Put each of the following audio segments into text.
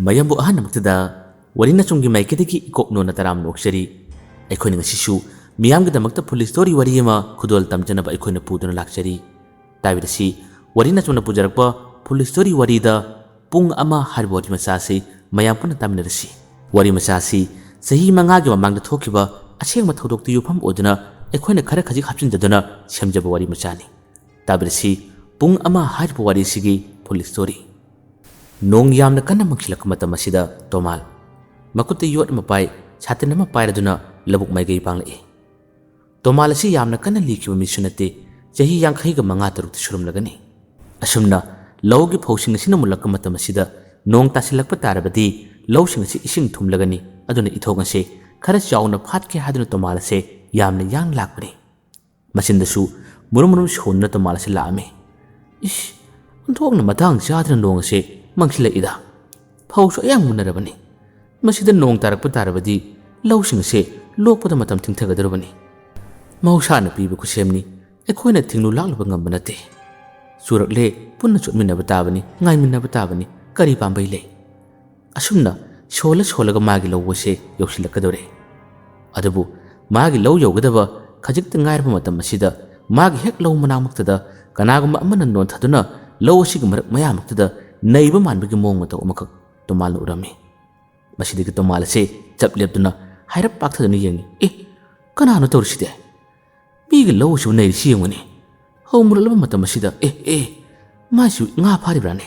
mayambu ahanamuktada warina chunggi maikidagi ikoknona taram nokshari aikhoina ngasisu miyamgidamakta police story wari ama khudol tamjanaba aikhoina puduna lakchari tabirasi warina chungna pujarakpa police story wari da pung ama harbo wari masasi mayam puna taminarasi wari masasi sahi mangagi mamangda thokiba asengma thodokti yufam oduna aikhoina khara khajik hapchinjaduna semjaba wari machani tabirasi pung ama harbo wari sigi police story nong yamna kanna maksilak matam asida tomal makutte yot mapai chatin ma pairaduna labuk mai gai panglai tomal asi yamna kanna likiba misunate jahi yankhai ga manga taruk surum lagani asumna lawgi phosing asina mulak matam asida nong tasilak pa tarabadi lawsing asi ising thum lagani aduna ithong ase khara chauna phatke haduna tomal ase yamna yang lakpani masindasu murum shonna tomal ase laame ish thokna matang chadra nong ase mangsila ida phausu yang munarabani masida nong tarak patarabadi lawsing se lokpada matam thingthagadurabani mausana piba kusemni ekhoina thingnu laklaba ngambanate surakle punna chutminaba tabani ngaiminaba tabani kari pambai le asumna sola magi lawse yausilakadore adabu magi law yaugadaba khajikta ngairba matam masida magi hek law manamuktada kanaguma amana non thaduna law asig marak mayamaktada naiba manbagi mong mata umakak tomal urami masidigi tomal se chapleptuna hairap pakthaduna yengi kanano tawriside migi law su nairi siyengani homuralaba matam masida masu nga pharibrane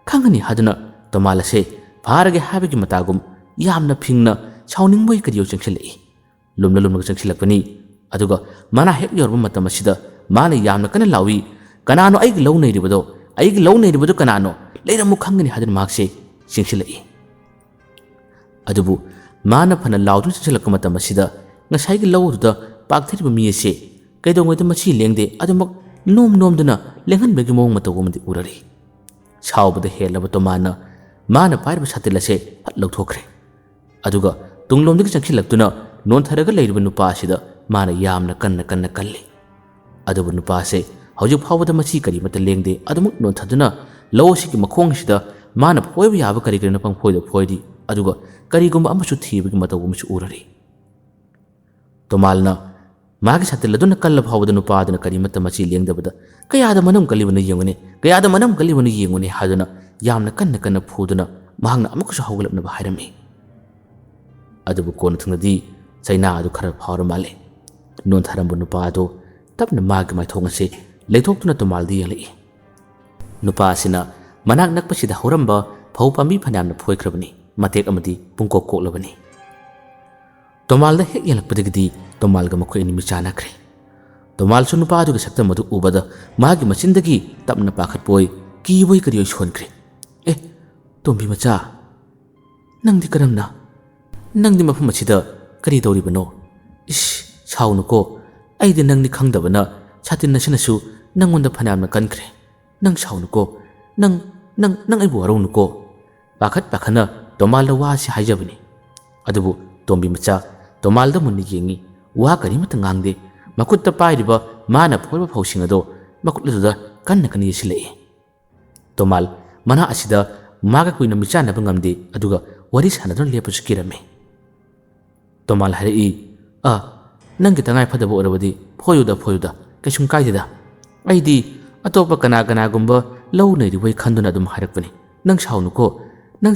khangani haduna tomal se pharage habigi matagum yamna phingna chawningmoi kadiyo changsilai lumna changsilakpani aduga mana hek yorba matam masida mana yamna kana lawi kanano aigi law nairibado aigi law nairibado kanano leiramu khangani haduna makse changsilai adubu mana phana lawdu changsilak matam masida ngasaigi lawduda pakthiriba mi ase kaidongweda machi lengde adumak nomduna lenghanbegi mong matawumdi urari chaubada helaba to mana pairba satilase phat lawthokre aduga tunglomdagi changsilaktuna nontharaga leiriba nupa asida mana yamna kanna kalli adubu nupa ase hauju phawada machi kari mata lengde adumuk nonthaduna lawsigi makhong sida mana phoiba yaba kari karina pangphoida phoidi aduga karigumba amasu thibagi matawumsu urari tomalna magi satiladuna kalla phawada nupa aduna kari mata machi lengdabada kayada manam kalibana yengune haduna yamna kanna phuduna mahangna amukasu hawgalapnaba hairami adubu kona thungnadi chaina adu khara phawra male non tharambu nupa adu tapna magi mai thongase leithoktuna tomaldi yelai nupa asina manak nakpasida horamba phau pambi phanamna phoikrabani matek amadi pungkok koklabani tomalda hek yelakpadagidi tomalga makhoi enimi chanakre tomal su nupa adu sakta madu ubada magi machindagi tapna pakhat poi kiwoi kariyo shonkre tombi macha nangdi karamna nangdi mafum achida kari dawribano saunuko aidi nangni khangdabana chatin nasinasu nangonda phanamna kankre nang saunuko nang aibu waraunuko pakhana tomalda wasi haijabani adubu tombi macha tomalda munni yengi wa kari mata ngangde makutta pairiba mana phoiba phawsing ado makutladuda kanna yesilai tomal mana asida maga kuina michana bangamde aduga wari sanadon lepasu kirame tomal hari nang kita ngai phadaba orabadi phoyuda kasum kaidida aidi atopa kana gumba law nairi wai khanduna dum harakpani nang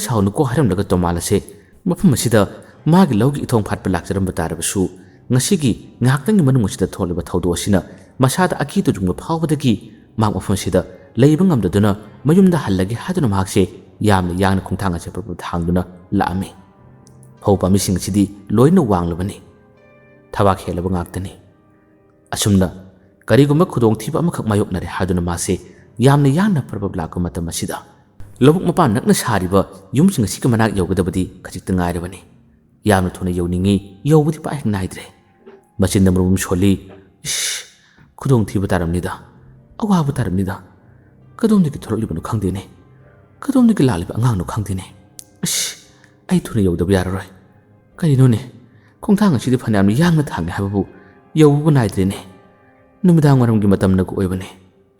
saunuko haram daga tomal ase mafum asida magi lawgi ithong phatpa lakjaram batarabasu ngasigi ngaktangi manung asida tholiba thawdo asina masada akitu jungba phawbadagi mang mafum asida leiba ngamdaduna mayumda hallagi haduna mahakse yamna khongthanga chepra thangduna laame phawpa mising sidi loina wanglabani thawak helaba ngaktani asumna kariguma khudong thiba amakak mayoknare haduna mase yamna prabab lakka matam asida lobuk mapan nakna sariba yumsing asika manak yogadabadi khajikta ngairabani yamna thona yowningi yowbudi pa hek naidre machinda murum soli khudong thiba taramnida awabu taramnida kadomdiki thorolibanu khangdene kadomdiki laliba angangno khangdene ai thuna yowdaba yararoi karinone khongthang asidi phanam yangna thangne hababu yowbu naidrene numidang waramgi matamna ku oibane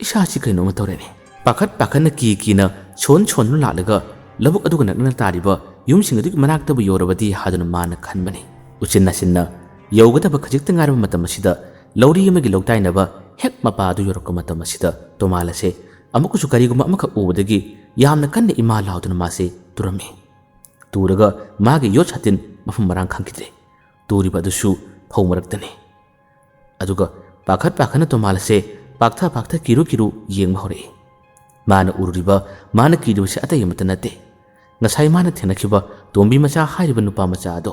isa si kaino ma tawrene pakhat na kina chon lalaga labuk aduga nakna tariba yumsing adugi manaktabu yorabadi haduna mana khanbani uchinna sinna yaugadaba khajikta ngarba matam asida lauri yamagi lawtainaba hek mapa adu yorokka matam asida tomalase amukusu kariguma amaka ubadagi yamna kanna ima lauduna mase turami turaga magi yot hatin mafum marang khangkidre turiba adusu phaumaраktani aduga pakhana tomalase paktha kiru yengba hore mana ururiba mana kidubase atay amata nate ngasai mana thenakhiba tombi macha hairiba nupa macha ado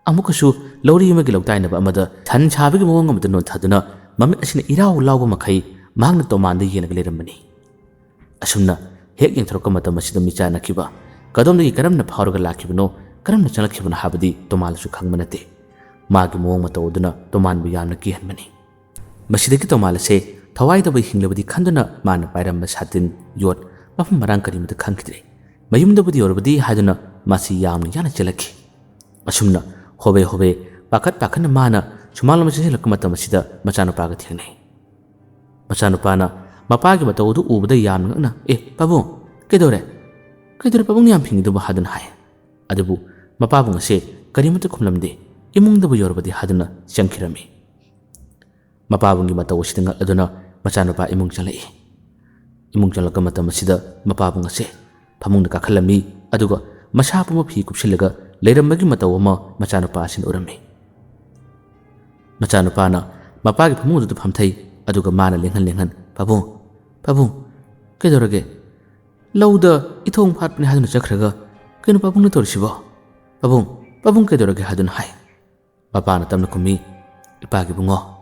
amukasu lauri yamagi lawtainaba amada than chabigi mawang amada non thaduna mamit asina iraw lawba makhai magna tomanda yenaga lerambani asumna hek yengthroka matam asida micha nakhiba kadomdagi karamna phawraga lakhibano karamna chalakhibano habadi tomalsu khangmanate magi mawang matawduna tomanbu yamna kihanbani masidagi tomalase thawai da hinglabadi khanduna mana pairamba satin yot mafum marang karimata khangkidre mayumdabudi yorabadi haduna masi yamna yana chalakhi asumna hobe pakhana mana sumalama chilak matam asida machanu paga thengnai machanu pana mapagi matawdu ubada yamna na pabu kedore pabung yam phingidu haduna hai adubu mapabung ase karimata khumlamde imungdabu yorabadi haduna changkhirami mapabungi mataw sidanga aduna machanupa imung chalaka matam asida mapabung ase phamungda kakhalami aduga masapuma phi kupsilaga leirambagi mataw ama machanupa asin urami machanupa na mapagi phamungdu phamthai aduga mana lenghan pabung kedorage lauda ithong phatni haduna chakhraga kenu pabung na torsibo pabung kedorage haduna hai mapana tamna kumi ipagi bungo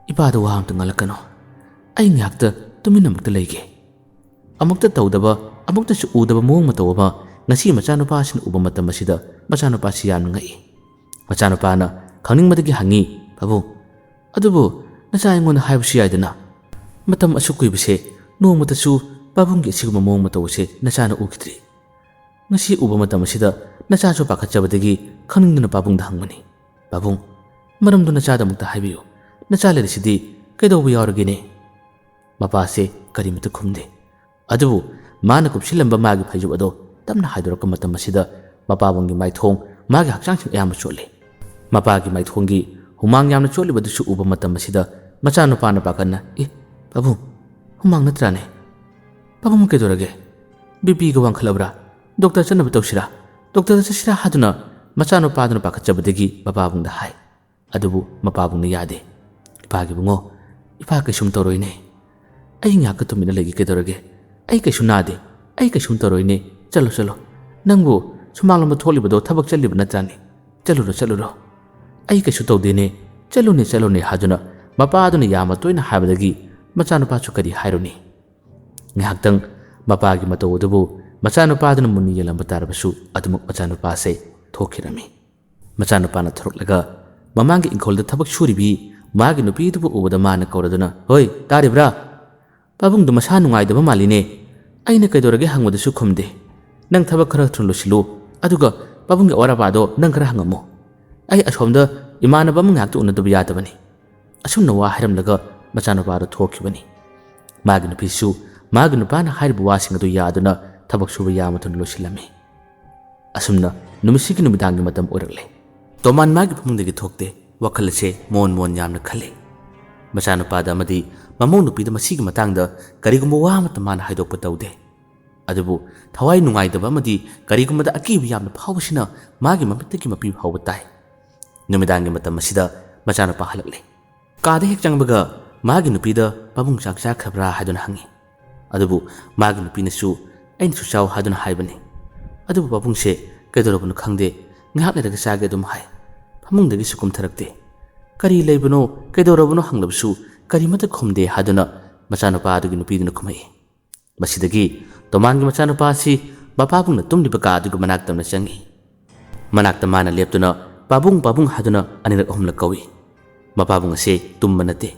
ipada wa amta ngalakano ai ngakta tuminamukta leige amukta tawdaba amukta su udaba mong matawaba ngasi machanupa sin uba matam asida machanupa siyan ngai machanupa na khangning madagi hangi babu adubu nasai ngona haibsi aidana matam asukui bise no matasu babungi siguma mong matawse nasana ukitri ngasi uba matam asida nacha so pakachabadagi khangning babung dangmani babung maramdu nacha damukta haibiyo nachale sidi kaidobu yauragine mapase karimata khumde adubu mana kupsilamba magi phaiju ado tamna haidoraka matam asida mapabungi maithong magi hakchang sing yam chole mapagi maithongi humang yamna chole badusu uba matam asida machanu pana pakana babu humang natrane babu muke dorage bipi ga wangkhalabra doctor chanaba tawsira doctor sira haduna machanu paduna pakachabadagi mapabungda hai adubu mapabungna yade ipagi bungo ipa kaisum toroine ai ngaka tumina legi kedorage ai kaisu nade ai kaisum toroine chalo nangbu sumanglamba tholibado thabak challiba natrani chaluro ai kaisu tawdene chalone haduna mapa aduna yama toina habadagi machanupa chukari haironi ngaktang mapagi matawdubu machanupa aduna munni yelamba tarbasu adumuk machanupa se thokirami machanupa na throklaga mamangi ingkholda thabak suribi magi nupi dubu ubada mana kauraduna hoi taribra pabung du masa nungaidaba maline aina kaidorage hangmadasu khumde nang thabak khara thunlusilu aduga pabung ge warabado nang khara hangamo ai asomda imanaba mangaktu unadubu yadabani asumna wa hiramlaga machanupa thokibani magi nupisu magi nupana hairibu wasingadu yaduna thabak suba yamathun lusilami asumna numisigi numidangi matam orakle toman magi phumundagi thokte wakal se mon yamna khale machanupada amadi mamong nupida masigi matangda karigumba wa mataman haidokpa tawde adubu thawai nungaidaba amadi karigumada akibi yamna phawbasina magi mamittagi mapi phawba tai numidangi matam asida machanupa halakle kada hek changbaga magi nupida pabung chakcha khabra haduna hangi adubu magi nupina su ain su chaw haduna haibani adubu pabung se kaidorobunu khangde ngak leraga sage dum hai phamungdagi sukum tharakte kari leibano kaidorabano hanglabsu karimata khumde haduna machanupa adugi nupiduna khumai masidagi tomangi machanupa si bapabungna tumliba ka adugi manaktamna changi manakta mana leptuna babung haduna anirak ahumla kawi mapabung ase tumba nate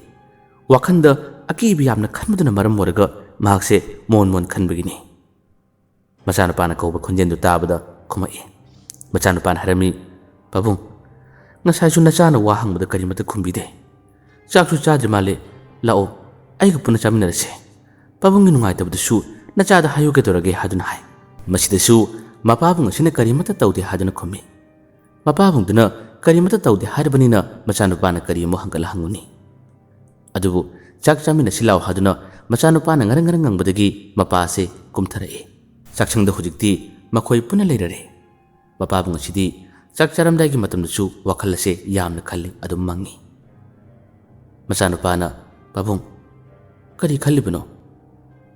wakhanda akibi yamna khanmaduna maram moraga mahakse mon khanbagini machanupa na kauba khunjendu tabada khumai machanupa na harami babung ngasaisu nachana wa hangmada karimata khumbide chaksu chadri male lao aiga puna chaminarase pabungi nungaitabdusu nachada hayu ke dorage haduna hai masidasu ꯃꯄꯥꯕꯨꯡ ꯑꯁꯤꯅ ꯀꯔꯤꯃꯠꯇ ꯇꯧꯗꯦ ꯍꯥꯏꯗꯨꯅ ꯈꯨꯝꯃꯤ꯫ ꯃꯄꯥꯕꯨꯡꯗꯨꯅ ꯀꯔꯤꯃꯠꯇ ꯇꯧꯗꯦ ꯍꯥꯏꯔꯕꯅꯤꯅ ꯃꯆꯥꯅꯨꯄꯥꯅ ꯀꯔꯤ ꯑꯃꯨꯛ ꯍꯪꯒꯠꯂ ꯍꯪꯉꯨꯅꯤ? ꯑꯗꯨꯕꯨ ꯆꯥꯛ ꯆꯥꯃꯤꯟꯅꯁꯤ ꯂꯥꯎ ꯍꯥꯏꯗꯨꯅ ꯃꯆꯥꯅꯨꯄꯥꯅ ꯉꯔꯪ ꯉꯔꯪ ꯉꯪꯕꯗꯒꯤ ꯃꯄꯥ ꯑꯁꯤ ꯀꯨꯝꯊꯔꯛꯏ꯫ ꯆꯥꯛꯁꯪꯗ ꯍꯧꯖꯤꯛꯇꯤ ꯃꯈꯣꯏ ꯄꯨꯟꯅ ꯂꯩꯔꯔꯦ꯫ ꯃꯄꯥꯕꯨꯡ ꯑꯁꯤꯗꯤ ꯆꯥꯛ ꯆꯥꯔꯝꯗꯥꯏꯒꯤ ꯃꯇꯝꯗꯁꯨ ꯋꯥꯈꯜ ꯑꯁꯤ ꯌꯥꯝꯅ ꯈꯜꯂꯤ, ꯑꯗꯨꯝ ꯃꯪꯉꯤ꯫ ꯃꯆꯥꯅꯨꯄꯥꯅ "ꯄꯥꯕꯨꯡ, ꯀꯔꯤ ꯈꯜꯂꯤꯕꯅꯣ?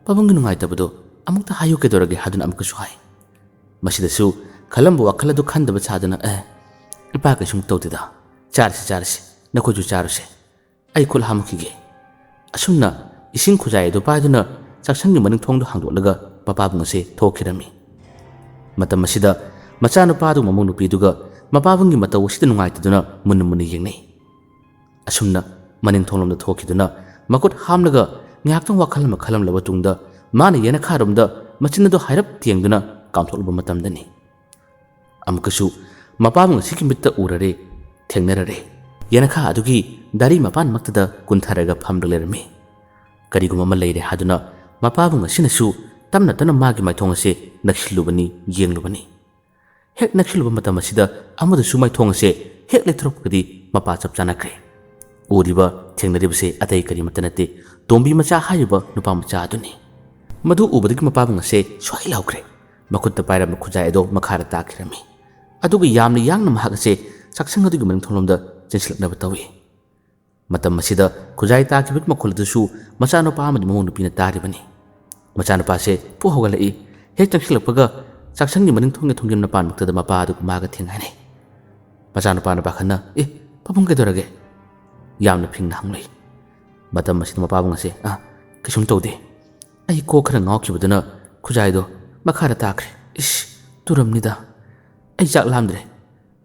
ꯄꯥꯕꯨꯡꯒꯤ ꯅꯨꯡꯉꯥꯏꯇꯕꯗꯣ ꯑꯃꯨꯛꯇ ꯍꯥꯏꯌꯨ ꯀꯩꯗꯧꯔꯒꯦ" ꯍꯥꯏꯗꯨꯅ ꯑꯃꯨꯛꯀꯁꯨ ꯍꯥꯏ꯫ ꯃꯁꯤꯗꯁꯨ ꯈꯜꯂꯝꯕ ꯋꯥꯈꯜ ꯑꯗꯨ ꯈꯟꯗꯕ ꯁꯥꯗꯨꯅ "ꯏꯄꯥ ꯀꯩꯁꯨꯝ ꯇꯧꯗꯦꯗ, ꯆꯥꯔꯁꯤ, ꯅꯈꯣꯏꯁꯨ ꯆꯥꯔꯨꯁꯦ, ꯑꯩ ꯈꯨꯠ ꯍꯥꯝꯈꯤꯒꯦ" ꯑꯁꯨꯝꯅ ꯏꯁꯤꯡ ꯈꯨꯖꯥꯏ ꯑꯗꯨ ꯄꯥꯏꯗꯨꯅ ꯆꯥꯛꯁꯪꯒꯤ ꯃꯅꯤꯡ ꯊꯣꯡꯗꯣ ꯍꯥꯡꯗꯣꯛꯂꯒ ꯃꯄꯥꯕꯨꯡ ꯑꯁꯤ ꯊꯣꯛꯈꯤꯔꯝꯃꯤ꯫ ꯃꯇꯝ ꯑꯁꯤꯗ ꯃꯆꯥꯅꯨꯄꯥꯗꯨ ꯃꯃꯧ ꯅꯨꯄꯤꯗꯨꯒ ꯃꯄꯥꯕꯨꯡꯒꯤ ꯃꯇꯧ ꯑꯁꯤꯗ ꯅꯨꯡꯉꯥꯏꯇꯗꯨꯅ ꯃꯨꯟꯅ ꯃꯨꯟꯅ ꯌꯦꯡꯅꯩ꯫ ꯑꯁꯨꯝꯅ ꯃꯅꯤꯡ ꯊꯣꯡꯂꯣꯝꯗ ꯊꯣꯛꯈꯤꯗꯨꯅ ꯃꯈꯨꯠ ꯍꯥꯝꯂꯒ ꯉꯥꯏꯍꯥꯛꯇꯪ ꯋꯥꯈꯜ ꯑꯃ ꯈꯜꯂꯝꯂꯕ ꯇꯨꯡꯗ ꯃꯥꯅ ꯌꯦꯅꯈꯥꯔꯣꯝꯗ ꯃꯆꯤꯟ ꯑꯗꯨ ꯍꯥꯏꯔꯞ ꯊꯦꯡꯗꯨꯅ ꯀꯥꯝꯊꯣꯛꯂꯨꯕ ꯃꯇꯝꯗꯅꯤ ꯑꯃꯨꯛꯀꯁꯨ ꯃꯄꯥꯕꯨꯡ ꯑꯁꯤꯒꯤ ꯃꯤꯠꯇ ꯎꯔꯔꯦ, ꯊꯦꯡꯅꯔꯔꯦ꯫ ꯌꯦꯅꯈꯥ ꯑꯗꯨꯒꯤ ꯗꯥꯔꯤ ꯃꯄꯥꯟꯃꯛꯇꯗ ꯀꯨꯟꯊꯔꯒ ꯐꯝꯗꯨꯅ ꯂꯩꯔꯝꯃꯤ꯫ ꯀꯔꯤꯒꯨꯝꯕ ꯑꯃ ꯂꯩꯔꯦ ꯍꯥꯏꯗꯨꯅ ꯃꯄꯥꯕꯨꯡ ꯑꯁꯤꯅꯁꯨ ꯇꯞꯅ ꯇꯞꯅ ꯃꯥꯒꯤ ꯃꯥꯏꯊꯣꯡ ꯑꯁꯤ ꯅꯛꯁꯤꯜꯂꯨꯕꯅꯤ, ꯌꯦꯡꯂꯨꯕꯅꯤ꯫ ꯍꯦꯛ ꯅꯛꯁꯤꯜꯂꯨꯕ ꯃꯇꯝ ꯑꯁꯤꯗ ꯑꯃꯗꯁꯨ ꯃꯥꯏꯊꯣꯡ ꯑꯁꯤ ꯍꯦꯛ ꯂꯩꯊꯣꯔꯛꯄꯒꯗꯤ ꯃꯄꯥ ꯆꯞ ꯆꯥꯅꯈ꯭ꯔꯦ꯫ ꯎꯔꯤꯕ ꯊꯦꯡꯅꯔꯤꯕꯁꯦ ꯑꯇꯩ ꯀꯔꯤꯃꯠꯇ ꯅꯠꯇꯦ, ꯇꯣꯝꯕꯤ ꯃꯆꯥ ꯍꯥꯏꯔꯤꯕ ꯅꯨꯄꯥ ꯃꯆꯥ ꯑꯗꯨꯅꯤ꯫ ꯃꯗꯨ ꯎꯕꯗꯒꯤ ꯃꯄꯥꯕꯨꯡ ꯑꯁꯤ ꯁ꯭ꯋꯥꯏ ꯂꯥꯎꯈ꯭ꯔꯦ꯫ ꯃꯈꯨꯠꯇ ꯄꯥꯏꯔꯝꯕ ꯈꯨꯖꯥꯏ ꯑꯗꯣ ꯃꯈꯥꯗ ꯇꯥꯈꯤꯔꯝꯃꯤ꯫ ꯑꯗꯨꯒ ꯌꯥꯝꯅ ꯌꯥꯡꯅ ꯃꯍꯥꯛ ꯑꯁꯤ ꯆꯥꯛꯁꯪ ꯑꯗꯨꯒꯤ ꯃꯅꯤꯡ ꯊꯣꯡꯂꯣꯝꯗ ꯆꯦꯟꯁꯤꯜꯂꯛꯅꯕ ꯇꯧꯏ꯫ ꯃꯇꯝ ꯑꯁꯤꯗ ꯈꯨꯖꯥꯏ ꯇꯥꯈꯤꯕꯒꯤ ꯃꯈꯣꯜ ꯑꯗꯨꯁꯨ ꯃꯆꯥꯅꯨꯄꯥ ꯑꯃꯗꯤ ꯃꯃꯧ ꯅꯨꯄꯤꯅ ꯇꯥꯔꯤꯕꯅꯤ꯫ ꯃꯆꯥꯅꯨꯄꯥꯁꯦ ꯄꯨꯛ ꯍꯧꯒꯠꯂꯛꯏ꯫ ꯍꯦꯛ ꯆꯪꯁꯤꯜꯂꯛꯄꯒ ꯆꯥꯛꯁꯪꯒꯤ ꯃꯅꯤꯡ ꯊꯣꯡꯒꯤ ꯊꯣꯡꯖꯤꯟ ꯃꯄꯥꯟꯃꯛꯇꯗ ꯃꯄꯥ ꯑꯗꯨꯒ ꯃꯥꯒ ꯊꯦꯡꯅꯩ꯫ ꯃꯆꯥꯅꯨꯄꯥꯅ ꯄꯥꯈꯠꯅ "ꯄꯥꯕꯨꯡ ꯀꯩꯗꯧꯔꯒꯦ?" ꯌꯥꯝꯅ ꯐꯤꯡꯅ ꯍꯪꯂꯛꯏ꯫ ꯃꯇꯝ ꯑꯁꯤꯗ ꯃꯄꯥꯕꯨꯡ ꯑꯁꯤ "ꯀꯩꯁꯨꯝ ꯇꯧꯗꯦ, ꯑꯩ ꯀꯣꯛ ꯈꯔ ꯉꯥꯎꯈꯤꯕꯗꯨꯅ ꯈꯨꯖꯥꯏꯗꯣ ꯃꯈꯥꯗ ꯇꯥꯈ꯭ꯔꯦ, ꯇꯨꯔꯝꯅꯤꯗ, ꯑꯩ ꯆꯥꯛ ꯂꯥꯝꯗ꯭ꯔꯦ,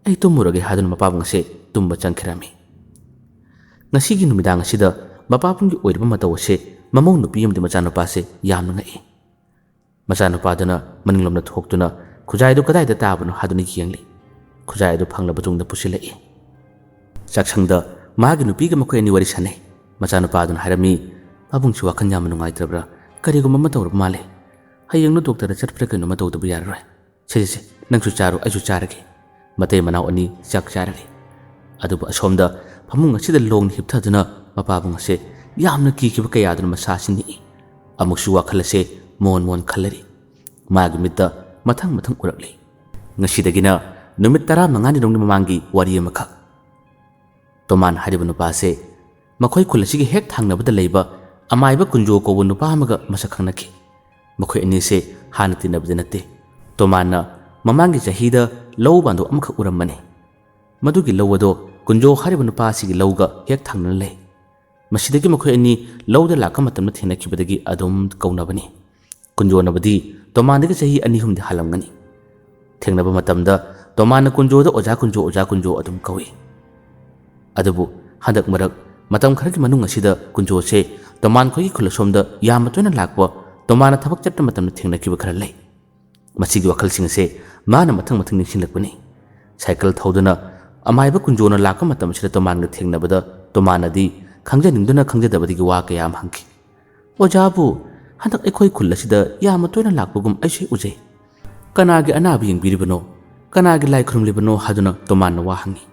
ꯑꯩ ꯇꯨꯝꯃꯨꯔꯒꯦ" ꯍꯥꯏꯗꯨꯅ ꯃꯄꯥꯕꯨꯡ ꯑꯁꯤ ꯇꯨꯝꯕ ꯆꯪꯈꯤꯔꯝꯃꯤ꯫ ꯉꯁꯤꯒꯤ ꯅꯨꯃꯤꯗꯥꯡ ꯑꯁꯤꯗ ꯃꯄꯥꯕꯨꯡꯒꯤ ꯑꯣꯏꯔꯤꯕ ꯃꯇꯧ ꯑꯁꯤ ꯃꯃꯧ ꯅꯨꯄꯤ ꯑꯃꯗꯤ ꯃꯆꯥꯅꯨꯄꯥꯁꯦ ꯌꯥꯝꯅ ꯉꯛꯏ꯫ ꯃꯆꯥꯅꯨꯄꯥꯗꯨꯅ ꯃꯅꯤꯡꯂꯣꯝꯗ ꯊꯣꯛꯇꯨꯅ ꯈꯨꯖꯥꯏꯗꯨ ꯀꯗꯥꯏꯗ ꯇꯥꯕꯅꯣ ꯍꯥꯏꯗꯨꯅ ꯌꯦꯡꯂꯤ꯫ ꯈꯨꯖꯥꯏ ꯑꯗꯨ ꯐꯪꯂꯕ ꯇꯨꯡꯗ ꯄꯨꯁꯤꯜꯂꯛꯏ꯫ ꯆꯥꯛꯁꯪꯗ ꯃꯥꯒꯤ ꯅꯨꯄꯤꯒ ꯃꯈꯣꯏ ꯑꯅꯤ ꯋꯥꯔꯤ ꯁꯥꯟꯅꯩ꯫ ꯃꯆꯥꯅꯨꯄꯥꯗꯨꯅ ꯍꯥꯏꯔꯝꯃꯤ, "ꯄꯥꯕꯨꯡꯁꯤ ꯋꯥꯈꯜ ꯌꯥꯝꯅ ꯅꯨꯡꯉꯥꯏꯇ꯭ꯔꯕ꯭ꯔꯥ? ꯀꯔꯤꯒꯨꯝꯕ ꯑꯃ ꯇꯧꯔꯕ ꯃꯥꯜꯂꯦ꯫ ꯍꯌꯦꯡꯅ ꯗꯣꯛꯇꯔꯗ ꯆꯠꯄ꯭ꯔꯥ ꯀꯩꯅꯣꯝꯃ ꯇꯧꯗꯕ ꯌꯥꯔꯔꯣꯏ. ꯁꯦ ꯅꯪꯁꯨ ꯆꯥꯔꯣ, ꯑꯩꯁꯨ ꯆꯥꯔꯒꯦ." ꯃꯇꯩ ꯃꯅꯥꯎ ꯑꯅꯤ ꯆꯥꯛ ꯆꯥꯔꯔꯤ꯫ ꯑꯗꯨꯕు ꯑꯁꯣꯝꯗ ꯐꯃꯨꯡ ꯑꯁꯤꯗ ꯂꯣꯡꯅ ꯍꯤꯞꯊꯗꯨꯅ ꯃꯄꯥꯕꯨꯡ ꯑꯁꯤ ꯌꯥꯝꯅ ꯀꯤꯈꯤꯕ ꯀꯌꯥꯗꯨꯅ ꯃꯁꯥꯁꯤ ꯅꯤꯛꯏ꯫ ꯑꯃꯨꯛꯁꯨ ꯋꯥꯈꯜ ꯑꯁꯤ ꯃꯣꯟ ꯈꯜꯂꯔꯤ꯫ ꯃꯥꯒꯤ ꯃꯤꯠꯇ ꯃꯊꯪ ꯎꯔꯛꯂꯤ꯫ ꯉꯁꯤꯗꯒꯤꯅ ꯅꯨꯃꯤꯠ 15ꯅꯤ ꯃꯃꯥꯡꯒꯤ ꯋꯥꯔꯤ ꯑꯃꯈꯛ꯫ ꯇꯣꯃꯥꯟ ꯍꯥꯏꯔꯤꯕ ꯅꯨꯄꯥ ꯑꯁꯤ ꯃꯈꯣꯏ ꯈꯨꯜ ꯑꯁꯤꯒꯤ ꯍꯦꯛ ꯊꯪꯅꯕꯗ ꯂꯩꯕ ꯑꯃꯥꯏꯕ ꯀꯨꯟꯖꯣ ꯀꯧꯕ ꯅꯨꯄꯥ ꯑꯃꯒ ꯃꯁꯛ ꯈꯪꯅꯈꯤ꯫ ꯃꯈꯣꯏ ꯑꯅꯤꯁꯦ ꯍꯥꯟꯅ ꯇꯤꯟꯅꯕꯗꯤ ꯅꯠꯇꯦ꯫ ꯇꯣꯃꯥꯟꯅ ꯃꯃꯥꯡꯒꯤ ꯆꯍꯤꯗ ꯂꯧ ꯕꯥꯟꯗꯣꯞ ꯑꯃꯈꯛ ꯎꯔꯝꯕꯅꯤ꯫ ꯃꯗꯨꯒꯤ ꯂꯧ ꯑꯗꯣ ꯀꯨꯟꯖꯣ ꯍꯥꯏꯔꯤꯕ ꯅꯨꯄꯥ ꯑꯁꯤꯒꯤ ꯂꯧꯒ ꯍꯦꯛ ꯊꯪꯅꯅ ꯂꯩ꯫ ꯃꯁꯤꯗꯒꯤ ꯃꯈꯣꯏ ꯑꯅꯤ ꯂꯧꯗ ꯂꯥꯛꯄ ꯃꯇꯝꯗ ꯊꯦꯡꯅꯈꯤꯕꯗꯒꯤ ꯑꯗꯨꯝ ꯀꯧꯅꯕꯅꯤ꯫ ꯀꯨꯟꯖꯣꯅꯕꯨꯗꯤ ꯇꯣꯃꯥꯟꯗꯒꯤ ꯆꯍꯤ 2-3 ꯍꯜꯂꯝꯒꯅꯤ꯫ ꯊꯦꯡꯅꯕ ꯃꯇꯝꯗ ꯇꯣꯃꯥꯟꯅ ꯀꯨꯟꯖꯣꯗ ꯑꯣꯖꯥ ꯀꯨꯟꯖꯣ ꯑꯗꯨꯝ ꯀꯧꯏ꯫ ꯑꯗꯨꯕꯨ ꯍꯟꯗꯛ ꯃꯔꯛ ꯃꯇꯝ ꯈꯔꯒꯤ ꯃꯅꯨꯡ ꯑꯁꯤꯗ ꯀꯨꯟꯖꯣꯁꯦ ꯇꯣꯃꯥꯟ ꯈꯣꯏꯒꯤ ꯈꯨꯜ ꯑꯁꯣꯝꯗ ꯌꯥꯝꯅ ꯇꯣꯏꯅ ꯂꯥꯛꯄ, ꯇꯣꯃꯥꯟꯅ ꯊꯕꯛ ꯆꯠꯄ ꯃꯇꯝꯗ ꯊꯦꯡꯅꯈꯤꯕ ꯈꯔ ꯂꯩ꯫ ꯃꯁꯤꯒꯤ ꯋꯥꯈꯜꯁꯤꯡ ꯑꯁꯦ ꯃꯥꯅ ꯃꯊꯪ ꯅꯤꯡꯁꯤꯡꯂꯛꯄꯅꯤ꯫ ꯁꯥꯏꯀꯜ ꯊꯧꯗꯨꯅ ꯑꯃꯥꯏꯕ ꯀꯨꯟꯖꯣꯅ ꯂꯥꯛꯄ ꯃꯇꯝ ꯑꯁꯤꯗ ꯇꯣꯃꯥꯟꯒ ꯊꯦꯡꯅꯕꯗ ꯇꯣꯃꯥꯟꯅꯗꯤ ꯈꯪꯖꯅꯤꯡꯗꯨꯅ ꯈꯪꯖꯗꯕꯗꯒꯤ ꯋꯥ ꯀꯌꯥ ꯑꯃ ꯍꯪꯈꯤ꯫ "ꯑꯣꯖꯥꯕꯨ ꯍꯟꯗꯛ ꯑꯩꯈꯣꯏ ꯈꯨꯜ ꯑꯁꯤꯗ ꯌꯥꯝꯅ ꯇꯣꯏꯅ ꯂꯥꯛꯄꯒꯨꯝ ꯑꯩꯁꯨ ꯎꯖꯩ. ꯀꯅꯥꯒꯤ ꯑꯅꯥꯕ ꯌꯦꯡꯕꯤꯔꯤꯕꯅꯣ, ꯀꯅꯥꯒꯤ ꯂꯥꯏ ꯈꯨꯔꯨꯝꯂꯤꯕꯅꯣ?" ꯍꯥꯏꯗꯨꯅ ꯇꯣꯃꯥꯟꯅ ꯋꯥ ꯍꯪꯉꯤ꯫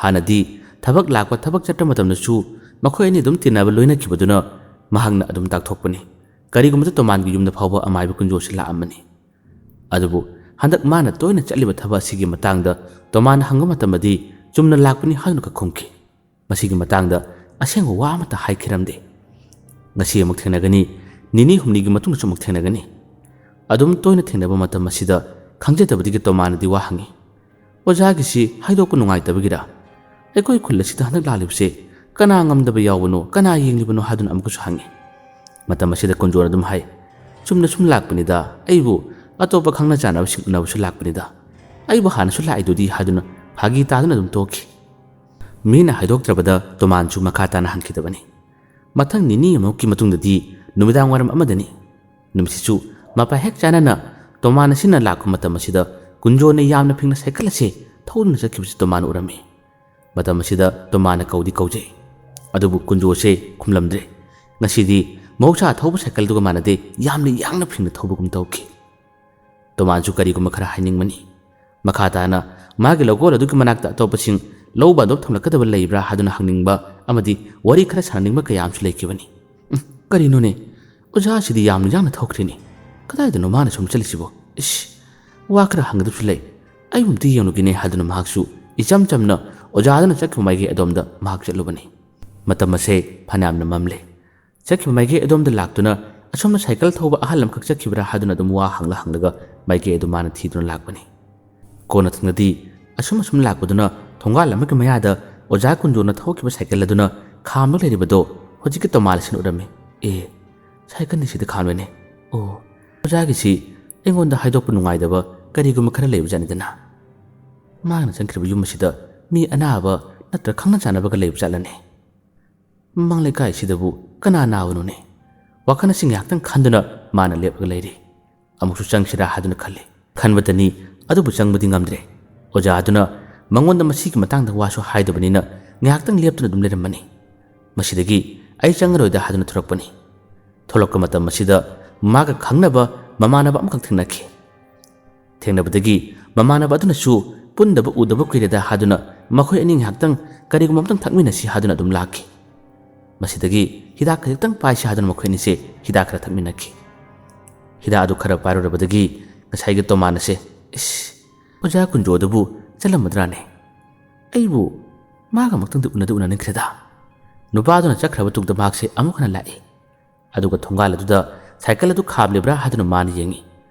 ꯍꯥꯟꯅꯗꯤ ꯊꯕꯛ ꯂꯥꯛꯄ ꯊꯕꯛ ꯆꯠꯄ ꯃꯇꯝꯗꯁꯨ ꯃꯈꯣꯏ ꯑꯅꯤ ꯑꯗꯨꯝ ꯇꯤꯟꯅꯕ ꯂꯣꯏꯅꯈꯤꯕꯗꯨꯅ ꯃꯍꯥꯛꯅ ꯑꯗꯨꯝ ꯇꯥꯛꯊꯣꯛꯄꯅꯤ꯫ ꯀꯔꯤꯒꯨꯝꯕꯗ ꯇꯣꯃꯥꯟꯒꯤ ꯌꯨꯝꯗ ꯐꯥꯎꯕ ꯑꯃꯥꯏꯕ ꯀꯨꯟꯖꯣꯁꯤ ꯂꯥꯛꯑꯝꯕꯅꯤ꯫ ꯑꯗꯨꯕꯨ ꯍꯟꯗꯛ ꯃꯥꯅ ꯇꯣꯏꯅ ꯆꯠꯂꯤꯕ ꯊꯕꯛ ꯑꯁꯤꯒꯤ ꯃꯇꯥꯡꯗ ꯇꯣꯃꯥꯟꯅ ꯍꯪꯕ ꯃꯇꯝꯗꯗꯤ ꯆꯨꯝꯅ ꯂꯥꯛꯄꯅꯤ ꯍꯥꯏꯗꯨꯅ ꯈꯨꯝꯈꯤ꯫ ꯃꯁꯤꯒꯤ ꯃꯇꯥꯡꯗ ꯑꯁꯦꯡꯕ ꯋꯥ ꯑꯃꯠꯇ ꯍꯥꯏꯈꯤꯔꯝꯗꯦ꯫ ꯉꯁꯤ ꯑꯃꯨꯛ ꯊꯦꯡꯅꯒꯅꯤ, ꯅꯤꯅꯤ ꯍꯨꯝꯅꯤꯒꯤ ꯃꯇꯨꯡꯗꯁꯨ ꯑꯃꯨꯛ ꯊꯦꯡꯅꯒꯅꯤ꯫ ꯑꯗꯨꯝ ꯇꯣꯏꯅ ꯊꯦꯡꯅꯕ ꯃꯇꯝ ꯑꯁꯤꯗ ꯈꯪꯖꯗꯕꯗꯒꯤ ꯇꯣꯃꯥꯟꯅꯗꯤ ꯋꯥ ꯍꯪꯉꯤ, "ꯑꯣꯖꯥꯒꯤꯁꯤ ꯍꯥꯏꯗꯣꯛꯄ ꯅꯨꯡꯉꯥꯏꯇꯕꯒꯤꯔ? ꯑꯩꯈꯣꯏ ꯈꯨꯜ ꯑꯁꯤꯗ ꯍꯟꯗꯛ ꯂꯥꯛꯂꯤꯕꯁꯦ ꯀꯅꯥ ꯉꯝꯗꯕ ꯌꯥꯎꯕꯅꯣ, ꯀꯅꯥ ꯌꯦꯡꯂꯤꯕꯅꯣ?" ꯍꯥꯏꯗꯨꯅ ꯑꯃꯨꯛꯀꯁꯨ ꯍꯪꯉꯤ꯫ ꯃꯇꯝ ꯑꯁꯤꯗ ꯀꯨꯟꯖꯣꯅ ꯑꯗꯨꯝ ꯍꯥꯏ, "ꯆꯨꯝꯅ ꯁꯨꯝ ꯂꯥꯛꯄꯅꯤꯗ, ꯑꯩꯕꯨ ꯑꯇꯣꯞꯄ ꯈꯪꯅ ꯆꯥꯟꯅꯕꯁꯤꯡ ꯎꯅꯕꯁꯨ ꯂꯥꯛꯄꯅꯤꯗ, ꯑꯩꯕꯨ ꯍꯥꯟꯅꯁꯨ ꯂꯥꯛꯏꯗꯨꯗꯤ" ꯍꯥꯏꯗꯨꯅ ꯐꯥꯒꯤ ꯇꯥꯗꯨꯅ ꯑꯗꯨꯝ ꯇꯣꯛꯈꯤ꯫ ꯃꯤꯅ ꯍꯥꯏꯗꯣꯛꯇ꯭ꯔꯕꯗ ꯇꯣꯃꯥꯟꯁꯨ ꯃꯈꯥ ꯇꯥꯅ ꯍꯟꯈꯤꯗꯕꯅꯤ꯫ ꯃꯊꯪ ꯅꯤꯅꯤ ꯑꯃꯨꯛꯀꯤ ꯃꯇꯨꯡꯗꯗꯤ ꯅꯨꯃꯤꯗꯥꯡ ꯋꯥꯏꯔꯝ ꯑꯃꯗꯅꯤ꯫ ꯅꯨꯃꯤꯠꯁꯤꯁꯨ ꯃꯄꯥ ꯍꯦꯛ ꯆꯥꯟꯅꯅ ꯇꯣꯃꯥꯟ ꯑꯁꯤꯅ ꯂꯥꯛꯄ ꯃꯇꯝ ꯑꯁꯤꯗ ꯀꯨꯟꯖꯣꯅ ꯌꯥꯝꯅ ꯐꯤꯡꯅ ꯁꯥꯏꯀꯜ ꯑꯁꯤ ꯊꯧꯗꯨꯅ ꯆꯠꯈꯤꯕꯁꯤ ꯇꯣꯃꯥꯟꯅ ꯎꯔꯝꯃꯤ꯫ ꯃꯇꯝ ꯑꯁꯤꯗ ꯇꯣꯃꯥꯟꯅ ꯀꯧꯖꯩ꯫ ꯑꯗꯨꯕꯨ ꯀꯨꯟꯖꯣꯁꯦ ꯈꯨꯝꯂꯝꯗ꯭ꯔꯦ꯫ ꯉꯁꯤꯗꯤ ꯃꯍꯧꯁꯥ ꯊꯧꯕ ꯁꯥꯏꯀꯜꯗꯨꯒ ꯃꯥꯟꯅꯗꯦ, ꯌꯥꯝꯅ ꯌꯥꯡꯅ ꯐꯤꯡꯅ ꯊꯧꯕꯒꯨꯝ ꯇꯧꯈꯤ꯫ ꯇꯣꯃꯥꯟꯁꯨ ꯀꯔꯤꯒꯨꯝꯕ ꯈꯔ ꯍꯥꯏꯅꯤꯡꯕꯅꯤ ꯃꯈꯥ ꯇꯥꯅ ꯃꯥꯒꯤ ꯂꯧꯒꯣꯜ ꯑꯗꯨꯒꯤ ꯃꯅꯥꯛꯇ ꯑꯇꯣꯞꯄꯁꯤꯡ ꯂꯧꯕ ꯑꯗꯣꯞ ꯊꯝꯂꯛꯀꯗꯕ ꯂꯩꯕ꯭ꯔꯥ ꯍꯥꯏꯗꯨꯅ ꯍꯪꯅꯤꯡꯕ ꯑꯃꯗꯤ ꯋꯥꯔꯤ ꯈꯔ ꯁꯥꯟꯅꯅꯤꯡꯕ ꯀꯌꯥ ꯑꯃꯁꯨ ꯂꯩꯈꯤꯕꯅꯤ ꯀꯔꯤꯅꯣꯅꯦ ꯑꯣꯖꯥꯁꯤꯗꯤ ꯌꯥꯝꯅ ꯌꯥꯡꯅ ꯊꯧꯈ꯭ꯔꯤꯅꯤ ꯀꯗꯥꯏꯗꯅꯣ ꯃꯥꯅ ꯁꯨꯝ ꯆꯠꯂꯤꯁꯤꯕꯣ ꯏꯁ ꯋꯥ ꯈꯔ ꯍꯪꯒꯗꯕꯁꯨ ꯂꯩ ꯑꯩꯕꯨꯝꯇ ꯌꯦꯡꯂꯨꯒꯦꯅꯦ ꯍꯥꯏꯗꯨꯅ ꯃꯍꯥꯛꯁꯨ ꯏꯆꯝ ꯆꯝꯅ ꯑꯣꯖꯥꯗꯨꯅ ꯆꯠꯈꯤꯕ ꯃꯥꯏꯀꯩ ꯑꯗꯣꯝꯗ ꯃꯍꯥꯛ ꯆꯠꯂꯨꯕꯅꯤ ꯃꯇꯝ ꯑꯁꯦ ꯐꯅꯌꯥꯝꯅ ꯃꯝꯂꯦ ꯆꯠꯈꯤꯕ ꯃꯥꯏꯀꯩ ꯑꯗꯣꯝꯗ ꯂꯥꯛꯇꯨꯅ ꯑꯁꯣꯝꯅ ꯁꯥꯏꯀꯜ ꯊꯧꯕ ꯑꯍꯜ ꯑꯃꯈꯛ ꯆꯠꯈꯤꯕ꯭ꯔꯥ ꯍꯥꯏꯗꯨꯅ ꯑꯗꯨꯝ ꯋꯥ ꯍꯪꯂꯒ ꯃꯥꯏꯀꯩ ꯑꯗꯨ ꯃꯥꯅ ꯊꯤꯗꯨꯅ ꯂꯥꯛꯄꯅꯤ ꯀꯣꯟꯅ ꯊꯪꯅꯗꯤ ꯑꯁꯨꯝ ꯂꯥꯛꯄꯗꯨꯅ ꯊꯣꯡꯒꯥꯜ ꯑꯃꯒꯤ ꯃꯌꯥꯗ ꯑꯣꯖꯥ ꯀꯨꯟꯖꯣꯅ ꯊꯧꯈꯤꯕ ꯁꯥꯏꯀꯜ ꯑꯗꯨꯅ ꯈꯥꯝꯂꯒ ꯂꯩꯔꯤꯕꯗꯣ ꯍꯧꯖꯤꯛꯀꯤ ꯇꯣꯃꯥꯟꯁꯤꯅ ꯎꯔꯝꯃꯤ ꯁꯥꯏꯀꯜꯅꯤ ꯁꯤꯗ ꯈꯥꯝꯂꯦꯅꯦ ꯑꯣꯖꯥꯒꯤꯁꯤ ꯑꯩꯉꯣꯟꯗ ꯍꯥꯏꯗꯣꯛꯄ ꯅꯨꯡꯉꯥꯏꯗꯕ ꯀꯔꯤꯒꯨꯝꯕ ꯈꯔ ꯂꯩꯕꯖꯥꯠꯅꯤꯗꯅ ꯃꯥꯅ ꯆꯪꯈ꯭ꯔꯤꯕ ꯌꯨꯝ ꯑꯁꯤꯗ ꯃꯤ ꯑꯅꯥꯕ ꯅꯠꯇ꯭ꯔ ꯈꯪꯅ ꯆꯥꯟꯅꯕꯒ ꯂꯩꯕ ꯆꯠꯂꯅꯤ ꯃꯃꯥꯡ ꯂꯩꯀꯥꯏꯁꯤꯗꯕꯨ ꯀꯅꯥ ꯅꯥꯕꯅꯣꯅꯦ ꯋꯥꯈꯜ ꯑꯁꯤ ꯉꯥꯏꯍꯥꯛꯇꯪ ꯈꯟꯗꯨꯅ ꯃꯥꯅ ꯂꯦꯞꯂꯒ ꯂꯩꯔꯤ ꯑꯃꯨꯛꯁꯨ ꯆꯪꯁꯤꯔꯥ ꯍꯥꯏꯗꯨꯅ ꯈꯜꯂꯤ ꯈꯟꯕꯇꯅꯤ ꯑꯗꯨꯕꯨ ꯆꯪꯕꯗꯤ ꯉꯝꯗ꯭ꯔꯦ ꯑꯣꯖꯥ ꯑꯗꯨꯅ ꯃꯉꯣꯟꯗ ꯃꯁꯤꯒꯤ ꯃꯇꯥꯡꯗ ꯋꯥꯁꯨ ꯍꯥꯏꯗꯕꯅꯤꯅ ꯉꯥꯏꯍꯥꯛꯇꯪ ꯂꯦꯞꯇꯨꯅ ꯑꯗꯨꯝ ꯂꯩꯔꯝꯕꯅꯤ ꯃꯁꯤꯗꯒꯤ ꯑꯩ ꯆꯪꯉꯔꯣꯏꯗ ꯍꯥꯏꯗꯨꯅ ꯊꯣꯔꯛꯄꯅꯤ ꯊꯣꯛꯂꯛꯄ ꯃꯇꯝ ꯑꯁꯤꯗ ꯃꯥꯒ ꯈꯪꯅꯕ ꯃꯃꯥꯟꯅꯕ ꯑꯃꯈꯛ ꯊꯦꯡꯅꯈꯤ ꯊꯦꯡꯅꯕꯗꯒꯤ ꯃꯃꯥꯟꯅꯕ ꯑꯗꯨꯅꯁꯨ ꯄꯨꯟꯗꯕ ꯎꯗꯕ ꯀꯨꯏꯔꯦꯗ ꯍꯥꯏꯗꯨꯅ ꯃꯈꯣꯏ ꯑꯅꯤ ꯉꯥꯏꯍꯥꯛꯇꯪ ꯀꯔꯤꯒꯨꯝꯕ ꯑꯃꯇꯪ ꯊꯛꯃꯤꯟꯅꯁꯤ ꯍꯥꯏꯗꯨꯅ ꯑꯗꯨꯝ ꯂꯥꯛꯈꯤ ꯃꯁꯤꯗꯒꯤ ꯍꯤꯗꯥꯛ ꯈꯖꯤꯛꯇꯪ ꯄꯥꯏꯁꯤ ꯍꯥꯏꯗꯨꯅ ꯃꯈꯣꯏ ꯑꯅꯤꯁꯦ ꯍꯤꯗꯥꯛ ꯈꯔ ꯊꯛꯃꯤꯟꯅꯈꯤ ꯍꯤꯗꯥꯛ ꯑꯗꯨ ꯈꯔ ꯄꯥꯏꯔꯨꯔꯕꯗꯒꯤ ꯉꯁꯥꯏꯒꯤ ꯇꯣꯃꯥꯟ ꯑꯁꯦ ꯑꯣꯖꯥ ꯀꯨꯟꯖꯣꯗꯨꯕꯨ ꯆꯠꯂꯝꯃꯗ꯭ꯔꯥꯅꯦ ꯑꯩꯕꯨ ꯃꯥꯒ ꯑꯃꯨꯛꯇꯪꯗꯤ ꯎꯅꯅꯤꯡꯈ꯭ꯔꯦꯗ ꯅꯨꯄꯥꯗꯨꯅ ꯆꯠꯈ꯭ꯔꯕ ꯇꯨꯡꯗ ꯃꯍꯥꯛꯁꯦ ꯑꯃꯨꯛ ꯍꯟꯅ ꯂꯥꯛꯏ ꯑꯗꯨꯒ ꯊꯣꯡꯒꯥꯜ ꯑꯗꯨꯗ ꯁꯥꯏꯀꯜ ꯑꯗꯨ ꯈꯥꯝꯂꯤꯕ꯭ꯔꯥ ꯍꯥꯏꯗꯨꯅ ꯃꯥꯅ ꯌꯦꯡꯉꯤ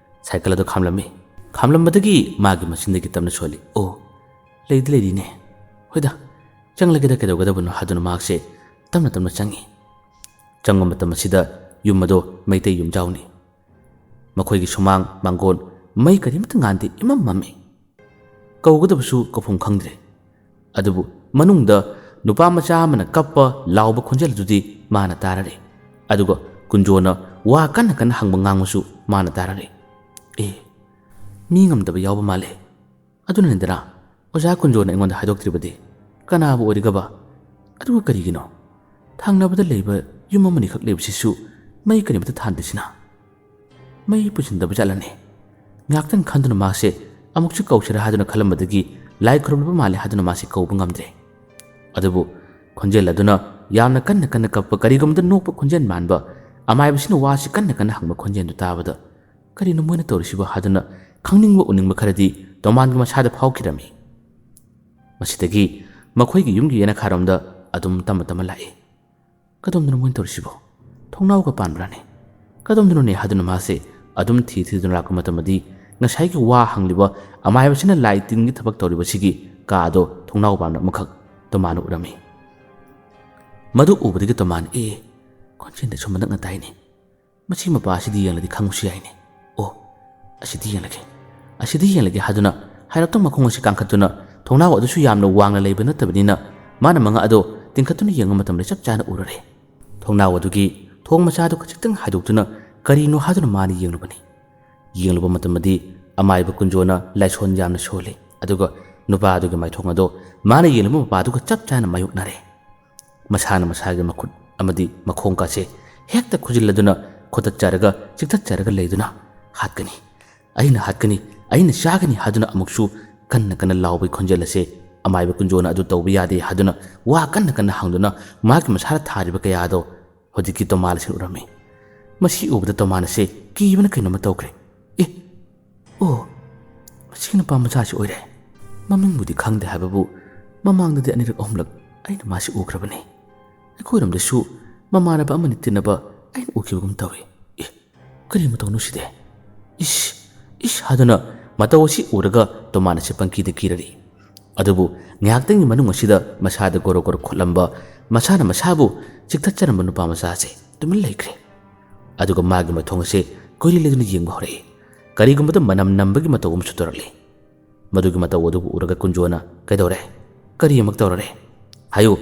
ꯁꯥꯏꯀꯜ ꯑꯗꯨ ꯈꯥꯝꯂꯝꯃꯤ ꯈꯥꯝꯂꯝꯕꯗꯒꯤ ꯃꯥꯒꯤ ꯃꯆꯤꯟꯗꯒꯤ ꯇꯞꯅ ꯁꯣꯜꯂꯤ ꯂꯩꯗꯤ ꯂꯩꯔꯤꯅꯦ ꯍꯣꯏꯗ ꯆꯪꯂꯒꯦꯗ ꯀꯩꯗꯧꯒꯗꯕꯅꯣ ꯍꯥꯏꯗꯨꯅ ꯃꯍꯥꯛꯁꯦ ꯇꯞꯅ ꯇꯞꯅ ꯆꯪꯉꯤ ꯆꯪꯕ ꯃꯇꯝ ꯑꯁꯤꯗ ꯌꯨꯝ ꯑꯗꯣ ꯃꯩꯇꯩ ꯌꯨꯝꯖꯥꯎꯅꯤ ꯃꯈꯣꯏꯒꯤ ꯁꯨꯃꯥꯡ ꯃꯥꯡꯒꯣꯟ ꯃꯩ ꯀꯔꯤꯃꯇ ꯉꯥꯟꯗꯦ ꯏꯃꯝ ꯃꯝꯃꯤ ꯀꯧꯒꯗꯕꯁꯨ ꯀꯧꯐꯝ ꯈꯪꯗ꯭ꯔꯦ ꯑꯗꯨꯕꯨ ꯃꯅꯨꯡꯗ ꯅꯨꯄꯥ ꯃꯆꯥ ꯑꯃꯅ ꯀꯞꯄ ꯂꯥꯎꯕ ꯈꯣꯟꯖꯦꯜ ꯑꯗꯨꯗꯤ ꯃꯥꯅ ꯇꯥꯔꯔꯦ ꯑꯗꯨꯒ ꯀꯨꯟꯖꯣꯅ ꯋꯥ ꯀꯟꯅ ꯀꯟꯅ ꯍꯪꯕ ꯉꯥꯡꯕꯁꯨ ꯃꯥꯅ ꯇꯥꯔꯔꯦ ꯃꯤ ꯉꯝꯗꯕ ꯌꯥꯎꯕ ꯃꯥꯜꯂꯦ ꯑꯗꯨꯅꯅꯤꯗꯅ ꯑꯣꯖꯥ ꯀꯨꯟꯖꯣꯅ ꯑꯩꯉꯣꯟꯗ ꯍꯥꯏꯗꯣꯛꯇ꯭ꯔꯤꯕꯗꯤ ꯀꯅꯥꯕꯨ ꯑꯣꯏꯔꯤꯒꯕ ꯑꯗꯨꯒ ꯀꯔꯤꯒꯤꯅꯣ ꯊꯪꯅꯕꯗ ꯂꯩꯕ ꯌꯨꯝ ꯑꯃꯅꯤꯈꯛ ꯂꯩꯕꯁꯤꯁꯨ ꯃꯩ ꯀꯔꯤꯃꯇ ꯊꯥꯟꯗ꯭ꯔꯤꯁꯤꯅ ꯃꯩ ꯄꯨꯁꯤꯟꯗꯕ ꯆꯠꯂꯅꯤ ꯉꯥꯏꯍꯥꯛꯇꯪ ꯈꯟꯗꯨꯅ ꯃꯥꯁꯦ ꯑꯃꯨꯛꯁꯨ ꯀꯧꯁꯤꯔꯥ ꯍꯥꯏꯗꯨꯅ ꯈꯜꯂꯝꯕꯗꯒꯤ ꯂꯥꯏ ꯈꯨꯔꯨꯝꯂꯕ ꯃꯥꯜꯂꯦ ꯍꯥꯏꯗꯨꯅ ꯃꯥꯁꯦ ꯀꯧꯕ ꯉꯝꯗ꯭ꯔꯦ ꯑꯗꯨꯕꯨ ꯈꯣꯟꯖꯦꯜ ꯑꯗꯨꯅ ꯌꯥꯝꯅ ꯀꯟꯅ ꯀꯟꯅ ꯀꯞꯄ ꯀꯔꯤꯒꯨꯝꯕꯗ ꯅꯣꯛꯄ ꯈꯣꯟꯖꯦꯜ ꯃꯥꯟꯕ ꯑꯃꯥꯏꯕꯁꯤꯅ ꯋꯥꯁꯤ ꯀꯟꯅ ꯀꯟꯅ ꯍꯪꯕ ꯈꯣꯟꯖꯦꯜꯗꯨ తాꯕꯗ ꯀꯔꯤꯅꯣ ꯃꯣꯏꯅ ꯇꯧꯔꯤꯁꯤꯕꯣ ꯍꯥꯏꯗꯨꯅ ꯈꯪꯅꯤꯡꯕ ꯎꯅꯤꯡꯕ ꯈꯔꯗꯤ ꯇꯣꯃꯥꯟꯒꯤ ꯃꯁꯥꯗ ꯐꯥꯎꯈꯤꯔꯝꯃꯤ ꯃꯁꯤꯗꯒꯤ ꯃꯈꯣꯏꯒꯤ ꯌꯨꯝꯒꯤ ꯌꯦꯅꯈꯥꯔꯣꯝꯗ ꯑꯗꯨꯝ ꯇꯝꯃ ꯇꯝꯃ ꯂꯥꯛꯏ ꯀꯗꯣꯝꯗꯅꯣ ꯃꯣꯏꯅ ꯇꯧꯔꯤꯁꯤꯕꯣ ꯊꯣꯡꯅꯥꯎꯒ ꯄꯥꯟꯕ꯭ꯔꯥꯅꯦ ꯀꯗꯣꯝꯗꯅꯣꯅꯦ ꯍꯥꯏꯗꯨꯅ ꯃꯥꯁꯦ ꯑꯗꯨꯝ ꯊꯤꯗꯨꯅ ꯂꯥꯛꯄ ꯃꯇꯝꯗꯤ ꯉꯁꯥꯏꯒꯤ ꯋꯥ ꯍꯪꯂꯤꯕ ꯑꯃꯥꯏꯕꯁꯤꯅ ꯂꯥꯏ ꯇꯤꯟꯒꯤ ꯊꯕꯛ ꯇꯧꯔꯤꯕꯁꯤꯒꯤ ꯀꯥꯗꯣ ꯊꯣꯡꯅꯥꯎ ꯄꯥꯟꯕ ꯑꯃꯈꯛ ꯇꯣꯃꯥꯟꯅ ꯎꯔꯝꯃꯤ ꯃꯗꯨ ꯎꯕꯗꯒꯤ ꯇꯣꯃꯥꯟ ꯈꯣꯟꯖꯦꯜꯗ ꯁꯨꯝ ꯅꯛꯅ ꯇꯥꯏꯅꯦ ꯃꯁꯤ ꯃꯄꯥ ꯑꯁꯤꯗꯤ ꯌꯦꯡꯂꯗꯤ ꯈꯪꯕꯁꯨ ꯌꯥꯏꯅꯦ ꯑꯁꯤꯗꯤ ꯌꯦꯡꯂꯒꯦ ꯍꯥꯏꯗꯨꯅ ꯍꯥꯏꯔꯞꯇꯪ ꯃꯈꯣꯡ ꯑꯁꯤ ꯀꯥꯡꯈꯠꯇꯨꯅ ꯊꯣꯡꯅꯥꯎ ꯑꯗꯨꯁꯨ ꯌꯥꯝꯅ ꯋꯥꯡꯅ ꯂꯩꯕ ꯅꯠꯇꯕꯅꯤꯅ ꯃꯥꯅ ꯃꯉꯥ ꯑꯗꯣ ꯇꯤꯡꯈꯠꯇꯨꯅ ꯌꯦꯡꯕ ꯃꯇꯝꯗ ꯆꯞ ꯆꯥꯅ ꯎꯔꯔꯦ ꯊꯣꯡꯅꯥꯎ ꯑꯗꯨꯒꯤ ꯊꯣꯡ ꯃꯆꯥꯗꯨ ꯈꯖꯤꯛꯇꯪ ꯍꯥꯏꯗꯣꯛꯇꯨꯅ ꯀꯔꯤꯅꯣ ꯍꯥꯏꯗꯨꯅ ꯃꯥꯅ ꯌꯦꯡꯂꯨꯕ ꯃꯇꯝꯗꯗꯤ ꯑꯃꯥꯏꯕ ꯀꯨꯟꯖꯣꯅ ꯂꯥꯏꯁꯣꯟ ꯌꯥꯝꯅ ꯁꯣꯜꯂꯤ ꯑꯗꯨꯒ ꯅꯨꯄꯥ ꯑꯗꯨꯒꯤ ꯃꯥꯏꯊꯣꯡ ꯑꯗꯣ ꯃꯥꯅ ꯌꯦꯡꯂꯨꯕ ꯃꯄꯥꯗꯨꯒ ꯆꯞ ꯆꯥꯅ ꯃꯥꯌꯣꯛꯅꯔꯦ ꯃꯁꯥꯅ ꯃꯁꯥꯒꯤ ꯃꯈꯨꯠ ꯑꯃꯗꯤ ꯃꯈꯣꯡꯀꯥꯁꯦ ꯍꯦꯛꯇ ꯈꯨꯖꯤꯜꯂꯗꯨꯅ ꯈꯣꯠꯇꯠꯆꯔꯒ ꯆꯤꯛꯊꯠꯆꯔꯒ ꯂꯩꯗꯨꯅ ꯍꯥꯠꯀꯅꯤ ꯑꯩꯅ ꯆꯥꯒꯅꯤ ꯍꯥꯏꯗꯨꯅ ꯑꯃꯨꯛꯁꯨ ꯀꯟꯅ ꯀꯟꯅ ꯂꯥꯎꯕꯒꯤ ꯈꯣꯟꯖꯦꯜ ꯑꯁꯦ ꯑꯃꯥꯏꯕ ꯀꯨꯟꯖꯣꯅ ꯑꯗꯨ ꯇꯧꯕ ꯌꯥꯗꯦ ꯍꯥꯏꯗꯨꯅ ꯋꯥ ꯀꯟꯅ ꯀꯟꯅ ꯍꯪꯗꯨꯅ ꯃꯥꯒꯤ ꯃꯁꯥꯗ ꯊꯥꯔꯤꯕ ꯀꯌꯥꯗꯣ ꯍꯧꯖꯤꯛꯀꯤ ꯇꯣꯃꯥꯟ ꯑꯁꯤ ꯎꯔꯝꯃꯤ ꯃꯁꯤ ꯎꯕꯗ ꯇꯣꯃꯥꯟ ꯑꯁꯦ ꯀꯤꯕꯅ ꯀꯩꯅꯣꯝꯃ ꯇꯧꯈ꯭ꯔꯦ ꯃꯁꯤ ꯅꯨꯄꯥ ꯃꯆꯥꯁꯤ ꯑꯣꯏꯔꯦ ꯃꯃꯤꯡꯕꯨꯗꯤ ꯈꯪꯗꯦ ꯍꯥꯏꯕꯕꯨ ꯃꯃꯥꯡꯗꯗꯤ ꯑꯅꯤꯔꯛ ꯑꯍꯨꯝꯂꯛ ꯑꯩꯅ ꯃꯥꯁꯤ ꯎꯈ꯭ꯔꯕꯅꯤ ꯑꯩꯈꯣꯏꯔꯣꯝꯗꯁꯨ ꯃꯃꯥꯟꯅꯕ ꯑꯃꯅꯤ ꯇꯤꯟꯅꯕ ꯑꯩꯅ ꯎꯈꯤꯕꯒꯨꯝ ꯇꯧꯏ ꯀꯔꯤ ꯃꯇꯧꯅꯣ ꯁꯤꯗꯤ ꯍꯥꯏꯗꯨꯅ ꯃꯇꯧ ꯑꯁꯤ ꯎꯔꯒ ꯇꯣꯃꯥꯟ ꯑꯁꯤ ꯄꯪꯀꯤꯗ ꯀꯤꯔꯔꯤ ꯑꯗꯨꯕు ꯉꯥꯏꯍꯥꯛꯇꯪꯒꯤ ꯃꯅꯨꯡ ꯑꯁꯤꯗ ꯃꯁꯥꯗ ꯒꯣꯔꯣ ꯒꯣꯔꯣ ꯈꯣꯠꯂꯝꯕ ꯃꯁꯥꯅ ꯃꯁꯥꯕꯨ ꯆꯤꯛꯊꯠꯆꯔꯝꯕ ꯅꯨꯄꯥ ꯃꯆꯥ ꯑꯁꯤ ꯇꯨꯃꯤꯟ ꯂꯩꯈ꯭ꯔꯦ ꯑꯗꯨꯒ ꯃꯥꯒꯤ ꯃꯊꯣꯡ ꯑꯁꯤ ꯀꯣꯏꯂꯤ ꯂꯩꯗꯨꯅ ꯌꯦꯡꯕ ꯍꯧꯔꯛꯏ ꯀꯔꯤꯒꯨꯝꯕꯗ ꯃꯅꯝ ꯅꯝꯕꯒꯤ ꯃꯇꯧ ꯑꯃꯁꯨ ꯇꯧꯔꯛꯂꯤ ꯃꯗꯨꯒꯤ ꯃꯇꯧ ꯑꯗꯨꯕꯨ ꯎꯔꯒ ꯀꯨꯟꯖꯣꯅ ꯀꯩꯗꯧꯔꯦ ꯀꯔꯤ ꯑꯃꯨꯛ ꯇꯧꯔꯔꯦ ꯍꯥꯏꯌꯨ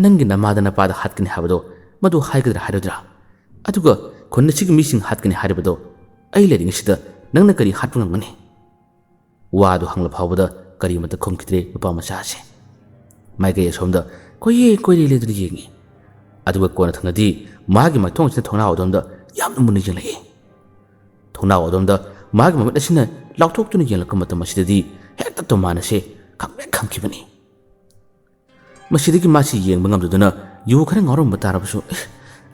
ꯅꯪꯒꯤ ꯅꯃꯥꯗ ꯅꯄꯥꯗ ꯍꯥꯠꯀꯅꯤ ꯍꯥꯏꯕꯗꯣ ꯃꯗꯨ ꯍꯥꯏꯒꯗ꯭ꯔꯥ ꯍꯥꯏꯔꯣꯏꯗ꯭ꯔꯥ ꯑꯗꯨꯒ ꯈꯨꯟ ꯑꯁꯤꯒꯤ ꯃꯤꯁꯤꯡ ꯍꯥꯠꯀꯅꯤ ꯍꯥꯏꯔꯤꯕꯗꯣ ꯑꯩ ꯂꯩꯔꯤꯉꯩꯁꯤꯗ ꯅꯪꯅ ꯀꯔꯤ ꯍꯥꯠꯄ ꯉꯝꯒꯅꯤ ꯋꯥꯗꯨ ꯍꯪꯂ ꯐꯥꯎꯕꯗ ꯀꯔꯤꯃꯇ ꯈꯨꯝꯈꯤꯗ꯭ꯔꯦ ꯅꯨꯄꯥ ꯃꯆꯥ ꯑꯁꯤ ꯃꯥꯏꯀꯩ ꯑꯁꯣꯝꯗ ꯀꯣꯏꯔꯦ ꯂꯩꯗꯨꯅ ꯌꯦꯡꯉꯤ ꯑꯗꯨꯒ ꯀꯣꯟꯅ ꯊꯪꯅꯗꯤ ꯃꯥꯒꯤ ꯃꯊꯣꯡ ꯑꯁꯤꯅ ꯊꯣꯡꯅꯥꯎ ꯑꯗꯣꯝꯗ ꯌꯥꯝꯅ ꯃꯨꯟꯅ ꯌꯦꯡꯂꯛꯏ ꯊꯣꯡꯅꯥꯎ ꯑꯗꯣꯝꯗ ꯃꯥꯒꯤ ꯃꯃꯤꯠ ꯑꯁꯤꯅ ꯂꯥꯎꯊꯣꯛꯇꯨꯅ ꯌꯦꯡꯂꯛꯄ ꯃꯇꯝ ꯑꯁꯤꯗꯗꯤ ꯍꯦꯛꯇ ꯇꯣꯃꯥꯟ ꯑꯁꯤ ꯈꯪꯄ꯭ꯔꯦꯛ ꯈꯪꯈꯤꯕꯅꯤ꯫ ꯃꯁꯤꯗꯒꯤ ꯃꯥꯁꯤ ꯌꯦꯡꯕ ꯉꯝꯗꯗꯨꯅ ꯌꯨ ꯈꯔ ꯉꯥꯎꯔꯝꯕ ꯇꯥꯔꯕꯁꯨ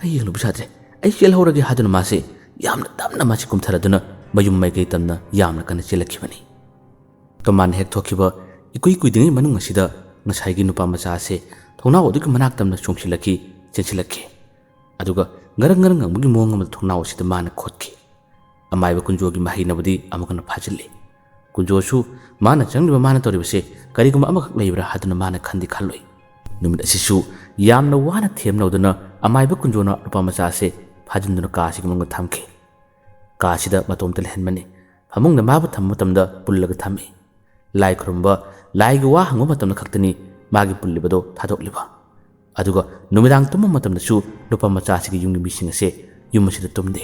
ꯑꯩ ꯌꯦꯡꯂꯨꯕ ꯌꯥꯗ꯭ꯔꯦ, ꯑꯩ ꯆꯦꯜꯍꯧꯔꯒꯦ ꯍꯥꯏꯗꯨꯅ ꯃꯥꯁꯤ ꯌꯥꯝꯅ ꯇꯞꯅ ꯃꯥꯁꯤ ꯀꯨꯝꯊꯔꯗꯨꯅ ꯃꯌꯨꯝ ꯃꯥꯏꯀꯩ ꯇꯝꯅ ꯌꯥꯝꯅ ꯀꯟꯅ ꯆꯦꯜꯂꯛꯈꯤꯕꯅꯤ꯫ ꯇꯣꯃꯥꯟ ꯍꯦꯛ ꯊꯣꯛꯈꯤꯕ ꯏꯀꯨꯏ ꯀꯨꯏꯗ꯭ꯔꯤꯉꯩ ꯃꯅꯨꯡ ꯑꯁꯤꯗ ꯉꯁꯥꯏꯒꯤ ꯅꯨꯄꯥ ꯃꯆꯥ ꯑꯁꯤ ꯊꯣꯡꯅꯥꯎ ꯑꯗꯨꯒꯤ ꯃꯅꯥꯛ ꯇꯝꯅ ꯆꯣꯡꯁꯤꯜꯂꯛꯈꯤ, ꯆꯦꯟꯁꯤꯜꯂꯛꯈꯤ꯫ ꯑꯗꯨꯒ ꯉꯔꯪ ꯉꯔꯪ ꯉꯪꯕꯒꯤ ꯃꯑꯣꯡ ꯑꯃꯗ ꯊꯣꯡꯅꯥꯎ ꯑꯁꯤꯗ ꯃꯥꯅ ꯈꯣꯠꯈꯤ꯫ ꯑꯃꯥꯏꯕ ꯀꯨꯟꯖꯣꯒꯤ ꯃꯍꯩꯅꯕꯨꯗꯤ ꯑꯃꯨꯛꯀꯟꯅ ꯐꯥꯖꯤꯜꯂꯤ꯫ ꯀꯨꯟꯖꯣꯁꯨ ꯃꯥꯅ ꯆꯪꯂꯤꯕ ꯃꯥꯅ ꯇꯧꯔꯤꯕꯁꯦ ꯀꯔꯤꯒꯨꯝꯕ ꯑꯃꯈꯛ ꯂꯩꯕ꯭ꯔꯥ ꯍꯥꯏꯗꯨꯅ ꯃꯥꯅ ꯈꯟꯗꯤ ꯈꯜꯂꯣꯏ꯫ ꯅꯨꯃꯤꯠ ꯑꯁꯤꯁꯨ ꯌꯥꯝꯅ ꯋꯥꯅ ꯊꯦꯝꯅꯧꯗꯨꯅ ꯑꯃꯥꯏꯕ ꯀꯨꯟꯖꯣꯅ ꯅꯨꯄꯥ ꯃꯆꯥ ꯑꯁꯤ ꯐꯥꯖꯤꯟꯗꯨꯅ ꯀꯥ ꯑꯁꯤꯒꯤ ꯃꯅꯨꯡꯗ ꯊꯝꯈꯤ꯫ ꯀꯥ ꯑꯁꯤꯗ ꯃꯇꯣꯝꯇ ꯂꯩꯍꯟꯕꯅꯤ꯫ ꯐꯃꯨꯡꯗ ꯃꯥꯕꯨ ꯊꯝꯕ ꯃꯇꯝꯗ ꯄꯨꯜꯂꯒ ꯊꯝꯃꯤ꯫ ꯂꯥꯏ ꯈꯨꯔꯨꯝꯕ, ꯂꯥꯏꯒꯤ ꯋꯥ ꯍꯪꯕ ꯃꯇꯝꯗ ꯈꯛꯇꯅꯤ ꯃꯥꯒꯤ ꯄꯨꯜꯂꯤꯕꯗꯣ ꯊꯥꯗꯣꯛꯂꯤꯕ꯫ ꯑꯗꯨꯒ ꯅꯨꯃꯤꯗꯥꯡ ꯇꯨꯝꯕ ꯃꯇꯝꯗꯁꯨ ꯅꯨꯄꯥ ꯃꯆꯥ ꯑꯁꯤꯒꯤ ꯌꯨꯝꯒꯤ ꯃꯤꯁꯤꯡ ꯑꯁꯤ ꯌꯨꯝ ꯑꯁꯤꯗ ꯇꯨꯝꯗꯦ꯫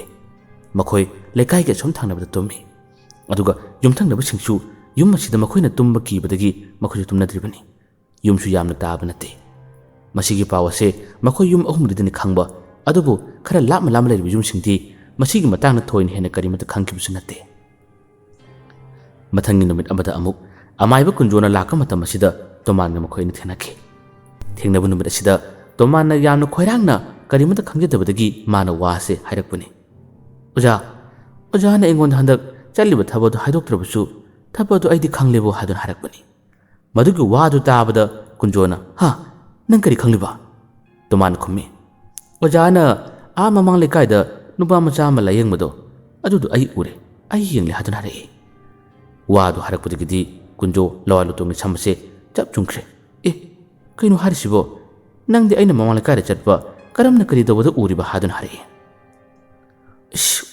ꯃꯈꯣꯏ ꯂꯩꯀꯥꯏꯒꯤ ꯑꯁꯣꯝ ꯊꯪꯅꯕꯗ ꯇꯨꯝꯃꯤ꯫ ꯑꯗꯨꯒ ꯌꯨꯝꯊꯪꯅꯕꯁꯤꯡꯁꯨ ꯌꯨꯝ ꯑꯁꯤꯗ ꯃꯈꯣꯏꯅ ꯇꯨꯝꯕ ꯀꯤꯕꯗꯒꯤ ꯃꯈꯣꯏꯁꯨ ꯇꯨꯝꯅꯗ꯭ꯔꯤꯕꯅꯤ꯫ ꯌꯨꯝꯁꯨ ꯌꯥꯝꯅ ꯇꯥꯕ ꯅꯠꯇꯦ꯫ ꯃꯁꯤꯒꯤ ꯄꯥꯎ ꯑꯁꯤ ꯃꯈꯣꯏ ꯌꯨꯝ ꯑꯍꯨꯝꯗꯨꯗꯅꯤ ꯈꯪꯕ, ꯑꯗꯨꯕꯨ ꯈꯔ ꯂꯥꯞꯅ ꯂꯥꯞꯅ ꯂꯩꯔꯤꯕ ꯌꯨꯝꯁꯤꯡꯗꯤ ꯃꯁꯤꯒꯤ ꯃꯇꯥꯡꯗ ꯊꯣꯏꯅ ꯍꯦꯟꯅ ꯀꯔꯤꯃꯠꯇ ꯈꯪꯈꯤꯕꯁꯨ ꯅꯠꯇꯦ꯫ ꯃꯊꯪꯒꯤ ꯅꯨꯃꯤꯠ ꯑꯃꯗ ꯑꯃꯨꯛ ꯑꯃꯥꯏꯕ ꯀꯨꯟꯖꯣꯅ ꯂꯥꯛꯄ ꯃꯇꯝ ꯑꯁꯤꯗ ꯇꯣꯃꯥꯟꯒ ꯃꯈꯣꯏꯅ ꯊꯦꯡꯅꯈꯤ꯫ ꯊꯦꯡꯅꯕ ꯅꯨꯃꯤꯠ ꯑꯁꯤꯗ ꯇꯣꯃꯥꯟꯅ ꯌꯥꯝꯅ ꯈꯣꯏꯔꯥꯡꯅ ꯀꯔꯤꯃꯠꯇ ꯈꯪꯖꯗꯕꯗꯒꯤ ꯃꯥꯅ ꯋꯥ ꯑꯁꯤ ꯍꯥꯏꯔꯛꯄꯅꯤ꯫ ꯑꯣꯖꯥꯅ ꯑꯩꯉꯣꯟꯗ ꯍꯟꯗꯛ ꯆꯠꯂꯤꯕ ꯊꯕꯛ ꯑꯗꯨ ꯍꯥꯏꯗꯣꯛꯇ꯭ꯔꯕꯁꯨ ꯊꯕꯛ ꯑꯗꯨ ꯑꯩꯗꯤ ꯈꯪꯂꯦꯕꯣ ꯍꯥꯏꯗꯨꯅ ꯍꯥꯏꯔꯛꯄꯅꯤ꯫ ꯃꯗꯨꯒꯤ ꯋꯥꯗꯨ ꯇꯥꯕꯗ ꯀꯨꯟꯖꯣꯅ ꯅꯪ ꯀꯔꯤ ꯈꯪꯂꯤꯕ? ꯇꯣꯃꯥꯟ ꯈꯨꯝꯃꯤ, ꯑꯣꯖꯥꯅ ꯃꯃꯥꯡ ꯂꯩꯀꯥꯏꯗ ꯅꯨꯄꯥ ꯃꯆꯥ ꯑꯃ ꯂꯥꯌꯦꯡꯕꯗꯣ ꯑꯗꯨꯗꯣ ꯑꯩ ꯎꯔꯦ, ꯑꯩ ꯌꯦꯡꯂꯦ ꯍꯥꯏꯗꯨꯅ ꯍꯥꯏꯔꯛꯏ꯫ ꯋꯥꯗꯨ ꯍꯥꯏꯔꯛꯄꯗꯒꯤꯗꯤ ꯀꯨꯟꯖꯣ ꯂꯋꯥꯏ ꯂꯨꯇꯣꯡꯒꯤ ꯁꯝ ꯑꯁꯤ ꯆꯞ ꯆꯨꯡꯈ꯭ꯔꯦ꯫ ꯀꯩꯅꯣ ꯍꯥꯏꯔꯤꯁꯤꯕꯣ? ꯅꯪꯗꯤ ꯑꯩꯅ ꯃꯃꯥꯡ ꯂꯩꯀꯥꯏꯗ ꯆꯠꯄ ꯀꯔꯝꯅ ꯀꯔꯤ ꯇꯧꯕꯗ ꯎꯔꯤꯕ ꯍꯥꯏꯗꯨꯅ ꯍꯥꯏꯔꯛꯏ꯫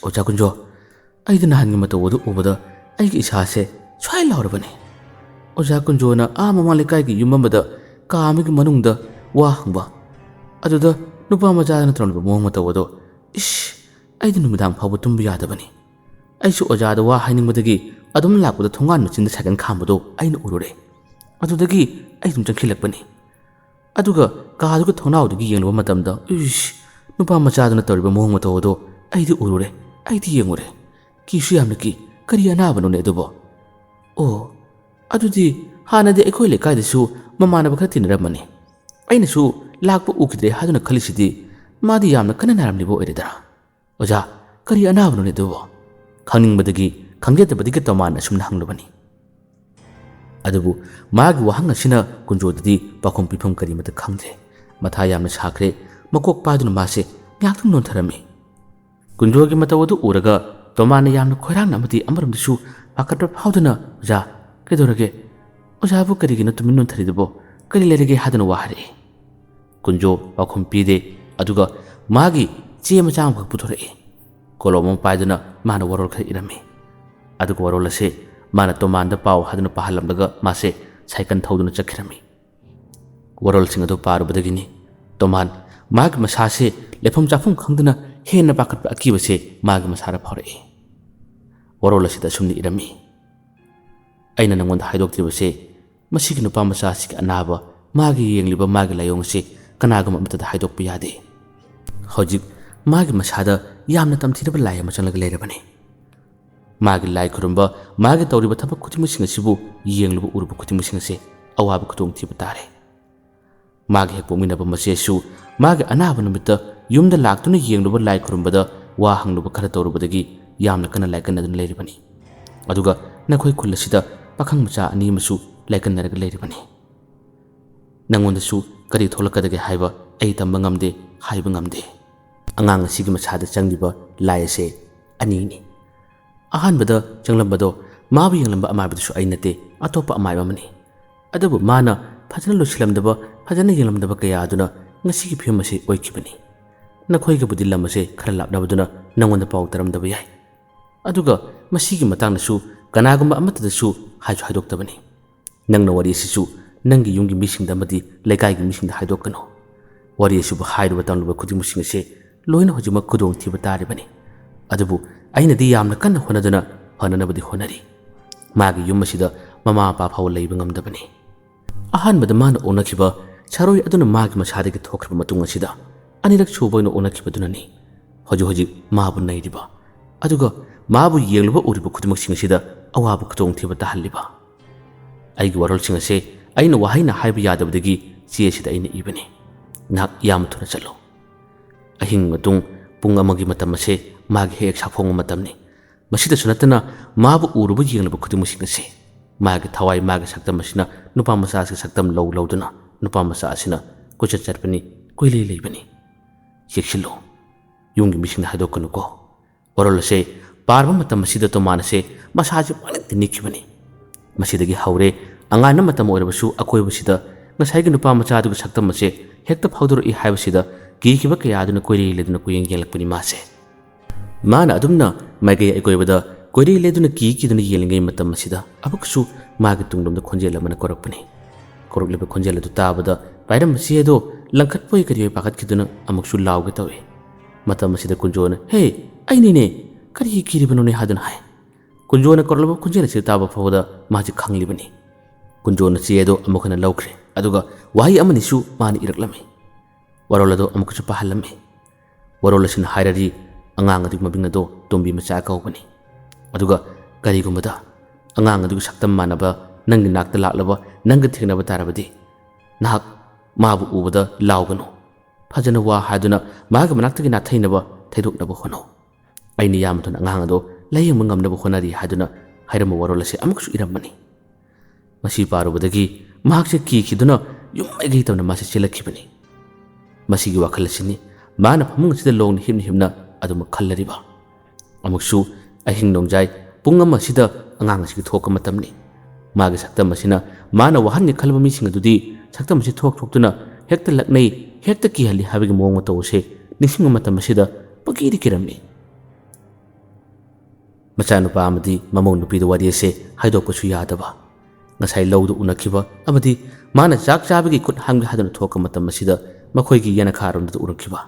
ꯑꯣꯖꯥ ꯀꯨꯟꯖꯣ, ꯑꯩꯗꯤ ꯅꯍꯥꯟꯒꯤ ꯃꯇꯧ ꯑꯗꯨ ꯎꯕꯗ ꯑꯩꯒꯤ ꯏꯁꯥꯁꯦ ꯁ꯭ꯋꯥꯏ ꯂꯥꯎꯔꯕꯅꯤ꯫ ꯑꯣꯖꯥ ꯀꯨꯟꯖꯣꯅ ꯃꯃꯥꯡ ꯂꯩꯀꯥꯏꯒꯤ ꯌꯨꯝ ꯑꯃꯗ ꯀꯥ ꯑꯃꯒꯤ ꯃꯅꯨꯡꯗ ꯋꯥ ꯍꯪꯕ, ꯑꯗꯨꯗ ꯅꯨꯄꯥ ꯃꯆꯥꯗꯅ ꯇꯧꯔꯤꯕ ꯃꯑꯣꯡ ꯃꯇꯧ ꯑꯗꯣ ꯑꯩꯗꯤ ꯅꯨꯃꯤꯗꯥꯡ ꯐꯥꯎꯕ ꯇꯨꯝꯕ ꯌꯥꯗꯕꯅꯤ꯫ ꯑꯩꯁꯨ ꯑꯣꯖꯥꯗ ꯋꯥ ꯍꯥꯏꯅꯤꯡꯕꯗꯒꯤ ꯑꯗꯨꯝ ꯂꯥꯛꯄꯗ ꯊꯣꯡꯒꯥꯟ ꯃꯆꯤꯟꯗ ꯁꯥꯏꯀꯜ ꯈꯥꯝꯕꯗꯣ ꯑꯩꯅ ꯎꯔꯨꯔꯦ꯫ ꯑꯗꯨꯗꯒꯤ ꯑꯩ ꯑꯗꯨꯝ ꯆꯪꯁꯤꯜꯂꯛꯄꯅꯤ꯫ ꯑꯗꯨꯒ ꯀꯥꯗꯨꯒ ꯊꯣꯡꯅꯥꯎꯗꯒꯤ ꯌꯦꯡꯂꯨꯕ ꯃꯇꯝꯗ ꯅꯨꯄꯥ ꯃꯆꯥꯗꯨꯅ ꯇꯧꯔꯤꯕ ꯃꯑꯣꯡ ꯃꯇꯧ ꯑꯗꯣ ꯑꯩꯗꯤ ꯎꯔꯨꯔꯦ, ꯑꯩꯗꯤ ꯌꯦꯡꯉꯨꯔꯦ꯫ ꯀꯤꯁꯨ ꯌꯥꯝꯅ ꯀꯤ꯫ ꯀꯔꯤ ꯑꯅꯥꯕꯅꯣꯅꯦ ꯑꯗꯨꯕꯣ? ꯑꯗꯨꯗꯤ ꯍꯥꯟꯅꯗꯤ ꯑꯩꯈꯣꯏ ꯂꯩꯀꯥꯏꯗꯁꯨ ꯃꯃꯥꯟꯅꯕ ꯈꯔ ꯇꯤꯟꯅꯔꯝꯕꯅꯤ꯫ ꯑꯩꯅꯁꯨ ꯂꯥꯛꯄ ꯎꯈꯤꯗ꯭ꯔꯦ ꯍꯥꯏꯗꯨꯅ ꯈꯜꯂꯤꯁꯤꯗꯤ ꯃꯥꯗꯤ ꯌꯥꯝꯅ ꯀꯟꯅ ꯅꯥꯔꯝꯂꯤꯕ ꯑꯣꯏꯔꯦꯗꯅ꯫ ꯑꯣꯖꯥ, ꯀꯔꯤ ꯑꯅꯥꯕꯅꯣꯅꯦ ꯑꯗꯨꯕꯣ? ꯈꯪꯅꯤꯡꯕꯗꯒꯤ ꯈꯪꯖꯗꯕꯗꯒꯤ ꯇꯣꯃꯥꯟ ꯑꯁꯨꯝꯅ ꯍꯪꯂꯨꯕꯅꯤ꯫ ꯑꯗꯨꯕꯨ ꯃꯥꯒꯤ ꯋꯥꯍꯪ ꯑꯁꯤꯅ ꯀꯨꯟꯖꯣꯗꯗꯤ ꯄꯥꯎꯈꯨꯝ ꯄꯤꯐꯝ ꯀꯔꯤꯃꯠꯇ ꯈꯪꯗ꯭ꯔꯦ꯫ ꯃꯊꯥ ꯌꯥꯝꯅ ꯁꯥꯈ꯭ꯔꯦ꯫ ꯃꯀꯣꯛ ꯄꯥꯏꯗꯨꯅ ꯃꯥꯁꯦ ꯉꯥꯛꯇꯪ ꯅꯣꯟꯊꯔꯝꯃꯤ꯫ ꯀꯨꯟꯖꯣꯒꯤ ꯃꯇꯧ ꯑꯗꯨ ꯎꯔꯒ ꯇꯣꯃꯥꯟꯅ ꯌꯥꯝꯅ ꯈꯣꯏꯔꯥꯡꯅ ꯑꯃꯗꯤ ꯑꯃꯔꯣꯝꯗꯁꯨ ꯄꯥꯈꯠꯄ ꯐꯥꯎꯗꯨꯅ ꯑꯣꯖꯥ, ꯀꯩꯗꯧꯔꯒꯦ? ꯑꯣꯖꯥꯕꯨ ꯀꯔꯤꯒꯤꯅꯣ ꯇꯨꯃꯤꯟ ꯅꯣꯟꯊꯔꯤꯗꯨꯕꯣ? ꯀꯔꯤ ꯂꯩꯔꯒꯦ ꯍꯥꯏꯗꯨꯅ ꯋꯥ ꯍꯥꯏꯔꯛꯏ꯫ ꯀꯨꯟꯖꯣ ꯄꯥꯎꯈꯨꯝ ꯄꯤꯗꯦ꯫ ꯑꯗꯨꯒ ꯃꯥꯒꯤ ꯆꯦ ꯃꯆꯥ ꯑꯃꯈꯛ ꯄꯨꯊꯣꯔꯛꯏ꯫ ꯀꯣꯂꯣꯝ ꯑꯃ ꯄꯥꯏꯗꯨꯅ ꯃꯥꯅ ꯋꯥꯔꯣꯜ ꯈꯔ ꯏꯔꯝꯃꯤ꯫ ꯑꯗꯨꯒ ꯋꯥꯔꯣꯜ ꯑꯁꯤ ꯃꯥꯅ ꯇꯣꯃꯥꯟꯗ ꯄꯥꯎ ꯍꯥꯏꯗꯨꯅ ꯄꯥꯍꯜꯂꯝꯂꯒ ꯃꯥꯁꯦ ꯁꯥꯏꯀꯜ ꯊꯧꯗꯨꯅ ꯆꯠꯈꯤꯔꯝꯃꯤ꯫ ꯋꯥꯔꯣꯜꯁꯤꯡ ꯑꯗꯨ ꯄꯥꯔꯨꯕꯗꯒꯤꯅꯤ ꯇꯣꯃꯥꯟ ꯃꯥꯒꯤ ꯃꯁꯥꯁꯦ ꯂꯩꯐꯝ ꯆꯥꯐꯝ ꯈꯪꯗꯅ ꯍꯦꯟꯅ ꯄꯥꯈꯠꯄ ꯑꯀꯤꯕꯁꯦ ꯃꯥꯒꯤ ꯃꯁꯥꯗ ꯐꯥꯎꯔꯛꯏ꯫ ꯋꯥꯔꯣꯜ ꯑꯁꯤꯗ ꯑꯁꯨꯝꯅ ꯏꯔꯝꯃꯤ: ꯑꯩꯅ ꯅꯉꯣꯟꯗ ꯍꯥꯏꯗꯣꯛꯇ꯭ꯔꯤꯕꯁꯦ ꯃꯁꯤꯒꯤ ꯅꯨꯄꯥ ꯃꯆꯥ ꯑꯁꯤꯒꯤ ꯑꯅꯥꯕ, ꯃꯥꯒꯤ ꯌꯦꯡꯂꯤꯕ ꯃꯥꯒꯤ ꯂꯥꯏꯑꯣꯡ ꯑꯁꯤ ꯀꯅꯥꯒꯨꯝꯕ ꯑꯃꯠꯇꯗ ꯍꯥꯏꯗꯣꯛꯄ ꯌꯥꯗꯦ꯫ ꯍꯧꯖꯤꯛ ꯃꯥꯒꯤ ꯃꯁꯥꯗ ꯌꯥꯝꯅ ꯇꯝꯊꯤꯔꯕ ꯂꯥꯏ ꯑꯃ ꯆꯪꯂꯒ ꯂꯩꯔꯕꯅꯤ꯫ ꯃꯥꯒꯤ ꯂꯥꯏ ꯈꯨꯔꯨꯝꯕ, ꯃꯥꯒꯤ ꯇꯧꯔꯤꯕ ꯊꯕꯛ ꯈꯨꯗꯤꯡꯃꯛꯁꯤꯡ ꯑꯁꯤꯕꯨ ꯌꯦꯡꯂꯨꯕ ꯎꯔꯨꯕ ꯈꯨꯗꯤꯡꯃꯛꯁꯤꯡ ꯑꯁꯤ ꯑꯋꯥꯕ ꯈꯨꯗꯣꯡꯊꯤꯕ ꯇꯥꯔꯦ꯫ ꯃꯥꯒꯤ ꯍꯦꯛ ꯄꯣꯛꯃꯤꯟꯅꯕ ꯃꯆꯦꯁꯨ ꯃꯥꯒꯤ ꯑꯅꯥꯕ ꯅꯨꯃꯤꯠꯇ ꯌꯨꯝꯗ ꯂꯥꯛꯇꯨꯅ ꯌꯦꯡꯂꯨꯕ ꯂꯥꯏ ꯈꯨꯔꯨꯝꯕꯗ ꯋꯥ ꯍꯪꯂꯨꯕ ꯈꯔ ꯇꯧꯔꯨꯕꯗꯒꯤ ꯌꯥꯝꯅ ꯀꯟꯅ ꯂꯥꯏꯀꯟꯅꯗꯨꯅ ꯂꯩꯔꯤꯕꯅꯤ꯫ ꯑꯗꯨꯒ ꯅꯈꯣꯏ ꯈꯨꯜ ꯑꯁꯤꯗ ꯄꯥꯈꯪ ꯃꯆꯥ ꯑꯅꯤ ꯑꯃꯁꯨ ꯂꯥꯏꯀꯟꯅꯔꯒ ꯂꯩꯔꯤꯕꯅꯤ꯫ ꯅꯉꯣꯟꯗꯁꯨ ꯀꯔꯤ ꯊꯣꯛꯂꯛꯀꯗꯒꯦ ꯍꯥꯏꯕ ꯑꯩ ꯇꯝꯕ ꯉꯝꯗꯦ, ꯍꯥꯏꯕ ꯉꯝꯗꯦ꯫ ꯑꯉꯥꯡ ꯑꯁꯤꯒꯤ ꯃꯁꯥꯗ ꯆꯪꯂꯤꯕ ꯂꯥꯏ ꯑꯁꯦ ꯑꯅꯤꯅꯤ꯫ ꯑꯍꯥꯟꯕꯗ ꯆꯪꯂꯝꯕꯗꯣ ꯃꯥꯕꯨ ꯌꯦꯡꯂꯝꯕ ꯑꯃꯥꯏꯕꯗꯨꯁꯨ ꯑꯩ ꯅꯠꯇꯦ, ꯑꯇꯣꯞꯄ ꯑꯃꯥꯏꯕ ꯑꯃꯅꯤ꯫ ꯑꯗꯨꯕꯨ ꯃꯥꯅ ꯐꯖꯅ ꯂꯣꯏꯁꯤꯜꯂꯝꯗꯕ, ꯐꯖꯅ ꯌꯦꯡꯂꯝꯗꯕ ꯀꯌꯥ ꯑꯗꯨꯅ ꯉꯁꯤꯒꯤ ꯐꯤꯕꯝ ꯑꯁꯤ ꯑꯣꯏꯈꯤꯕꯅꯤ꯫ ꯅꯈꯣꯏꯒꯕꯨꯗꯤ ꯂꯝ ꯑꯁꯦ ꯈꯔ ꯂꯥꯞꯅꯕꯗꯨꯅ ꯅꯉꯣꯟꯗ ꯄꯥꯎ ꯇꯥꯔꯝꯗꯕ ꯌꯥꯏ꯫ ꯑꯗꯨꯒ ꯃꯁꯤꯒꯤ ꯃꯇꯥꯡꯗꯁꯨ ꯀꯅꯥꯒꯨꯝꯕ ꯑꯃꯠꯇꯗꯁꯨ ꯍꯥꯏꯗꯣꯛꯇꯕꯅꯤ꯫ ꯅꯪꯅ ꯋꯥꯔꯤ ꯑꯁꯤꯁꯨ ꯅꯪꯒꯤ ꯌꯨꯝꯒꯤ ꯃꯤꯁꯤꯡꯗ ꯑꯃꯗꯤ ꯂꯩꯀꯥꯏꯒꯤ ꯃꯤꯁꯤꯡꯗ ꯍꯥꯏꯗꯣꯛꯀꯅꯨ꯫ ꯋꯥꯔꯤ ꯑꯁꯤꯕꯨ ꯍꯥꯏꯔꯨꯕ ꯇꯝꯂꯨꯕ ꯈꯨꯗꯤꯡꯃꯛꯁꯤꯡ ꯑꯁꯤ ꯂꯣꯏꯅ ꯍꯧꯖꯤꯛꯃꯛ ꯈꯨꯗꯣꯡꯊꯤꯕ ꯇꯥꯔꯤꯕꯅꯤ꯫ ꯑꯗꯨꯕꯨ ꯑꯩꯅꯗꯤ ꯌꯥꯝꯅ ꯀꯟꯅ ꯍꯣꯠꯅꯗꯨꯅ ꯐꯅꯅꯕꯗꯤ ꯍꯣꯠꯅꯔꯤ꯫ ꯃꯥꯒꯤ ꯌꯨꯝ ꯑꯁꯤꯗ ꯃꯃꯥ ꯃꯄꯥ ꯐꯥꯎꯕ ꯂꯩꯕ ꯉꯝꯗꯕꯅꯤ꯫ ꯑꯍꯥꯟꯕꯗ ꯃꯥꯅ ꯑꯣꯟꯅꯈꯤꯕ ꯁꯥꯔꯣꯏ ꯑꯗꯨꯅ ꯃꯥꯒꯤ ꯃꯁꯥꯗꯒꯤ ꯊꯣꯛꯈ꯭ꯔꯕ ꯃꯇꯨꯡ ꯑꯁꯤꯗ ꯑꯅꯤꯔꯛ ꯁꯨꯕ ꯑꯣꯏꯅ ꯑꯣꯟꯅꯈꯤꯕꯗꯨꯅꯅꯤ ꯍꯧꯖꯤꯛ ꯃꯥꯕꯨ ꯅꯩꯔꯤꯕ꯫ ꯑꯗꯨꯒ ꯃꯥꯕꯨ ꯌꯦꯡꯂꯨꯕ ꯎꯔꯤꯕ ꯈꯨꯗꯤꯡꯃꯛꯁꯤꯡ ꯑꯁꯤꯗ ꯑꯋꯥꯕ ꯈꯨꯗꯣꯡꯊꯤꯕ ꯇꯥꯍꯜꯂꯤꯕ? ꯑꯩꯒꯤ ꯋꯥꯔꯣꯜꯁꯤꯡ ꯑꯁꯤ ꯑꯩꯅ ꯋꯥꯍꯩꯅ ꯍꯥꯏꯕ ꯌꯥꯗꯕꯗꯒꯤ ꯆꯦ ꯑꯁꯤꯗ ꯑꯩꯅ ꯏꯕꯅꯤ꯫ ꯅꯍꯥꯛ ꯌꯥꯝ ꯊꯨꯅ ꯆꯠꯂꯨ꯫ ꯑꯍꯤꯡ ꯃꯇꯨꯡ ꯄꯨꯡ ꯑꯃꯒꯤ ꯃꯇꯝ ꯑꯁꯤ ꯃꯥꯒꯤ ꯍꯦꯛ ꯁꯥꯐꯣꯡꯕ ꯃꯇꯝꯅꯤ꯫ ꯃꯁꯤꯗꯁꯨ ꯅꯠꯇꯅ ꯃꯥꯕꯨ ꯎꯔꯨꯕ ꯌꯦꯡꯂꯤꯕ ꯈꯨꯗꯤꯡꯃꯛꯁꯤꯡ ꯑꯁꯤ ꯃꯥꯒꯤ ꯊꯋꯥꯏ ꯃꯥꯒꯤ ꯁꯛꯇꯝ ꯑꯁꯤꯅ ꯅꯨꯄꯥ ꯃꯆꯥ ꯑꯁꯤ ꯁꯛꯇꯝ ꯂꯧꯗꯨꯅ ꯅꯨꯄꯥ ꯃꯆꯥ ꯑꯁꯤꯅ ꯀꯣꯏꯆꯠ ꯆꯠꯄꯅꯤ, ꯀꯣꯏꯂꯩ ꯂꯩꯕꯅꯤ꯫ ꯌꯦꯛꯁꯤꯜꯂꯨ, ꯌꯨꯝꯒꯤ ꯃꯤꯁꯤꯡꯅ ꯍꯥꯏꯗꯣꯛꯀꯅꯨꯀꯣ꯫ ꯋꯥꯔꯣꯜ ꯑꯁꯤ ꯄꯥꯔꯕ ꯃꯇꯝ ꯑꯁꯤꯗ ꯇꯣꯃꯥꯟ ꯑꯁꯤ ꯃꯁꯥꯁꯤ ꯄꯪꯅꯤꯛꯇ ꯅꯤꯛꯈꯤꯕꯅꯤ꯫ ꯃꯁꯤꯗꯒꯤ ꯍꯧꯔꯦ ꯑꯉꯥꯟꯕ ꯃꯇꯝ ꯑꯣꯏꯔꯕꯁꯨ ꯑꯀꯣꯏꯕꯁꯤꯗ ꯉꯁꯥꯏꯒꯤ ꯅꯨꯄꯥ ꯃꯆꯥꯗꯨꯒꯤ ꯁꯛꯇꯝ ꯑꯁꯤ ꯍꯦꯛꯇ ꯐꯥꯎꯗꯣꯔꯛꯏ ꯍꯥꯏꯕꯁꯤꯗ ꯀꯤꯈꯤꯕ ꯀꯌꯥꯗꯨꯅ ꯀꯣꯏꯔꯦ ꯂꯩꯗꯨꯅ ꯀꯨꯌꯦꯡ ꯌꯦꯡꯂꯛꯄꯅꯤ ꯃꯥꯁꯦ꯫ ꯃꯥꯅ ꯑꯗꯨꯝꯅ ꯃꯥꯏꯀꯩ ꯑꯀꯣꯏꯕꯗ ꯀꯣꯏꯔꯦ ꯂꯩꯗꯨꯅ ꯀꯤꯗꯨꯅ ꯌꯦꯡꯂꯤꯉꯩ ꯃꯇꯝ ꯑꯁꯤꯗ ꯑꯃꯨꯛꯁꯨ ꯃꯥꯒꯤ ꯇꯨꯡꯂꯣꯝꯗ ꯈꯣꯟꯖꯦꯜ ꯑꯃꯅ ꯀꯧꯔꯛꯄꯅꯤ꯫ ꯀꯧꯔꯛꯂꯤꯕ ꯈꯣꯟꯖꯦꯜ ꯑꯗꯨ ꯇꯥꯕꯗ ꯄꯥꯏꯔꯝꯕ ꯆꯦ ꯑꯗꯣ ꯂꯪꯈꯠꯄꯣꯏ ꯀꯔꯤꯑꯣꯏ ꯄꯥꯈꯠꯈꯤꯗꯨꯅ ꯑꯃꯨꯛꯁꯨ ꯂꯥꯎꯒꯦ ꯇꯧꯏ꯫ ꯃꯇꯝ ꯑꯁꯤꯗ ꯀꯨꯟꯖꯣꯅ "ꯍꯦ, ꯑꯩꯅꯤꯅꯦ, ꯀꯔꯤ ꯀꯤꯔꯤꯕꯅꯣꯅꯦ" ꯍꯥꯏꯗꯨꯅ ꯍꯥꯏ꯫ ꯀꯨꯟꯖꯣꯅ ꯀꯧꯔꯛꯂꯕ ꯈꯣꯟꯖꯦꯜ ꯑꯁꯤ ꯇꯥꯕ ꯐꯥꯎꯕꯗ ꯃꯥꯁꯤ ꯈꯪꯂꯤꯕꯅꯤ꯫ ꯀꯨꯟꯖꯣꯅ ꯆꯦ ꯑꯗꯣ ꯑꯃꯨꯛ ꯍꯟꯅ ꯂꯧꯈ꯭ꯔꯦ, ꯑꯗꯨꯒ ꯋꯥꯍꯩ ꯑꯃꯅꯤꯁꯨ ꯃꯥꯅ ꯏꯔꯛꯂꯝꯃꯤ꯫ ꯋꯥꯔꯣꯜ ꯑꯗꯣ ꯑꯃꯨꯛꯀꯁꯨ ꯄꯥꯍꯜꯂꯝꯃꯤ꯫ ꯋꯥꯔꯣꯜ ꯑꯁꯤꯅ ꯍꯥꯏꯔꯗꯤ ꯑꯉꯥꯡ ꯑꯗꯨꯒꯤ ꯃꯃꯤꯡ ꯑꯗꯣ ꯇꯣꯝꯕꯤ ꯃꯆꯥ ꯀꯧꯕꯅꯤ꯫ ꯑꯗꯨꯒ ꯀꯔꯤꯒꯨꯝꯕꯗ ꯑꯉꯥꯡ ꯑꯗꯨꯒꯤ ꯁꯛꯇꯝ ꯃꯥꯟꯅꯕ ꯅꯪꯒꯤ ꯅꯥꯛꯇ ꯂꯥꯛꯂꯕ ꯅꯪꯒ ꯊꯦꯡꯅꯕ ꯇꯥꯔꯕꯗꯤ ꯅꯍꯥꯛ ꯃꯥꯕꯨ ꯎꯕꯗ ꯂꯥꯎꯒꯅꯨ꯫ ꯐꯖꯅ ꯋꯥ ꯍꯥꯏꯗꯨꯅ ꯃꯥꯒꯤ ꯃꯅꯥꯛꯇꯒꯤ ꯅꯥꯊꯩꯅꯕ ꯊꯩꯗꯣꯛꯅꯕ ꯍꯣꯠꯅꯧ꯫ ꯑꯩꯅ ꯌꯥꯝ ꯊꯨꯅ ꯑꯉꯥꯡ ꯑꯗꯣ ꯂꯥꯌꯦꯡꯕ ꯉꯝꯅꯕ ꯍꯣꯠꯅꯔꯤ ꯍꯥꯏꯗꯨꯅ ꯍꯥꯏꯔꯝꯕ ꯋꯥꯔꯣꯜ ꯑꯁꯤ ꯑꯃꯨꯛꯁꯨ ꯏꯔꯝꯕꯅꯤ꯫ ꯃꯁꯤ ꯄꯥꯔꯨꯕꯗꯒꯤ ꯃꯍꯥꯛꯁꯦ ꯀꯤꯈꯤꯗꯨꯅ ꯌꯨꯝ ꯃꯥꯏꯀꯩ ꯇꯝꯅ ꯃꯥꯁꯤ ꯆꯦꯜꯂꯛꯈꯤꯕꯅꯤ꯫ ꯃꯁꯤꯒꯤ ꯋꯥꯈꯜ ꯑꯁꯤꯅꯤ ꯃꯥꯅ ꯐꯃꯨꯡ ꯑꯁꯤꯗ ꯂꯣꯡꯅ ꯍꯤꯞꯅ ꯑꯗꯨꯃꯛ ꯈꯜꯂꯔꯤꯕ꯫ ꯑꯃꯨꯛꯁꯨ ꯑꯍꯤꯡ ꯅꯣꯡꯖꯥꯏ ꯄꯨꯡ ꯑꯃꯁꯤꯗ ꯑꯉꯥꯡ ꯑꯁꯤꯒꯤ ꯊꯣꯛꯄ ꯃꯇꯝꯅꯤ꯫ ꯃꯥꯒꯤ ꯁꯛꯇꯝ ꯑꯁꯤꯅ ꯃꯥꯅ ꯋꯥꯍꯟꯒꯦ ꯈꯜꯂꯕ ꯃꯤꯁꯤꯡ ꯑꯗꯨꯗꯤ ꯁꯛꯇꯝ ꯑꯁꯤ ꯊꯣꯛꯇꯨꯅ ꯍꯦꯛꯇ ꯂꯛꯅꯩ, ꯍꯦꯛꯇ ꯀꯤꯍꯜꯂꯤ ꯍꯥꯏꯕꯒꯤ ꯃꯑꯣꯡ ꯃꯇꯧ ꯑꯁꯤ ꯅꯤꯡꯁꯤꯡꯕ ꯃꯇꯝ ꯑꯁꯤꯗ ꯄꯪꯀꯤꯗ ꯀꯤꯔꯝꯃꯤ꯫ ꯃꯆꯥꯅꯨꯄꯥ ꯑꯃꯗꯤ ꯃꯃꯧ ꯅꯨꯄꯤꯗ ꯋꯥꯔꯤ ꯑꯁꯤ ꯍꯥꯏꯗꯣꯛꯄꯁꯨ ꯌꯥꯗꯕ, ꯉꯁꯥꯏ ꯂꯧꯗ ꯎꯅꯈꯤꯕ ꯑꯃꯗꯤ ꯃꯥꯅ ꯆꯥꯛ ꯆꯥꯕꯒꯤ ꯈꯨꯠ ꯍꯥꯝꯒꯦ ꯍꯥꯏꯗꯨꯅ ꯊꯣꯛꯄ ꯃꯇꯝ ꯑꯁꯤꯗ ꯃꯈꯣꯏꯒꯤ ꯌꯦꯅꯈꯥꯔꯣꯝꯗ ꯎꯔꯛꯈꯤꯕ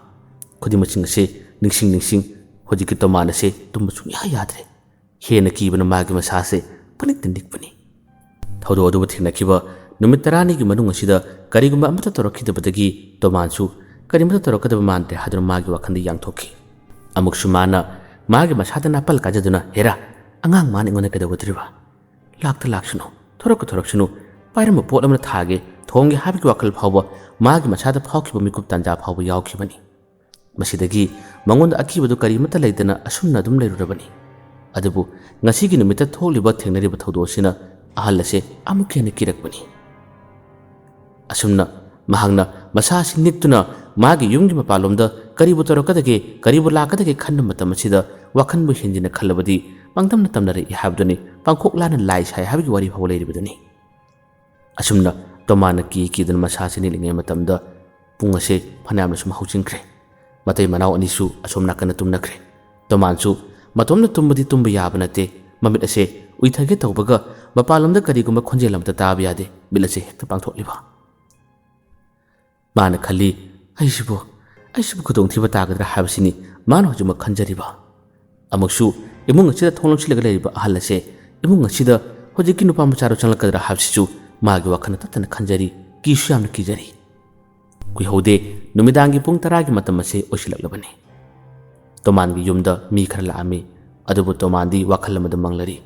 ꯈꯨꯗꯤꯡꯃꯛꯁꯤꯡ ꯑꯁꯤ ꯅꯤꯡꯁꯤꯡ ꯍꯧꯖꯤꯛꯀꯤ ꯇꯣꯃꯥꯟ ꯑꯁꯤ ꯇꯨꯝꯕ ꯁꯨꯡꯌꯥ ꯌꯥꯗ꯭ꯔꯦ꯫ ꯍꯦꯟꯅ ꯀꯤꯕꯅ ꯃꯥꯒꯤ ꯃꯁꯥꯁꯦ ꯄꯪꯅꯤꯛꯇ ꯅꯤꯛꯄꯅꯤ꯫ ꯊꯧꯗꯣꯛ ꯑꯗꯨꯕꯨ ꯊꯦꯡꯅꯈꯤꯕ ꯅꯨꯃꯤꯠ 10ꯅꯤꯒꯤ ꯃꯅꯨꯡ ꯑꯁꯤꯗ ꯀꯔꯤꯒꯨꯝꯕ ꯑꯃꯠꯇ ꯇꯧꯔꯛꯈꯤꯗꯕꯗꯒꯤ ꯇꯣꯃꯥꯟꯁꯨ ꯀꯔꯤꯃꯠꯇ ꯇꯧꯔꯛꯀꯗꯕ ꯃꯥꯟꯗ꯭ꯔꯦ ꯍꯥꯏꯗꯨꯅ ꯃꯥꯒꯤ ꯋꯥꯈꯜꯗ ꯌꯥꯡꯊꯣꯛꯈꯤ꯫ ꯑꯃꯨꯛꯁꯨ ꯃꯥꯅ ꯃꯥꯒꯤ ꯃꯁꯥꯗ ꯅꯥꯄꯜ ꯀꯥꯖꯗꯨꯅ "ꯍꯦꯔꯥ, ꯑꯉꯥꯡ ꯃꯥꯅ ꯑꯩꯉꯣꯟꯗ ꯀꯩꯗꯧꯒꯗꯧꯔꯤꯕ? ꯂꯥꯛꯇ ꯂꯥꯛꯁꯅꯨ, ꯊꯣꯔꯛꯁꯅꯨ, ꯄꯥꯏꯔꯝꯕ ꯄꯣꯠ ꯑꯃꯅ ꯊꯥꯒꯦ, ꯊꯣꯡꯒꯦ ꯍꯥꯏꯕꯒꯤ ꯋꯥꯈꯜ ꯐꯥꯎꯕ ꯃꯥꯒꯤ ꯃꯁꯥꯗ ꯐꯥꯎꯈꯤꯕ ꯃꯤꯀꯨꯞ ꯇꯥꯟꯖꯥ ꯐꯥꯎꯕ ꯌꯥꯎꯈꯤꯕꯅꯤ꯫ ꯃꯁꯤꯗꯒꯤ ꯃꯉꯣꯟꯗ ꯑꯀꯤꯕꯗꯨ ꯀꯔꯤꯃꯠꯇ ꯂꯩꯇꯅ ꯑꯁꯨꯝꯅ ꯑꯗꯨꯝ ꯂꯩꯔꯨꯔꯕꯅꯤ꯫ ꯑꯗꯨꯕꯨ ꯉꯁꯤꯒꯤ ꯅꯨꯃꯤꯠꯇ ꯊꯣꯛꯂꯤꯕ ꯊꯦꯡꯅꯔꯤꯕ ꯊꯧꯗꯣꯛ ꯑꯁꯤꯅ ꯑꯍꯜ ꯑꯁꯤ ꯑꯃꯨꯛ ꯍꯦꯟꯅ ꯀꯤꯔꯛꯄꯅꯤ꯫ ꯑꯁꯨꯝꯅ ꯃꯍꯥꯛꯅ ꯃꯁꯥ ꯑꯁꯤ ꯅꯤꯛꯇꯨꯅ ꯃꯥꯒꯤ ꯌꯨꯝꯒꯤ ꯃꯄꯥꯟꯂꯣꯝꯗ ꯀꯔꯤꯕꯨ ꯇꯧꯔꯛꯀꯗꯒꯦ, ꯀꯔꯤꯕꯨ ꯂꯥꯛꯀꯗꯒꯦ ꯈꯟꯕ ꯃꯇꯝ ꯑꯁꯤꯗ ꯋꯥꯈꯟꯕꯨ ꯍꯦꯟꯖꯤꯟꯅ ꯈꯜꯂꯕꯗꯤ ꯄꯪꯇꯝꯅ ꯇꯝꯅꯔꯛꯏ ꯍꯥꯏꯕꯗꯨꯅꯤ, ꯄꯥꯡꯈꯣꯛ ꯂꯥꯅ ꯂꯥꯏ ꯁꯥꯏ ꯍꯥꯏꯕꯒꯤ ꯋꯥꯔꯤ ꯐꯥꯎꯕ ꯂꯩꯔꯤꯕꯗꯨꯅꯤ꯫ ꯑꯁꯨꯝꯅ ꯇꯣꯃꯥꯟꯅ ꯀꯤꯗꯨꯅ ꯃꯁꯥꯁꯤ ꯅꯤꯛꯂꯤꯉꯩ ꯃꯇꯝꯗ ꯄꯨꯡ ꯑꯁꯤ ꯐꯅꯌꯥꯝꯅ ꯁꯨꯝ ꯍꯧꯖꯤꯟꯈ꯭ꯔꯦ꯫ ꯃꯇꯩ ꯃꯅꯥꯎ ꯑꯅꯤꯁꯨ ꯑꯁꯣꯝ ꯅꯥꯀꯟꯗ ꯇꯨꯝꯅꯈ꯭ꯔꯦ꯫ ꯇꯣꯃꯥꯟꯁꯨ ꯃꯇꯣꯝꯅ ꯇꯨꯝꯕꯗꯤ ꯇꯨꯝꯕ ꯌꯥꯕ ꯅꯠꯇꯦ꯫ ꯃꯃꯤꯠ ꯑꯁꯤ ꯎꯏꯊꯒꯦ ꯇꯧꯕꯒ ꯃꯄꯥꯟꯂꯣꯝꯗ ꯀꯔꯤꯒꯨꯝꯕ ꯈꯣꯟꯖꯦꯜ ꯑꯃꯠꯇ ꯇꯥꯕ ꯌꯥꯗꯦ꯫ ꯃꯤꯠ ꯑꯁꯤ ꯍꯦꯛꯇ ꯄꯥꯡꯊꯣꯛꯂꯤꯕ꯫ ꯃꯥꯅ ꯈꯜꯂꯤ, ꯑꯩꯁꯤꯕꯨ ꯈꯨꯗꯣꯡꯊꯤꯕ ꯇꯥꯒꯗ꯭ꯔꯥ ꯍꯥꯏꯕꯁꯤꯅꯤ ꯃꯥꯅ ꯍꯧꯖꯤꯛꯃꯛ ꯈꯟꯖꯔꯤꯕ꯫ ꯑꯃꯨꯛꯁꯨ ꯏꯃꯨꯡ ꯑꯁꯤꯗ ꯊꯣꯡ ꯂꯣꯟꯁꯤꯜꯂꯒ ꯂꯩꯔꯤꯕ ꯑꯍꯜ ꯑꯁꯤ ꯏꯃꯨꯡ ꯑꯁꯤꯗ ꯍꯧꯖꯤꯛꯀꯤ ꯅꯨꯄꯥ ꯃꯆꯥꯗꯣ ꯆꯪꯂꯛꯀꯗ꯭ꯔꯥ ꯍꯥꯏꯕꯁꯤꯁꯨ ꯃꯥꯒꯤ ꯋꯥꯈꯜꯅ ꯇꯠꯇꯅ ꯈꯟꯖꯔꯤ, ꯀꯤꯁꯨ ꯌꯥꯝꯅ ꯀꯤꯖꯔꯤ꯫ ꯀꯨꯏꯍꯧꯗꯦ ꯅꯨꯃꯤꯗꯥꯡꯒꯤ ꯄꯨꯡ 10ꯒꯤ ꯃꯇꯝ ꯑꯁꯤ ꯑꯣꯏꯁꯤꯜꯂꯛꯂꯕꯅꯤ꯫ ꯇꯣꯃꯥꯟꯒꯤ ꯌꯨꯝꯗ ꯃꯤ ꯈꯔ ꯂꯥꯛꯑꯝꯃꯤ꯫ ꯑꯗꯨꯕꯨ ꯇꯣꯃꯥꯟꯗꯤ ꯋꯥꯈꯜ ꯑꯃꯗ ꯃꯪꯂꯔꯤ꯫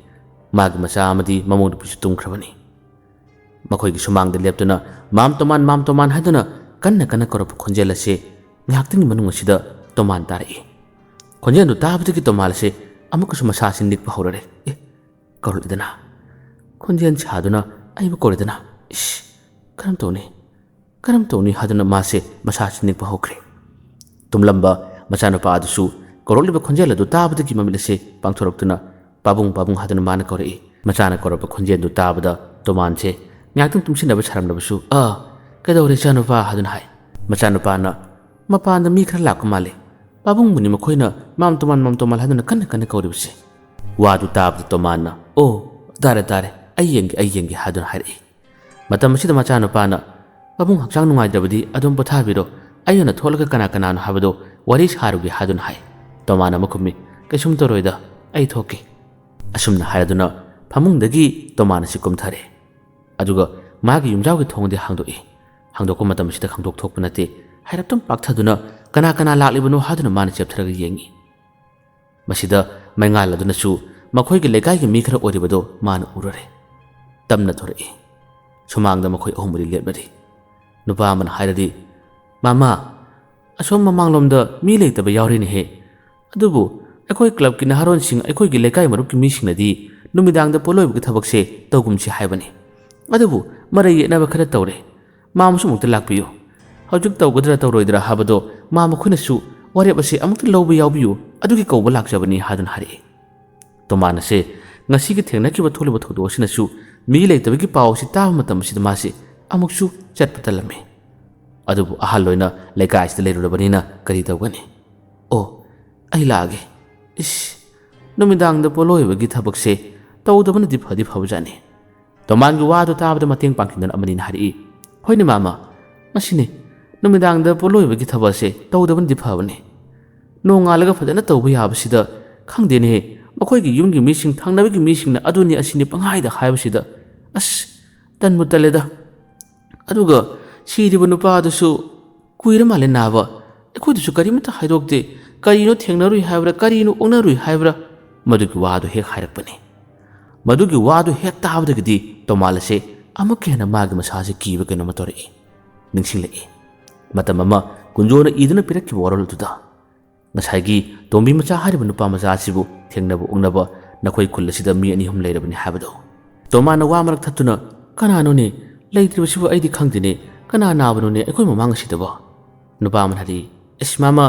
ꯃꯥꯒꯤ ꯃꯆꯥ ꯑꯃꯗꯤ ꯃꯃꯧ ꯅꯨꯄꯤꯁꯨ ꯇꯨꯝꯈ꯭ꯔꯕꯅꯤ꯫ ꯃꯈꯣꯏꯒꯤ ꯁꯨꯃꯥꯡꯗ ꯂꯦꯞꯇꯨꯅ ꯃꯥꯝ ꯇꯣꯃꯥꯟ ꯍꯥꯏꯗꯨꯅ ꯀꯟꯅ ꯀꯧꯔꯛꯄ ꯈꯣꯟꯖꯦꯜ ꯑꯁꯤ ꯉꯥꯏꯍꯥꯛꯇꯪꯒꯤ ꯃꯅꯨꯡ ꯑꯁꯤꯗ ꯇꯣꯃꯥꯟ ꯇꯥꯔꯛꯏ꯫ ꯈꯣꯟꯖꯦꯜꯗꯨ ꯇꯥꯕꯗꯒꯤ ꯇꯣꯃꯥꯟ ꯑꯁꯤ ꯑꯃꯨꯛꯀꯁꯨ ꯃꯁꯥꯁꯤ ꯅꯤꯛꯄ ꯍꯧꯔꯔꯦ꯫ ꯀꯧꯔꯛꯏꯗꯅ, ꯈꯣꯟꯖꯦꯜ ꯁꯥꯗꯨꯅ ꯑꯩꯕꯨ ꯀꯧꯔꯤꯗꯅ, ꯏꯁ, ꯀꯔꯝ ꯇꯧꯅꯤ ꯍꯥꯏꯗꯨꯅ ꯃꯥꯁꯦ ꯃꯁꯥꯁꯤ ꯅꯤꯛꯄ ꯍꯧꯈ꯭ꯔꯦ꯫ ꯇꯨꯝꯂꯝꯕ ꯃꯆꯥꯅꯨꯄꯥ ꯑꯗꯨꯁꯨ ꯀꯧꯔꯛꯂꯤꯕ ꯈꯣꯟꯖꯦꯜ ꯑꯗꯨ ꯇꯥꯕꯗꯒꯤ ꯃꯃꯤꯠ ꯑꯁꯤ ꯄꯥꯡꯊꯣꯔꯛꯇꯨꯅ ꯄꯥꯕꯨꯡ ꯍꯥꯏꯗꯨꯅ ꯃꯥꯅ ꯀꯧꯔꯛꯏ꯫ ꯃꯆꯥꯅ ꯀꯧꯔꯛꯄ ꯈꯣꯟꯖꯦꯜꯗꯨ ꯇꯥꯕꯗ ꯇꯣꯃꯥꯟꯁꯦ ꯉꯥꯏꯍꯥꯛꯇꯪ ꯇꯨꯝꯁꯤꯟꯅꯕ ꯁꯥꯔꯝꯂꯕꯁꯨ ꯀꯩꯗꯧꯔꯦ ꯏꯆꯥꯅꯨꯄꯥ ꯍꯥꯏꯗꯨꯅ ꯍꯥꯏ꯫ ꯃꯆꯥꯅꯨꯄꯥꯅ ꯃꯄꯥꯟꯗ ꯃꯤ ꯈꯔ ꯂꯥꯛꯄ ꯃꯥꯜꯂꯤ, ꯄꯥꯕꯨꯡꯕꯨꯅꯤ ꯃꯈꯣꯏꯅ ꯃꯥꯝ ꯇꯣꯃꯥꯟ ꯍꯥꯏꯗꯨꯅ ꯀꯟꯅ ꯀꯧꯔꯤꯕꯁꯦ꯫ ꯋꯥꯗꯨ ꯇꯥꯕꯗ ꯇꯣꯃꯥꯟꯅ ꯇꯥꯔꯦ, ꯑꯩ ꯌꯦꯡꯒꯦ ꯍꯥꯏꯗꯨꯅ ꯍꯥꯏꯔꯛꯏ꯫ ꯃꯇꯝ ꯑꯁꯤꯗ ꯃꯆꯥꯅꯨꯄꯥꯅ ꯄꯥꯕꯨꯡ ꯍꯛꯆꯥꯡ ꯅꯨꯡꯉꯥꯏꯇ꯭ꯔꯕꯗꯤ ꯑꯗꯨꯝ ꯄꯣꯊꯥꯕꯤꯔꯣ, ꯑꯩ ꯑꯣꯏꯅ ꯊꯣꯛꯂꯒ ꯀꯅꯥꯅꯣ ꯍꯥꯏꯕꯗꯣ ꯋꯥꯔꯤ ꯁꯥꯔꯨꯒꯦ ꯍꯥꯏꯗꯨꯅ ꯍꯥꯏ꯫ ꯇꯣꯃꯥꯟ ꯑꯃ ꯈꯨꯝꯃꯤ, ꯀꯩꯁꯨꯝ ꯇꯧꯔꯣꯏꯗ, ꯑꯩ ꯊꯣꯛꯀꯦ꯫ ꯑꯁꯨꯝꯅ ꯍꯥꯏꯔꯗꯨꯅ ꯐꯃꯨꯡꯗꯒꯤ ꯇꯣꯃꯥꯟ ꯑꯁꯤ ꯀꯨꯝꯊꯔꯦ꯫ ꯑꯗꯨꯒ ꯃꯥꯒꯤ ꯌꯨꯝꯖꯥꯎꯒꯤ ꯊꯣꯡꯗꯤ ꯍꯥꯡꯗꯣꯛꯏ꯫ ꯍꯥꯡꯗꯣꯛꯄ ꯃꯇꯝ ꯑꯁꯤꯗ ꯈꯪꯗꯣꯛ ꯊꯣꯛꯄ ꯅꯠꯇꯦ, ꯍꯥꯏꯔꯞꯇꯪ ꯄꯥꯛꯊꯗꯨꯅ ꯀꯅꯥ ꯂꯥꯛꯂꯤꯕꯅꯣ ꯍꯥꯏꯗꯨꯅ ꯃꯥꯅ ꯆꯦꯞꯊꯔꯒ ꯌꯦꯡꯉꯤ꯫ ꯃꯁꯤꯗ ꯃꯩꯉꯥꯜ ꯑꯗꯨꯅꯁꯨ ꯃꯈꯣꯏꯒꯤ ꯂꯩꯀꯥꯏꯒꯤ ꯃꯤ ꯈꯔ ꯑꯣꯏꯔꯤꯕꯗꯣ ꯃꯥꯅ ꯎꯔꯨꯔꯦ꯫ ꯇꯝꯅ ꯊꯣꯔꯛꯏ꯫ ꯁꯨꯃꯥꯡꯗ ꯃꯈꯣꯏ ꯑꯍꯨꯝꯕꯨꯗꯤ ꯂꯦꯞꯅꯔꯤ꯫ ꯅꯨꯄꯥ ꯑꯃꯅ ꯍꯥꯏꯔꯗꯤ, ꯃꯥꯃꯥ, ꯑꯁꯣꯝ ꯃꯃꯥꯡꯂꯣꯝꯗ ꯃꯤ ꯂꯩꯇꯕ ꯌꯥꯎꯔꯤꯅꯦꯍꯦ꯫ ꯑꯗꯨꯕꯨ ꯑꯩꯈꯣꯏ ꯀ꯭ꯂꯕꯀꯤ ꯅꯍꯥꯔꯣꯟꯁꯤꯡ ꯑꯩꯈꯣꯏꯒꯤ ꯂꯩꯀꯥꯏ ꯃꯔꯨꯞꯀꯤ ꯃꯤꯁꯤꯡꯅꯗꯤ ꯅꯨꯃꯤꯗꯥꯡꯗ ꯄꯣꯠꯂꯣꯏꯕꯒꯤ ꯊꯕꯛꯁꯦ ꯇꯧꯒꯨꯝꯁꯤ ꯍꯥꯏꯕꯅꯤ꯫ ꯑꯗꯨꯕꯨ ꯃꯔꯩ ꯌꯦꯠꯅꯕ ꯈꯔ ꯇꯧꯔꯦ꯫ ꯃꯥꯃꯁꯨ ꯑꯃꯨꯛꯇ ꯂꯥꯛꯄꯤꯌꯨ꯫ ꯍꯧꯖꯤꯛ ꯇꯧꯒꯗ꯭ꯔꯥ ꯇꯧꯔꯣꯏꯗ꯭ꯔꯥ ꯍꯥꯏꯕꯗꯣ ꯃꯈꯣꯏꯅꯁꯨ ꯋꯥꯔꯦꯞ ꯑꯁꯤ ꯑꯃꯨꯛꯇ ꯂꯧꯕ ꯌꯥꯎꯕꯤꯌꯨ, ꯑꯗꯨꯒꯤ ꯀꯧꯕ ꯂꯥꯛꯆꯕꯅꯤ ꯍꯥꯏꯗꯨꯅ ꯍꯥꯏꯔꯛꯏ꯫ ꯇꯣꯃꯥꯟꯅꯁꯦ ꯉꯁꯤꯒꯤ ꯊꯦꯡꯅꯈꯤꯕ ꯊꯣꯛꯂꯤꯕ ꯊꯧꯗꯣꯛ ꯑꯁꯤꯅꯁꯨ ꯃꯤ ꯂꯩꯇꯕꯒꯤ ꯄꯥꯎ ꯑꯁꯤ ꯇꯥꯕ ꯃꯇꯝ ꯑꯁꯤꯗ ꯃꯥꯁꯤ ꯑꯃꯨꯛꯁꯨ ꯆꯠꯄ ꯇꯜꯂꯝꯃꯤ꯫ ꯑꯗꯨꯕꯨ ꯑꯍꯜ ꯑꯣꯏꯅ ꯂꯩꯀꯥꯏꯁꯤꯗ ꯂꯩꯔꯨꯔꯕꯅꯤꯅ ꯀꯔꯤ ꯇꯧꯒꯅꯤ? ꯑꯣ, ꯑꯩ ꯂꯥꯛꯑꯒꯦ꯫ ꯏꯁ, ꯅꯨꯃꯤꯗꯥꯡꯗ ꯄꯣꯠꯂꯣꯏꯕꯒꯤ ꯊꯕꯛꯁꯦ ꯇꯧꯗꯕꯅꯗꯤ ꯐꯗꯤ ꯐꯕꯖꯥꯠꯅꯤ꯫ ꯇꯣꯃꯥꯟꯒꯤ ꯋꯥꯗꯨ ꯇꯥꯕꯗ ꯃꯇꯦꯡ ꯄꯥꯡꯈꯤꯗꯨꯅ ꯑꯃꯅꯤꯅ ꯍꯥꯏꯔꯛꯏ, ꯍꯣꯏꯅꯦ ꯃꯥꯃꯥ, ꯃꯁꯤꯅꯦ ꯅꯨꯃꯤꯗꯥꯡꯗ ꯄꯣꯠꯂꯣꯏꯕꯒꯤ ꯊꯕꯛꯁꯦ ꯇꯧꯗꯕꯅꯗꯤ ꯐꯕꯅꯤ꯫ ꯅꯣꯡꯉꯥꯜꯂꯒ ꯐꯖꯅ ꯇꯧꯕ ꯌꯥꯕꯁꯤꯗ ꯈꯪꯗꯦꯅꯦꯍꯦ, ꯃꯈꯣꯏꯒꯤ ꯌꯨꯝꯒꯤ ꯃꯤꯁꯤꯡ, ꯊꯪꯅꯕꯒꯤ ꯃꯤꯁꯤꯡꯅ ꯑꯗꯨꯅꯤ ꯑꯁꯤꯅꯤ ꯄꯪꯍꯥꯏꯗ ꯍꯥꯏꯕꯁꯤꯗ ꯑꯁ ꯇꯟꯕꯨ ꯇꯜꯂꯦꯗ꯫ ꯑꯗꯨꯒ ꯁꯤꯔꯤꯕ ꯅꯨꯄꯥꯗꯨꯁꯨ ꯀꯨꯏꯔ ꯃꯥꯜꯂꯦ ꯅꯥꯕ꯫ ꯑꯩꯈꯣꯏꯗꯁꯨ ꯀꯔꯤꯃꯠꯇ ꯍꯥꯏꯗꯣꯛꯇꯦ꯫ ꯀꯔꯤꯅꯣ ꯊꯦꯡꯅꯔꯨꯏ ꯍꯥꯏꯕ꯭ꯔꯥ, ꯀꯔꯤꯅꯣ ꯑꯣꯛꯅꯔꯨꯏ ꯍꯥꯏꯕ꯭ꯔꯥ? ꯃꯗꯨꯒꯤ ꯋꯥꯗꯨ ꯍꯦꯛ ꯍꯥꯏꯔꯛꯄꯅꯤ꯫ ꯃꯗꯨꯒꯤ ꯋꯥꯗꯨ ꯍꯦꯛ ꯇꯥꯕꯗꯒꯤꯗꯤ ꯇꯣꯃꯥꯟ ꯑꯁꯦ ꯑꯃꯨꯛꯀ ꯍꯦꯟꯅ ꯃꯥꯒꯤ ꯃꯁꯥꯁꯦ ꯀꯤꯕ ꯀꯩꯅꯣꯝꯃ ꯇꯧꯔꯛꯏ꯫ ꯅꯤꯡꯁꯤꯡꯂꯛꯏ ꯃꯇꯝ ꯑꯃ ꯀꯨꯟꯖꯣꯅ ꯏꯗꯨꯅ ꯄꯤꯔꯛꯈꯤꯕ ꯋꯥꯔꯣꯜ ꯑꯗꯨꯗ꯫ ꯉꯁꯥꯏꯒꯤ ꯇꯣꯝꯕꯤ ꯃꯆꯥ ꯍꯥꯏꯔꯤꯕ ꯅꯨꯄꯥ ꯃꯆꯥ ꯑꯁꯤꯕꯨ ꯊꯦꯡꯅꯕ ꯎꯛꯅꯕ ꯅꯈꯣꯏ ꯈꯨꯜ ꯑꯁꯤꯗ ꯃꯤ ꯑꯅꯤ ꯑꯍꯨꯝ ꯂꯩꯔꯕꯅꯤ ꯍꯥꯏꯕꯗꯣ꯫ ꯇꯣꯃꯥꯟꯅ ꯋꯥ ꯃꯔꯛ ꯊꯠꯇꯨꯅ, ꯀꯅꯥꯅꯣꯅꯦ? ꯂꯩꯇ꯭ꯔꯤꯕꯁꯤꯕꯨ ꯑꯩꯗꯤ ꯈꯪꯗꯦꯅꯦ꯫ ꯀꯅꯥ ꯅꯥꯕꯅꯣꯅꯦ ꯑꯩꯈꯣꯏ ꯃꯃꯥꯡ ꯑꯁꯤꯗꯕꯣ? ꯅꯨꯄꯥ ꯑꯃꯅ ꯍꯥꯏꯔꯛꯏ, ꯑꯁ ꯃꯥꯃꯥ,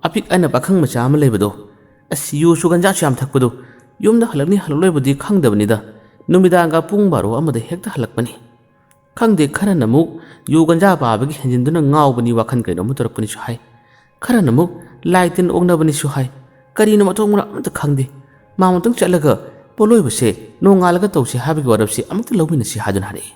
ꯑꯄꯤꯛ ꯑꯅ ꯄꯥꯈꯪ ꯃꯆꯥ ꯑꯃ ꯂꯩꯕꯗꯣ, ꯑꯁ ꯌꯨꯁꯨ ꯒꯟꯖꯥꯁꯨ ꯌꯥꯝ ꯊꯛꯄꯗꯣ, ꯌꯨꯝꯗ ꯍꯜꯂꯛꯅꯤ ꯍꯜꯂꯛꯂꯣꯏꯕꯗꯤ ꯈꯪꯗꯕꯅꯤꯗ, ꯅꯨꯃꯤꯗꯥꯡꯒ ꯄꯨꯡ 12 ꯑꯃꯗ ꯍꯦꯛꯇ ꯍꯜꯂꯛꯄꯅꯤ꯫ ꯈꯪꯗꯦ, ꯈꯔꯅ ꯑꯃꯨꯛ ꯌꯨ ꯒꯟꯖꯥ ꯄꯥꯕꯒꯤ ꯍꯦꯟꯖꯤꯟꯗꯨꯅ ꯉꯥꯎꯕꯅꯤ, ꯋꯥꯈꯜ ꯀꯩꯅꯣꯝꯃ ꯇꯧꯔꯛꯄꯅꯤꯁꯨ ꯍꯥꯏ꯫ ꯈꯔꯅ ꯑꯃꯨꯛ ꯂꯥꯏ ꯇꯤꯟ ꯑꯣꯛꯅꯕꯅꯤꯁꯨ ꯍꯥꯏ꯫ ꯀꯔꯤꯅꯣ ꯃꯊꯣꯡ ꯃꯔꯝ ꯑꯃꯇ ꯈꯪꯗꯦ꯫ ꯃꯥꯃꯇꯪ ꯆꯠꯂꯒ ꯄꯣꯠꯂꯣꯏꯕꯁꯦ ꯅꯣꯡꯉꯥꯜꯂꯒ ꯇꯧꯁꯤ ꯍꯥꯏꯕꯒꯤ ꯋꯥꯔꯦꯞꯁꯦ ꯑꯃꯨꯛꯇ ꯂꯧꯃꯤꯟꯅꯁꯤ ꯍꯥꯏꯗꯨꯅ ꯍꯥꯏꯔꯛꯏ꯫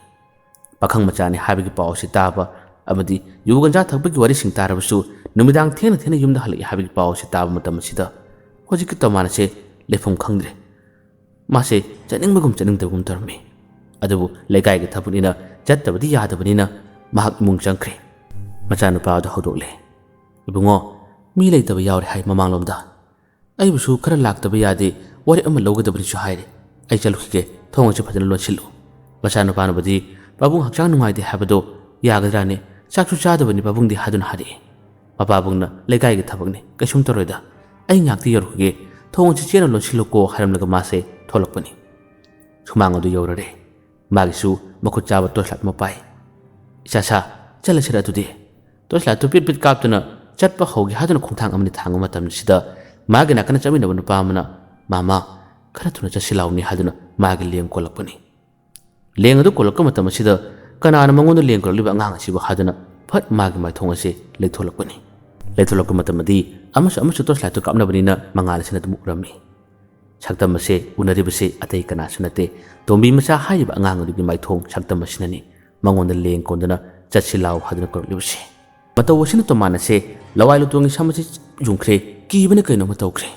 ꯄꯥꯈꯪ ꯃꯆꯥꯅꯤ ꯍꯥꯏꯕꯒꯤ ꯄꯥꯎ ꯑꯁꯤ ꯇꯥꯕ ꯑꯃꯗꯤ ꯌꯨ ꯒꯟꯖꯥ ꯊꯛꯄꯒꯤ ꯋꯥꯔꯤꯁꯤꯡ ꯇꯥꯔꯕꯁꯨ ꯅꯨꯃꯤꯗꯥꯡ ꯊꯦꯡꯅ ꯊꯦꯡꯅ ꯌꯨꯝꯗ ꯍꯜꯂꯛꯏ ꯍꯥꯏꯕꯒꯤ ꯄꯥꯎ ꯑꯁꯤ ꯇꯥꯕ ꯃꯇꯝ ꯑꯁꯤꯗ ꯍꯧꯖꯤꯛꯀꯤ ꯇꯣꯃꯥꯟ ꯑꯁꯦ ꯂꯩꯐꯝ ꯈꯪꯗ꯭ꯔꯦ꯫ ꯃꯥꯁꯦ ꯆꯠꯅꯤꯡꯕꯒꯨꯝ ꯆꯠꯅꯤꯡꯗꯕꯒꯨꯝ ꯇꯧꯔꯝꯃꯤ꯫ ꯑꯗꯨꯕꯨ ꯂꯩꯀꯥꯏꯒꯤ ꯊꯕꯛꯅꯤꯅ ꯆꯠꯇꯕꯗꯤ ꯌꯥꯗꯕꯅꯤꯅ ꯃꯍꯥꯛ ꯏꯃꯨꯡ ꯆꯪꯈ꯭ꯔꯦ꯫ ꯃꯆꯥꯅꯨꯄꯥ ꯑꯗꯨ ꯍꯧꯗꯣꯛꯂꯦ꯫ ꯏꯕꯨꯡꯉꯣ, ꯃꯤ ꯂꯩꯇꯕ ꯌꯥꯎꯔꯦ ꯍꯥꯏ ꯃꯃꯥꯡꯂꯣꯝꯗ꯫ ꯑꯩꯕꯨꯁꯨ ꯈꯔ ꯂꯥꯛꯇꯕ ꯌꯥꯗꯦ, ꯋꯥꯔꯦꯞ ꯑꯃ ꯂꯧꯒꯗꯕꯅꯤꯁꯨ ꯍꯥꯏꯔꯦ꯫ ꯑꯩ ꯆꯠꯂꯨꯈꯤꯒꯦ, ꯊꯣꯡ ꯑꯁꯤ ꯐꯖꯅ ꯂꯣꯟꯁꯤꯜꯂꯨ꯫ ꯃꯆꯥꯅꯨꯄꯥꯅꯕꯨꯗꯤ ꯄꯥꯕꯨꯡ ꯍꯛꯆꯥꯡ ꯅꯨꯡꯉꯥꯏꯇꯦ ꯍꯥꯏꯕꯗꯣ ꯌꯥꯒꯗ꯭ꯔꯥꯅꯦ, ꯆꯥꯛꯁꯨ ꯆꯥꯗꯕꯅꯤ ꯄꯥꯕꯨꯡꯗꯤ ꯍꯥꯏꯗꯨꯅ ꯍꯥꯏꯔꯛꯏ꯫ ꯃꯄꯥꯕꯨꯡꯅ ꯂꯩꯀꯥꯏꯒꯤ ꯊꯕꯛꯅꯤ, ꯀꯩꯁꯨꯝ ꯇꯧꯔꯣꯏꯗ, ꯑꯩ ꯉꯥꯛꯇꯤ ꯌꯧꯔꯛꯈꯤꯒꯦ, ꯊꯣꯡ ꯑꯁꯤ ꯆꯦꯠꯅ ꯂꯣꯟꯁꯤꯜꯂꯨꯀꯣ ꯍꯥꯏꯔꯝꯂꯒ ꯃꯥꯁꯦ ꯊꯣꯛꯂꯛꯄꯅꯤ꯫ ꯁꯨꯃꯥꯡ ꯑꯗꯨ ꯌꯧꯔꯔꯦ꯫ ꯃꯥꯒꯤꯁꯨ ꯃꯈꯨꯠ ꯆꯥꯕ ꯇꯣꯔꯆꯂꯥꯏꯠ ꯑꯃ ꯄꯥꯏ꯫ ꯏꯆꯥꯁꯥ, ꯆꯠꯂꯁꯤꯔ ꯑꯗꯨꯗꯤ? ꯇꯣꯔꯆꯂꯥꯏꯠꯇꯨ ꯄꯤꯠ ꯄꯤꯠ ꯀꯥꯞꯇꯨꯅ ꯆꯠꯄ ꯍꯧꯒꯦ ꯍꯥꯏꯗꯨꯅ ꯈꯣꯡꯊꯥꯡ ꯑꯃꯗꯤ ꯊꯥꯡꯕ ꯃꯇꯝꯁꯤꯗ ꯃꯥꯒꯤ ꯅꯥꯀꯟꯗ ꯆꯠꯃꯤꯟꯅꯕ ꯅꯨꯄꯥ ꯑꯃꯅ, ꯃꯥꯃꯥ, ꯈꯔ ꯊꯨꯅ ꯆꯠꯁꯤ ꯂꯥꯎꯅꯤ ꯍꯥꯏꯗꯨꯅ ꯃꯥꯒꯤ ꯂꯦꯡ ꯀꯣꯜꯂꯛꯄꯅꯤ꯫ ꯂꯦꯡ ꯑꯗꯨ ꯀꯣꯜꯂꯛꯄ ꯃꯇꯝ ꯑꯁꯤꯗ ꯀꯅꯥꯅ ꯃꯉꯣꯟꯗ ꯂꯦꯡ ꯀꯣꯜꯂꯛꯂꯤꯕ ꯑꯉꯥꯡ ꯑꯁꯤꯕꯨ ꯍꯥꯏꯗꯨꯅ ꯐꯠ ꯃꯥꯒꯤ ꯃꯥꯏꯊꯣꯡ ꯑꯁꯤ ꯂꯩꯊꯣꯛꯂꯛꯄꯅꯤ꯫ ꯂꯩꯊꯣꯛꯂꯛꯄ ꯃꯇꯝꯗꯤ ꯑꯃꯁꯨ ꯇꯣꯔꯆꯂꯥꯏꯠꯇꯨ ꯀꯥꯞꯅꯕꯅꯤꯅ ꯃꯉꯥꯜ ꯑꯁꯤꯅ ꯑꯗꯨꯝ ꯎꯔꯝꯃꯤ꯫ ꯁꯛꯇꯝ ꯑꯁꯤ ꯎꯅꯔꯤꯕꯁꯤ ꯑꯇꯩ ꯀꯅꯥꯁꯨ ꯅꯠꯇꯦ, ꯇꯣꯝꯕꯤ ꯃꯆꯥ ꯍꯥꯏꯔꯤꯕ ꯑꯉꯥꯡ ꯑꯗꯨꯒꯤ ꯃꯥꯏꯊꯣꯡ ꯁꯛꯇꯝ ꯑꯁꯤꯅꯅꯤ ꯃꯉꯣꯟꯗ ꯂꯦꯡ ꯀꯣꯟꯗꯨꯅ ꯆꯠꯁꯤ ꯂꯥꯎ ꯍꯥꯏꯗꯨꯅ ꯀꯧꯔꯛꯂꯤꯕꯁꯤ꯫ ꯃꯇꯧ ꯑꯁꯤꯅ ꯇꯣꯃꯥꯟ ꯑꯁꯦ ꯂꯋꯥꯏ ꯂꯨꯇꯣꯡꯒꯤ ꯁꯝ ꯑꯁꯤ ꯌꯨꯡꯈ꯭ꯔꯦ, ꯀꯤꯕꯅ ꯀꯩꯅꯣꯝꯃ ꯇꯧꯈ꯭ꯔꯦ꯫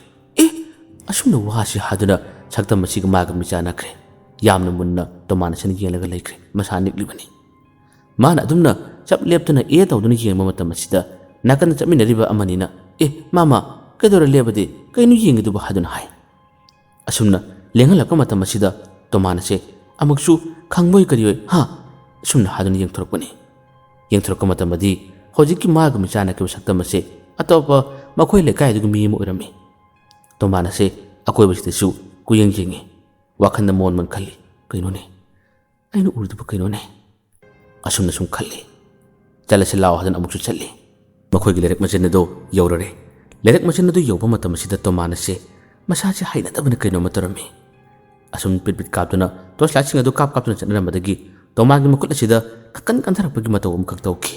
ꯑꯁꯨꯝꯅ ꯋꯥꯁꯤ ꯍꯥꯏꯗꯨꯅ ꯁꯛꯇꯝ ꯑꯁꯤꯒ ꯃꯥꯒ ꯃꯤꯆꯥꯟꯅꯈ꯭ꯔꯦ꯫ ꯌꯥꯝꯅ ꯃꯨꯟꯅ ꯇꯣꯃꯥꯟ ꯑꯁꯤꯅ ꯌꯦꯡꯂꯒ ꯂꯩꯈ꯭ꯔꯦ, ꯃꯁꯥ ꯅꯤꯛꯂꯤꯕꯅꯤ꯫ ꯃꯥꯅ ꯑꯗꯨꯝꯅ ꯆꯞ ꯂꯦꯞꯇꯨꯅ ꯇꯧꯗꯨꯅ ꯌꯦꯡꯕ ꯃꯇꯝ ꯑꯁꯤꯗ ꯅꯥꯀꯟꯗ ꯆꯠꯃꯤꯟꯅꯔꯤꯕ ꯑꯃꯅꯤꯅ, ꯃꯥꯃꯥ, ꯀꯩꯗꯧꯔ ꯂꯦꯞꯄꯗꯤ? ꯀꯩꯅꯣ ꯌꯦꯡꯉꯤꯗꯨꯕꯨ ꯍꯥꯏꯗꯨꯅ ꯍꯥꯏ꯫ ꯑꯁꯨꯝꯅ ꯂꯦꯡꯍꯜꯂꯛꯄ ꯃꯇꯝ ꯑꯁꯤꯗ ꯇꯣꯃꯥꯟ ꯑꯁꯦ ꯑꯃꯨꯛꯁꯨ ꯈꯪꯕꯣꯏ ꯀꯔꯤꯑꯣꯏ ꯑꯁꯨꯝꯅ ꯍꯥꯏꯗꯨꯅ ꯌꯦꯡꯊꯣꯔꯛꯄꯅꯤ꯫ ꯌꯦꯡꯊꯣꯔꯛꯄ ꯃꯇꯝꯗꯤ ꯍꯧꯖꯤꯛꯀꯤ ꯃꯥꯒ ꯃꯤꯆꯥꯟꯅꯈꯤꯕ ꯁꯛꯇꯝ ꯑꯁꯦ ꯑꯇꯣꯞꯄ ꯃꯈꯣꯏ ꯂꯩꯀꯥꯏꯗꯨꯒꯤ ꯃꯤ ꯑꯃ ꯑꯣꯏꯔꯝꯃꯤ꯫ ꯇꯣꯃꯥꯟ ꯑꯁꯦ ꯑꯀꯣꯏꯕꯁꯤꯗꯁꯨ ꯀꯨꯌꯦꯡ ꯌꯦꯡꯉꯤ, ꯋꯥꯈꯜꯗ ꯃꯣꯟ ꯈꯜꯂꯤ, ꯀꯩꯅꯣꯅꯦ ꯑꯩꯅ ꯎꯔꯤꯗꯨꯕꯨ ꯀꯩꯅꯣꯅꯦ? ꯑꯁꯨꯝꯅ ꯁꯨꯝ ꯈꯜꯂꯤ꯫ ꯆꯠꯂꯁꯤ ꯂꯥꯎ ꯍꯥꯏꯗꯨꯅ ꯑꯃꯨꯛꯁꯨ ꯆꯠꯂꯤ꯫ ꯃꯈꯣꯏꯒꯤ ꯂꯩꯔꯛ ꯃꯆꯤꯟ ꯑꯗꯨ ꯌꯧꯔꯔꯦ꯫ ꯂꯩꯔꯛ ꯃꯆꯤꯟ ꯑꯗꯨ ꯌꯧꯕ ꯃꯇꯝ ꯑꯁꯤꯗ ꯇꯣꯃꯥꯟ ꯑꯁꯦ ꯃꯁꯥꯁꯦ ꯍꯩꯅꯗꯕꯅ ꯀꯩꯅꯣꯝꯃ ꯇꯧꯔꯝꯃꯤ꯫ ꯑꯁꯨꯝ ꯄꯤꯠ ꯄꯤꯠ ꯀꯥꯞꯇꯨꯅ ꯇꯣꯔꯆꯂꯥꯏꯠꯁꯤꯡ ꯑꯗꯨ ꯀꯥꯞꯇꯨꯅ ꯆꯠꯅꯔꯝꯕꯗꯒꯤ ꯇꯣꯃꯥꯟꯒꯤ ꯃꯈꯨꯠ ꯑꯁꯤꯗ ꯀꯟ ꯀꯟꯊꯔꯛꯄꯒꯤ ꯃꯇꯧ ꯑꯃꯈꯛ ꯇꯧꯈꯤ꯫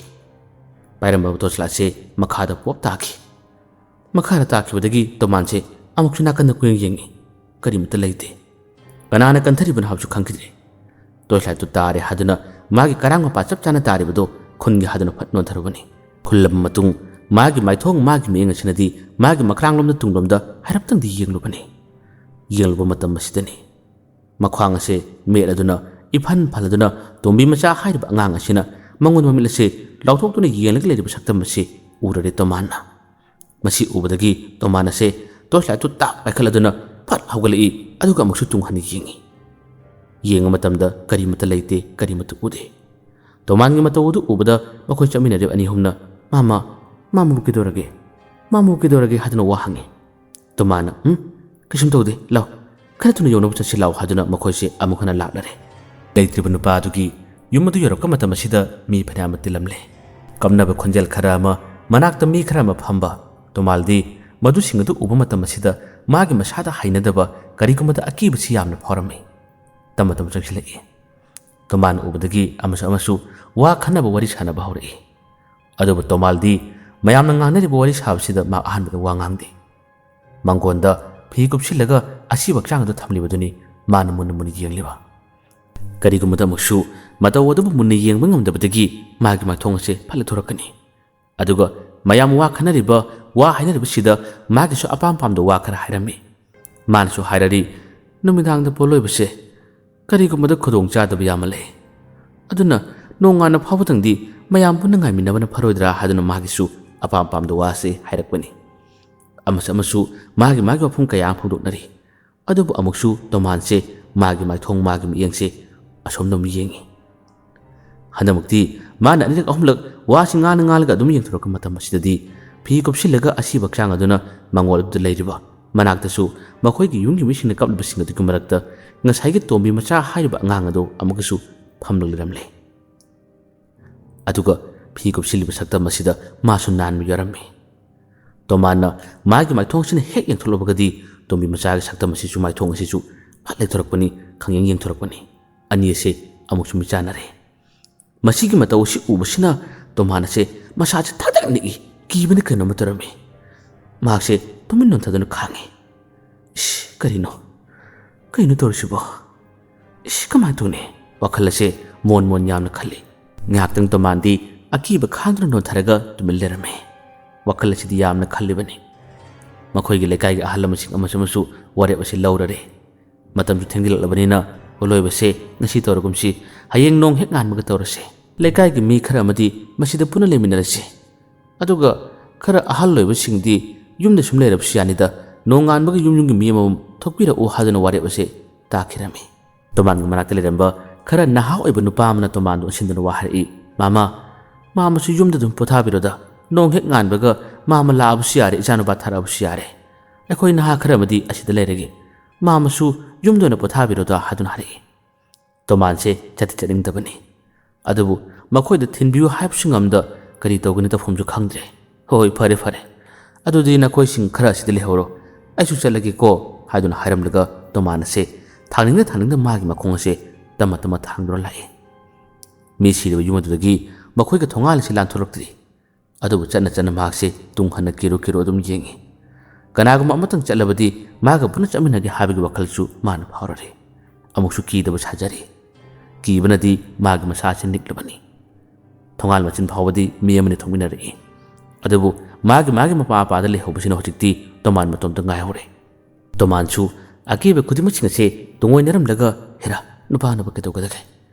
ꯄꯥꯏꯔꯝꯕ ꯇꯣꯔꯆꯂꯥꯏꯠꯁꯦ ꯃꯈꯥꯗ ꯄꯣꯞ ꯇꯥꯈꯤ꯫ ꯃꯈꯥꯗ ꯇꯥꯈꯤꯕꯗꯒꯤ ꯇꯣꯃꯥꯟꯁꯦ ꯑꯃꯨꯛꯁꯨ ꯅꯥꯀꯟꯗ ꯀꯨꯌꯦꯡ ꯌꯦꯡꯉꯤ, ꯀꯔꯤꯃꯠꯇ ꯂꯩꯇꯦ꯫ ꯀꯅꯥꯅ ꯀꯟꯊꯔꯤꯕꯅꯣ ꯍꯥꯏꯕꯁꯨ ꯈꯪꯈꯤꯗ꯭ꯔꯦ꯫ ꯇꯣꯔꯆꯂꯥꯏꯠꯇꯨ ꯇꯥꯔꯦ ꯍꯥꯏꯗꯨꯅ ꯃꯥꯒꯤ ꯀꯔꯥꯡ ꯃꯄꯥ ꯆꯞ ꯆꯥꯅ ꯇꯥꯔꯤꯕꯗꯣ ꯈꯨꯟꯒꯤ ꯍꯥꯏꯗꯨꯅ ꯐꯠ ꯅꯣꯟꯊꯔꯨꯕꯅꯤ꯫ ꯈꯨꯜꯂꯕ ꯃꯇꯨꯡ ꯃꯥꯒꯤ ꯃꯥꯏꯊꯣꯡ, ꯃꯥꯒꯤ ꯃꯤꯠꯌꯦꯡ ꯑꯁꯤꯅꯗꯤ ꯃꯥꯒꯤ ꯃꯈ꯭ꯔꯥꯡꯂꯣꯝꯗ ꯇꯨꯡꯂꯣꯝꯗ ꯍꯥꯏꯔꯞꯇꯪꯗꯤ ꯌꯦꯡꯂꯨꯕꯅꯤ꯫ ꯌꯦꯡꯂꯨꯕ ꯃꯇꯝ ꯑꯁꯤꯗꯅꯤ ꯃꯈ꯭ꯋꯥꯡ ꯑꯁꯦ ꯃꯦꯠꯂꯗꯨꯅ ꯏꯐꯟ ꯐꯜꯂꯗꯨꯅ ꯇꯣꯝꯕꯤ ꯃꯆꯥ ꯍꯥꯏꯔꯤꯕ ꯑꯉꯥꯡ ꯑꯁꯤꯅ ꯃꯉꯣꯟ ꯃꯃꯤꯠ ꯑꯁꯤ ꯂꯥꯎꯊꯣꯛꯇꯨꯅ ꯌꯦꯡꯂꯒ ꯂꯩꯔꯤꯕ ꯁꯛꯇꯝ ꯑꯁꯤ ꯎꯔꯔꯦ ꯇꯣꯃꯥꯟꯅ꯫ ꯃꯁꯤ ꯎꯕꯗꯒꯤ ꯇꯣꯃꯥꯟ ꯑꯁꯦ ꯇꯣꯔꯆꯂꯥꯏꯠꯇꯨ ꯇꯥꯛ ꯄꯥꯏꯈꯠꯂꯗꯨꯅ ꯐꯠ ꯍꯧꯒꯠꯂꯛꯏ ꯑꯗꯨꯒ ꯑꯃꯨꯛꯁꯨ ꯇꯨꯡ ꯍꯟꯅ ꯌꯦꯡꯉꯤ ꯌꯦꯡꯕ ꯃꯇꯝꯗ ꯀꯔꯤꯃꯠꯇ ꯂꯩꯇꯦ ꯀꯔꯤꯃꯠꯇ ꯎꯗꯦ ꯇꯣꯃꯥꯟꯒꯤ ꯃꯇꯧ ꯑꯗꯨ ꯎꯕꯗ ꯃꯈꯣꯏ ꯆꯠꯃꯤꯟꯅꯔꯤꯕ ꯑꯅꯤ ꯑꯍꯨꯝꯅ ꯃꯥꯃꯨ ꯀꯩꯗꯧꯔꯒꯦ ꯍꯥꯏꯗꯨꯅ ꯋꯥ ꯍꯪꯉꯤ ꯇꯣꯃꯥꯟꯅ ꯀꯩꯁꯨꯝ ꯇꯧꯗꯦ ꯂꯥꯎ ꯈꯔ ꯊꯨꯅ ꯌꯧꯅꯕ ꯆꯠꯁꯤ ꯂꯥꯎ ꯍꯥꯏꯗꯨꯅ ꯃꯈꯣꯏꯁꯦ ꯑꯃꯨꯛ ꯍꯟꯅ ꯂꯥꯛꯅꯔꯦ ꯂꯩꯇ꯭ꯔꯤꯕ ꯅꯨꯄꯥ ꯑꯗꯨꯒꯤ ꯌꯨꯝ ꯑꯗꯨ ꯌꯧꯔꯛꯄ ꯃꯇꯝ ꯑꯁꯤꯗ ꯃꯤ ꯐꯅꯌꯥꯝ ꯇꯤꯜꯂꯝꯂꯦ ꯀꯝꯅꯕ ꯈꯣꯟꯖꯦꯜ ꯈꯔ ꯑꯃ ꯃꯅꯥꯛꯇ ꯃꯤ ꯈꯔ ꯑꯃ ꯐꯝꯕ ꯇꯣꯃꯥꯜꯗꯤ ꯃꯗꯨꯁꯤꯡ ꯑꯗꯨ ꯎꯕ ꯃꯇꯝ ꯑꯁꯤꯗ ꯃꯥꯒꯤ ꯃꯁꯥꯗ ꯍꯩꯅꯗꯕ ꯀꯔꯤꯒꯨꯝꯕꯗ ꯑꯀꯤꯕꯁꯤ ꯌꯥꯝꯅ ꯐꯥꯎꯔꯝꯃꯤ ꯇꯝ ꯆꯪꯁꯤꯜꯂꯛꯏ ꯇꯣꯃꯥꯟ ꯎꯕꯗꯒꯤ ꯑꯃꯁꯨ ꯋꯥ ꯈꯟꯅꯕ ꯋꯥꯔꯤ ꯁꯥꯟꯅꯕ ꯍꯧꯔꯛꯏ ꯑꯗꯨꯕꯨ ꯇꯣꯃꯥꯜꯗꯤ ꯃꯌꯥꯝꯅ ꯉꯥꯡꯅꯔꯤꯕ ꯋꯥꯔꯤ ꯁꯥꯕꯁꯤꯗ ꯃꯥ ꯑꯍꯥꯟꯕꯗ ꯋꯥ ꯉꯥꯡꯗꯦ ꯃꯥꯡꯒꯣꯟꯗ ꯐꯤ ꯀꯨꯞꯁꯤꯜꯂꯒ ꯑꯁꯤꯕ ꯍꯛꯆꯥꯡ ꯑꯗꯨ ꯊꯝꯂꯤꯕꯗꯨꯅꯤ ꯃꯥꯅ ꯃꯨꯟꯅ ꯌꯦꯡꯂꯤꯕ ꯀꯔꯤꯒꯨꯝꯕꯗ ꯑꯃꯨꯛꯁꯨ ꯃꯇꯧ ꯑꯗꯨꯕꯨ ꯃꯨꯟꯅ ꯌꯦꯡꯕ ꯉꯝꯗꯕꯗꯒꯤ ꯃꯥꯒꯤ ꯃꯥꯏꯊꯣꯡ ꯑꯁꯤ ꯐꯠꯂ ꯊꯣꯔꯛꯀꯅꯤ ꯑꯗꯨꯒ ꯃꯌꯥꯝ ꯋꯥ ꯈꯟꯅꯔꯤꯕ ꯋꯥ ꯍꯥꯏꯅꯔꯤꯕꯁꯤꯗ ꯃꯥꯒꯤꯁꯨ ꯑꯄꯥꯝꯕ ꯋꯥ ꯈꯔ ꯍꯥꯏꯔꯝꯃꯤ ꯃꯥꯅꯁꯨ ꯍꯥꯏꯔꯔꯤ ꯅꯨꯃꯤꯗꯥꯡꯗ ꯄꯣꯠꯂꯣꯏꯕꯁꯦ ꯀꯔꯤꯒꯨꯝꯕꯗ ꯈꯨꯗꯣꯡꯆꯥꯗꯕ ꯌꯥꯝꯅ ꯂꯩ ꯑꯗꯨꯅ ꯅꯣꯡꯉꯥꯟꯅ ꯐꯥꯎꯕꯗꯪꯗꯤ ꯃꯌꯥꯝ ꯄꯨꯟꯅ ꯉꯥꯏꯃꯤꯟꯅꯕꯅ ꯐꯔꯣꯏꯗ꯭ꯔꯥ ꯍꯥꯏꯗꯨꯅ ꯃꯥꯒꯤꯁꯨ ꯑꯄꯥꯝꯕ ꯋꯥꯁꯤ ꯍꯥꯏꯔꯛꯄꯅꯤ ꯑꯃꯁꯨ ꯃꯥꯒꯤ ꯋꯥꯐꯝ ꯀꯌꯥ ꯑꯃ ꯐꯣꯡꯗꯣꯛꯅꯔꯤ ꯑꯗꯨꯕꯨ ꯑꯃꯨꯛꯁꯨ ꯇꯣꯃꯥꯟꯁꯦ ꯃꯥꯒꯤ ꯃꯥꯏꯊꯣꯡ ꯃꯥꯒꯤ ꯃꯤꯠꯌꯦꯡꯁꯦ ꯑꯁꯣꯝꯗ ꯌꯦꯡꯉꯤ ꯍꯟꯗꯛꯃꯛꯇꯤ ꯃꯥꯅ ꯑꯅꯤꯔꯛ ꯑꯍꯨꯝꯂꯛ ꯋꯥꯁꯤ ꯉꯥꯜꯂꯒ ꯑꯗꯨꯝ ꯌꯦꯡꯊꯣꯔꯛꯄ ꯃꯇꯝ ꯑꯁꯤꯗꯗꯤ ꯐꯤ ꯀꯨꯞꯁꯤꯜꯂꯒ ꯑꯁꯤꯕ ꯍꯛꯆꯥꯡ ꯑꯗꯨꯅ ꯃꯉꯣꯜ ꯑꯗꯨꯗ ꯂꯩꯔꯤꯕ ꯃꯅꯥꯛꯇꯁꯨ ꯃꯈꯣꯏꯒꯤ ꯌꯨꯝꯒꯤ ꯃꯤꯁꯤꯡꯅ ꯀꯞꯂꯤꯕꯁꯤꯡ ꯑꯗꯨꯒꯤ ꯃꯔꯛꯇ ꯉꯁꯥꯏꯒꯤ ꯇꯣꯝꯕꯤ ꯃꯆꯥ ꯍꯥꯏꯔꯤꯕ ꯑꯉꯥꯡ ꯑꯗꯨ ꯑꯃꯨꯛꯀꯁꯨ ꯐꯝꯂꯒ ꯂꯩꯔꯝꯂꯦ ꯑꯗꯨꯒ ꯐꯤ ꯀꯨꯞꯁꯤꯜꯂꯤꯕ ꯁꯛꯇꯝ ꯑꯁꯤꯗ ꯃꯥꯁꯨ ꯅꯥꯟꯕ ꯌꯥꯎꯔꯝꯃꯤ ꯇꯣꯃꯥꯟꯅ ꯃꯥꯒꯤ ꯃꯥꯏꯊꯣꯡꯁꯤꯅ ꯍꯦꯛ ꯌꯦꯡꯊꯣꯛꯂꯕꯒꯗꯤ ꯇꯣꯝꯕꯤ ꯃꯆꯥꯒꯤ ꯁꯛꯇꯝ ꯑꯁꯤꯁꯨ ꯃꯥꯏꯊꯣꯡ ꯑꯁꯤꯁꯨ ꯐꯠ ꯂꯩꯊꯣꯔꯛꯄꯅꯤ ꯈꯪꯌꯦꯡ ꯌꯦꯡꯊꯣꯔꯛꯄꯅꯤ ꯑꯅꯤ ꯑꯁꯦ ꯑꯃꯨꯛꯁꯨ ꯃꯤꯆꯥꯟꯅꯔꯦ ꯃꯁꯤꯒꯤ ꯃꯇꯧ ꯑꯁꯤ ꯎꯕꯁꯤꯅ ꯇꯣꯃꯥꯟ ꯑꯁꯦ ꯃꯁꯥꯁꯦ ꯊꯥꯗꯛ ꯅꯤꯛꯏ ꯀꯤꯕꯅ ꯀꯩꯅꯣꯝꯃ ꯇꯧꯔꯝꯃꯤ ꯃꯍꯥꯛꯁꯦ ꯇꯨꯃꯤꯟ ꯅꯣꯟꯊꯗꯨꯅ ꯈꯥꯡꯉꯤ ꯀꯩꯅꯣ ꯇꯧꯔꯤꯁꯤꯕꯣ ꯀꯃꯥꯏꯅ ꯇꯧꯅꯤ ꯋꯥꯈꯜ ꯑꯁꯦ ꯃꯣꯟ ꯌꯥꯝꯅ ꯈꯜꯂꯤ ꯉꯥꯏꯍꯥꯛꯇꯪ ꯇꯣꯃꯥꯟꯗꯤ ꯑꯀꯤꯕ ꯈꯥꯡꯗꯨꯅ ꯅꯣꯟꯊꯔꯒ ꯇꯨꯃꯤꯟ ꯂꯩꯔꯝꯃꯤ ꯋꯥꯈꯜ ꯑꯁꯤꯗꯤ ꯌꯥꯝꯅ ꯈꯜꯂꯤꯕꯅꯤ ꯃꯈꯣꯏꯒꯤ ꯂꯩꯀꯥꯏꯒꯤ ꯑꯍꯜ ꯂꯃꯟꯁꯤꯡ ꯑꯃꯁꯨ ꯋꯥꯔꯦꯞ ꯑꯁꯤ ꯂꯧꯔꯔꯦ ꯃꯇꯝꯁꯨ ꯊꯦꯡꯖꯤꯜꯂꯛꯂꯕꯅꯤꯅ ꯄꯣꯠꯂꯣꯏꯕꯁꯦ ꯉꯁꯤ ꯇꯧꯔꯒꯨꯝꯁꯤ ꯍꯌꯦꯡ ꯅꯣꯡ ꯍꯦꯛ ꯉꯥꯟꯕꯒ ꯇꯧꯔꯁꯤ ꯂꯩꯀꯥꯏꯒꯤ ꯃꯤ ꯈꯔ ꯑꯃꯗꯤ ꯃꯁꯤꯗ ꯄꯨꯟꯅ ꯂꯩꯃꯤꯟꯅꯔꯁꯤ ꯑꯗꯨꯒ ꯈꯔ ꯑꯍꯜ ꯑꯣꯏꯕꯁꯤꯡꯗꯤ ꯌꯨꯝꯗ ꯁꯨꯝ ꯂꯩꯔꯕꯁꯨ ꯌꯥꯅꯤꯗ ꯅꯣꯡ ꯉꯥꯟꯕꯒ ꯌꯨꯝꯒꯤ ꯃꯤ ꯑꯃꯃꯝ ꯊꯣꯛꯄꯤꯔꯛꯎ ꯍꯥꯏꯗꯨꯅ ꯋꯥꯔꯦꯞ ꯑꯁꯤ ꯇꯥꯈꯤꯔꯝꯃꯤ ꯇꯣꯃꯥꯟꯒꯤ ꯃꯅꯥꯛꯇ ꯂꯩꯔꯝꯕ ꯈꯔ ꯅꯍꯥ ꯑꯣꯏꯕ ꯅꯨꯄꯥ ꯑꯃꯅ ꯇꯣꯃꯥꯟꯗꯨ ꯑꯣꯟꯁꯤꯟꯗꯨꯅ ꯋꯥ ꯍꯥꯏꯔꯛꯏ ꯃꯥꯃꯁꯨ ꯌꯨꯝꯗ ꯑꯗꯨꯝ ꯄꯣꯊꯥꯕꯤꯔꯣꯗ ꯅꯣꯡ ꯍꯦꯛ ꯉꯥꯟꯕꯒ ꯃꯥꯃ ꯂꯥꯛꯑꯕꯁꯨ ꯌꯥꯔꯦ ꯏꯆꯥꯅꯨꯄꯥ ꯊꯥꯔꯛꯑꯕꯁꯨ ꯌꯥꯔꯦ ꯑꯩꯈꯣꯏ ꯅꯍꯥ ꯈꯔ ꯑꯃꯗꯤ ꯑꯁꯤꯗ ꯂꯩꯔꯒꯦ ꯃꯥꯃꯁꯨ ꯌꯨꯝꯗ ꯑꯣꯏꯅ ꯄꯣꯊꯥꯕꯤꯔꯣꯗ ꯍꯥꯏꯗꯨꯅ ꯍꯥꯏꯔꯛꯏ ꯇꯣꯃꯥꯟꯁꯦ ꯆꯠꯅꯤꯡꯗꯕꯅꯤ ꯑꯗꯨꯕꯨ ꯃꯈꯣꯏꯗ ꯊꯤꯟꯕꯤꯌꯨ ꯍꯥꯏꯕꯁꯨ ꯉꯝꯗ ꯀꯔꯤ ꯇꯧꯒꯅꯤ ꯇꯧꯐꯝꯁꯨ ꯈꯪꯗ꯭ꯔꯦ ꯍꯣꯏ ꯐꯔꯦ ꯑꯗꯨꯗꯤ ꯅꯈꯣꯏꯁꯤꯡ ꯈꯔ ꯑꯁꯤꯗ ꯂꯩꯍꯧꯔꯣ ꯑꯩꯁꯨ ꯆꯠꯂꯒꯦꯀꯣ ꯍꯥꯏꯗꯨꯅ ꯍꯥꯏꯔꯝꯂꯒ ꯇꯣꯃꯥꯟ ꯑꯁꯦ ꯊꯥꯡꯅꯤꯡꯗ ꯃꯥꯒꯤ ꯃꯈꯣꯡ ꯑꯁꯦ ꯇꯝꯃ ꯊꯥꯡꯗꯨꯅ ꯂꯥꯛꯏ ꯃꯤ ꯁꯤꯔꯤꯕ ꯌꯨꯝ ꯑꯗꯨꯗꯒꯤ ꯃꯈꯣꯏꯒ ꯊꯣꯡꯒꯥꯜ ꯑꯁꯤ ꯂꯥꯟꯊꯣꯔꯛꯇ꯭ꯔꯤ ꯑꯗꯨꯕꯨ ꯆꯠꯅ ꯃꯍꯥꯛꯁꯦ ꯇꯨꯡ ꯍꯟꯅ ꯀꯤꯔꯨ ꯑꯗꯨꯝ ꯌꯦꯡꯉꯤ ꯀꯅꯥꯒꯨꯝꯕ ꯑꯃꯇꯪ ꯆꯠꯂꯕꯗꯤ ꯃꯥꯒ ꯄꯨꯟꯅ ꯆꯠꯃꯤꯟꯅꯒꯦ ꯍꯥꯏꯕꯒꯤ ꯋꯥꯈꯜꯁꯨ ꯃꯥꯅ ꯐꯥꯎꯔꯔꯦ ꯑꯃꯨꯛꯁꯨ ꯀꯤꯗꯕ ꯁꯥꯖꯔꯤ ꯀꯤꯕꯅꯗꯤ ꯃꯥꯒꯤ ꯃꯁꯥꯁꯤ ꯅꯤꯛꯂꯕꯅꯤ ꯊꯣꯡꯒꯥꯜ ꯃꯆꯤꯟ ꯐꯥꯎꯕꯗꯤ ꯃꯤ ꯑꯃꯅ ꯊꯣꯡꯃꯤꯟꯅꯔꯛꯏ ꯑꯗꯨꯕꯨ ꯃꯥꯒꯤ ꯃꯄꯥꯗ ꯂꯩꯍꯧꯕꯁꯤꯅ ꯍꯧꯖꯤꯛꯇꯤ ꯇꯣꯃꯥꯟ ꯃꯇꯣꯝꯇ ꯉꯥꯏꯍꯧꯔꯦ ꯇꯣꯃꯥꯟꯁꯨ ꯑꯀꯤꯕ ꯈꯨꯗꯤꯡꯃꯛꯁꯤꯡ ꯑꯁꯦ ꯇꯨꯡꯑꯣꯏꯅꯔꯝꯂꯒ ꯍꯦꯔꯥ ꯅꯨꯄꯥꯅꯕ ꯀꯩꯗꯧꯒꯗꯒꯦ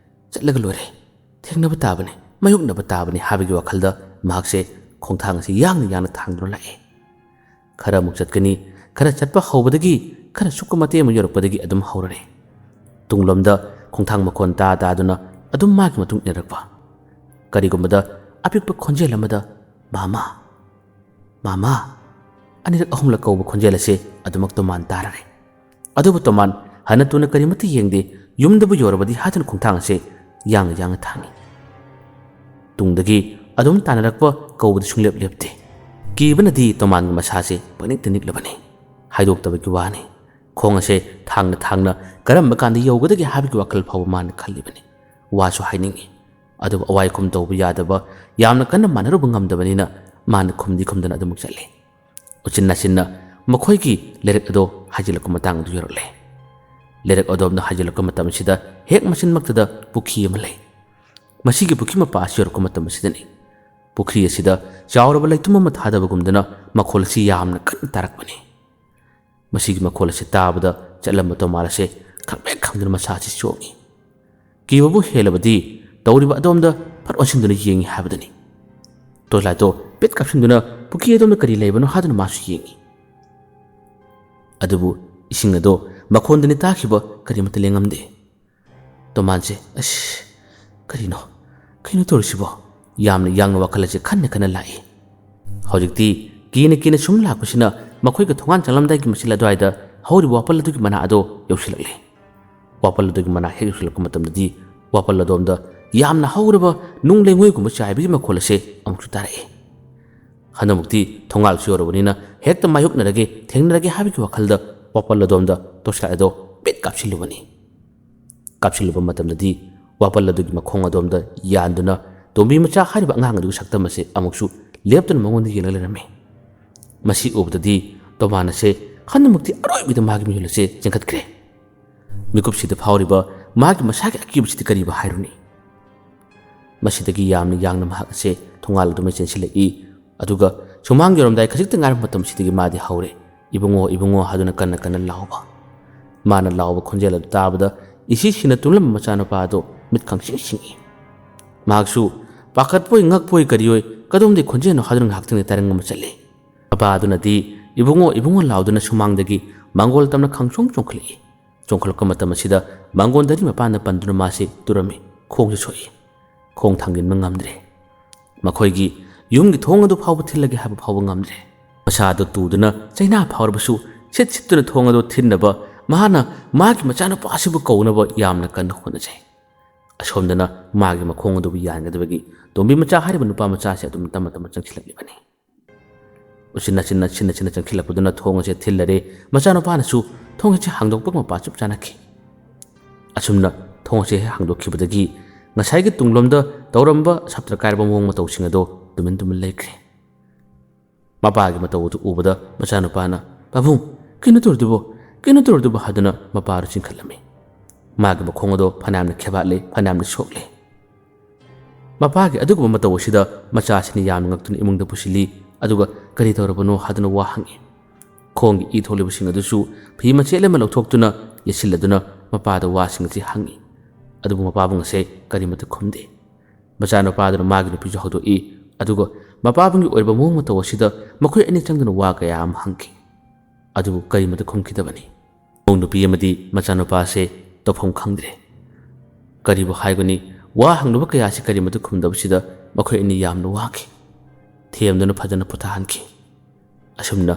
ꯆꯠꯂꯒ ꯂꯣꯏꯔꯦ ꯊꯦꯡꯅꯕ ꯇꯥꯕꯅꯤ ꯃꯥꯌꯣꯛꯅꯕ ꯇꯥꯕꯅꯤ ꯍꯥꯏꯕꯒꯤ ꯋꯥꯈꯜꯗ ꯃꯍꯥꯛꯁꯦ ꯈꯣꯡꯊꯥꯡ ꯑꯁꯤ ꯌꯥꯡꯅ ꯊꯥꯡꯗꯨꯅ ꯂꯥꯛꯏ ꯈꯔ ꯑꯃꯨꯛ ꯆꯠꯀꯅꯤ ꯈꯔ ꯆꯠꯄ ꯍꯧꯕꯗꯒꯤ ꯈꯔ ꯁꯨꯛꯀ ꯃꯇꯦꯛ ꯑꯃ ꯌꯧꯔꯛꯄꯗꯒꯤ ꯑꯗꯨꯝ ꯍꯧꯔꯔꯦ ꯇꯨꯡꯂꯣꯝꯗ ꯈꯣꯡꯊꯥꯡ ꯃꯈꯣꯟ ꯇꯥꯗꯨꯅ ꯑꯗꯨꯝ ꯃꯥꯒꯤ ꯃꯇꯨꯡ ꯏꯟꯅꯔꯛꯄ ꯀꯔꯤꯒꯨꯝꯕꯗ ꯑꯄꯤꯛꯄ ꯈꯣꯟꯖꯦꯜ ꯑꯃꯗ ꯃꯥꯃꯥ ꯑꯅꯤꯔꯛ ꯑꯍꯨꯝꯂꯛ ꯀꯧꯕ ꯈꯣꯟꯖꯦꯜ ꯑꯁꯤ ꯑꯗꯨꯃꯛ ꯇꯣꯃꯥꯟ ꯇꯥꯔꯔꯦ ꯑꯗꯨꯕꯨ ꯇꯣꯃꯥꯟ ꯍꯟꯅ ꯇꯨꯅ ꯀꯔꯤꯃꯠꯇ ꯌꯦꯡꯗꯦ ꯌꯨꯝꯗꯕꯨ ꯌꯧꯔꯕꯗꯤ ꯍꯥꯏꯗꯨꯅ ꯈꯣꯡꯊꯥꯡ ꯑꯁꯤ ꯌꯥꯡꯅ ꯊꯥꯡꯉꯤ ꯇꯨꯡꯗꯒꯤ ꯑꯗꯨꯝ ꯇꯥꯟꯅꯔꯛꯄ ꯀꯧꯕꯗ ꯁꯨꯡꯂꯦꯞ ꯂꯦꯞꯇꯦ ꯀꯤꯕꯅꯗꯤ ꯇꯣꯃꯥꯟꯒꯤ ꯃꯁꯥꯁꯦ ꯄꯪꯅꯤꯛꯇ ꯅꯤꯛꯂꯕꯅꯤ ꯍꯥꯏꯗꯣꯛꯇꯕꯒꯤ ꯋꯥꯅꯤ ꯈꯣꯡ ꯑꯁꯦ ꯊꯥꯡꯅ ꯀꯔꯝꯕ ꯀꯥꯟꯗ ꯌꯧꯒꯗꯒꯦ ꯍꯥꯏꯕꯒꯤ ꯋꯥꯈꯜ ꯐꯥꯎꯕ ꯃꯥꯅ ꯈꯜꯂꯤꯕꯅꯤ ꯋꯥꯁꯨ ꯍꯥꯏꯅꯤꯡꯉꯤ ꯑꯗꯨꯕꯨ ꯑꯋꯥꯏꯈꯨꯝ ꯇꯧꯕ ꯌꯥꯗꯕ ꯌꯥꯝꯅ ꯀꯟꯅ ꯃꯥꯟꯅꯔꯨꯕ ꯉꯝꯗꯕꯅꯤꯅ ꯃꯥꯅ ꯈꯨꯝꯗꯅ ꯑꯗꯨꯃꯛ ꯆꯠꯂꯤ ꯎꯆꯤꯟ ꯅꯥꯆꯤꯟꯅ ꯃꯈꯣꯏꯒꯤ ꯂꯩꯔꯛ ꯑꯗꯣ ꯍꯥꯏꯖꯤꯜꯂꯛꯄ ꯃꯇꯥꯡ ꯑꯗꯨ ꯌꯧꯔꯛꯂꯦ ꯂꯩꯔꯛ ꯑꯗꯣꯝꯗ ꯍꯥꯏꯖꯤꯜꯂꯛꯄ ꯃꯇꯝꯁꯤꯗ ꯍꯦꯛ ꯃꯆꯤꯟꯃꯛꯇꯗ ꯄꯨꯈ꯭ꯔꯤ ꯑꯃ ꯂꯩ ꯃꯁꯤꯒꯤ ꯄꯨꯈ꯭ꯔꯤ ꯃꯄꯥ ꯑꯁꯤ ꯌꯧꯔꯛꯄ ꯃꯇꯝ ꯑꯁꯤꯗꯅꯤ ꯄꯨꯈ꯭ꯔꯤ ꯑꯁꯤꯗ ꯆꯥꯎꯔꯕ ꯂꯩꯇꯨꯝ ꯑꯃ ꯊꯥꯗꯕꯒꯨꯝꯗꯅ ꯃꯈꯣꯜ ꯑꯁꯤ ꯌꯥꯝꯅ ꯀꯟꯅ ꯇꯥꯔꯛꯄꯅꯤ ꯃꯁꯤꯒꯤ ꯃꯈꯣꯜ ꯑꯁꯤ ꯇꯥꯕꯗ ꯆꯠꯂꯝꯕ ꯇꯣꯃꯥꯟ ꯑꯁꯦ ꯈꯪꯗꯨꯅ ꯃꯁꯥ ꯑꯁꯤ ꯆꯣꯡꯉꯤ ꯀꯤꯕꯕꯨ ꯍꯦꯜꯂꯕꯗꯤ ꯇꯧꯔꯤꯕ ꯑꯗꯣꯝꯗ ꯐꯠ ꯑꯣꯟꯁꯤꯟꯗꯨꯅ ꯌꯦꯡꯉꯤ ꯍꯥꯏꯕꯗꯨꯅꯤ ꯇꯣꯔꯆꯂꯥꯏꯠꯇꯣ ꯄꯤꯠ ꯀꯥꯞꯁꯤꯟꯗꯨꯅ ꯄꯨꯈ꯭ꯔꯤ ꯑꯗꯣꯝꯗ ꯀꯔꯤ ꯂꯩꯕꯅꯣ ꯍꯥꯏꯗꯨꯅ ꯃꯥꯁꯨ ꯌꯦꯡꯉꯤ ꯑꯗꯨꯕꯨ इसिंग अदो मखोंदनि ताखिबा करिमत लेंगमदे तोमानसे अश करिनो करिनो तोरसिबो यामना यांगना वखलसे खन्ने खन्ने लाई हौजिकती कीने सुम लापसिना मखोइगा थोंगान चलमदाई की मसिला द्वाइदा हौरि वापल अदुगी मना अदो यौसिलकले वापल अदुगी मना हेक यौसिलक मतमददी वापल अदोमदा यामना हौरबा नुंग लेंगोइगुम चाइबिगी मखोलसे अमुक्सु तारए हनमुक्ति थोंगाल सियोरबनिना हेक्ता मायुक्नरगे थेंगनरगे हाबिगी वखलदा वापल अदोमदा तोसला अदो बेट कापसिलुबनी कापसिलुबा मतमददी वापल अदुगी मखोंग अदोमदा यानदुना तोंबी मचा हारिबा अंगांग अदुगी सक्तमसे अमुक्सु लेप्तन मंगोंदा येंगला लेरमे मसी उबददी तोमानसे हनमुक्ति अरोइबिदा मागी मिहुलसे जेंखतख्रे मिकुपसिदा फावरिबा मागी मसागी अकिबसिदा करिबा हाइरुनी मसीदगी यामना यांगना महासे थोंगाल दुमे चेंसिलई अदुगा सुमांग योरमदाई खजिक्ता ngarम मतम सिदगी मादी हौरे इबुंगो हादुना कन्ना कन्ना लाउबा माना लाउबा खोंजेल अदु ताबदा इसी सिना तुलम मचानपा अदो मित खंगसिंग सिंगी मागसु पाखतपोइ ngakpoi करियोय कदोमदे खोंजेनो हादुना हाक्तने तरंग मचले अबा अदुनादी इबुंगो लाउदुना सुमांगदगी मांगोल तमना खंगसोंग चोंखलि चोंखलक मतम सिदा मांगोंदरी मपाना पंदुना मासे तुरमे खोंगजे सोई खोंग थांगिन मंगामद्रे मखोइगी युमगी थोंग अदु फाव थिलगे हाब फाव ngamद्रे मसादो तुदुना चाइना फावरबसु सेट सितुना थोंग अदु थिनबा माना मागी मचाना पासिबु कौनबा यामना कन होनजे असोमदना मागी मखोंग अदु यानगदबगी तोंबी मचा हारिबा नुपा मचा से अदुम तम तम चंखिलगलिबनी उसिना चिन्ना चंखिलकदुना थोंग से थिलरे मचाना पानसु थोंग से हांगदोकपक मपा चुप चानखि असुमना थोंग से हांगदोखिबदगी ngसाइगी तुंगलोमदा तौरंबा सप्त्र कारबा मोंग मतौसिंग अदो तुमिन तुमिन लेख्रे मपागी मतौदु उबदा मचानुपाना बाबुंग किनु तोरदुबो हादुना मपारु चिंखलमे मागी मखोंग अदो फनामना खेबाले फनामना सोकले मपागी अदुगुबा मतौसिदा मचासिनि यामना ngaktuन इमुंगदा पुसिली अदुगा करि तौरबनो हादुना वा हंगे खोंगी इ थोलिबसिंग अदुसु फि मचेले म लौथोक्तुना येसिलदुना मपादा वासिंग जि हंगी अदुबु मपाबुंग से करिमत खुमदे मचानुपादुना मागी नुपिजु हौदोई अदुगा मपाबुंगी ओइबा मोंग मतौसिदा मखोइ अनि चंगदुना वा कया आम हंगी अदुबु करिमत खुमखिदबनी मोंग नुपि अमदि मचानुपा से तोफोंग खंगद्रे करिबु हाइगुनी वा हंगनुबा कया से करिमत खुमदबसिदा मखोइ अनि यामना वाखि थेमदुना फजना पुथाहनखि असुमना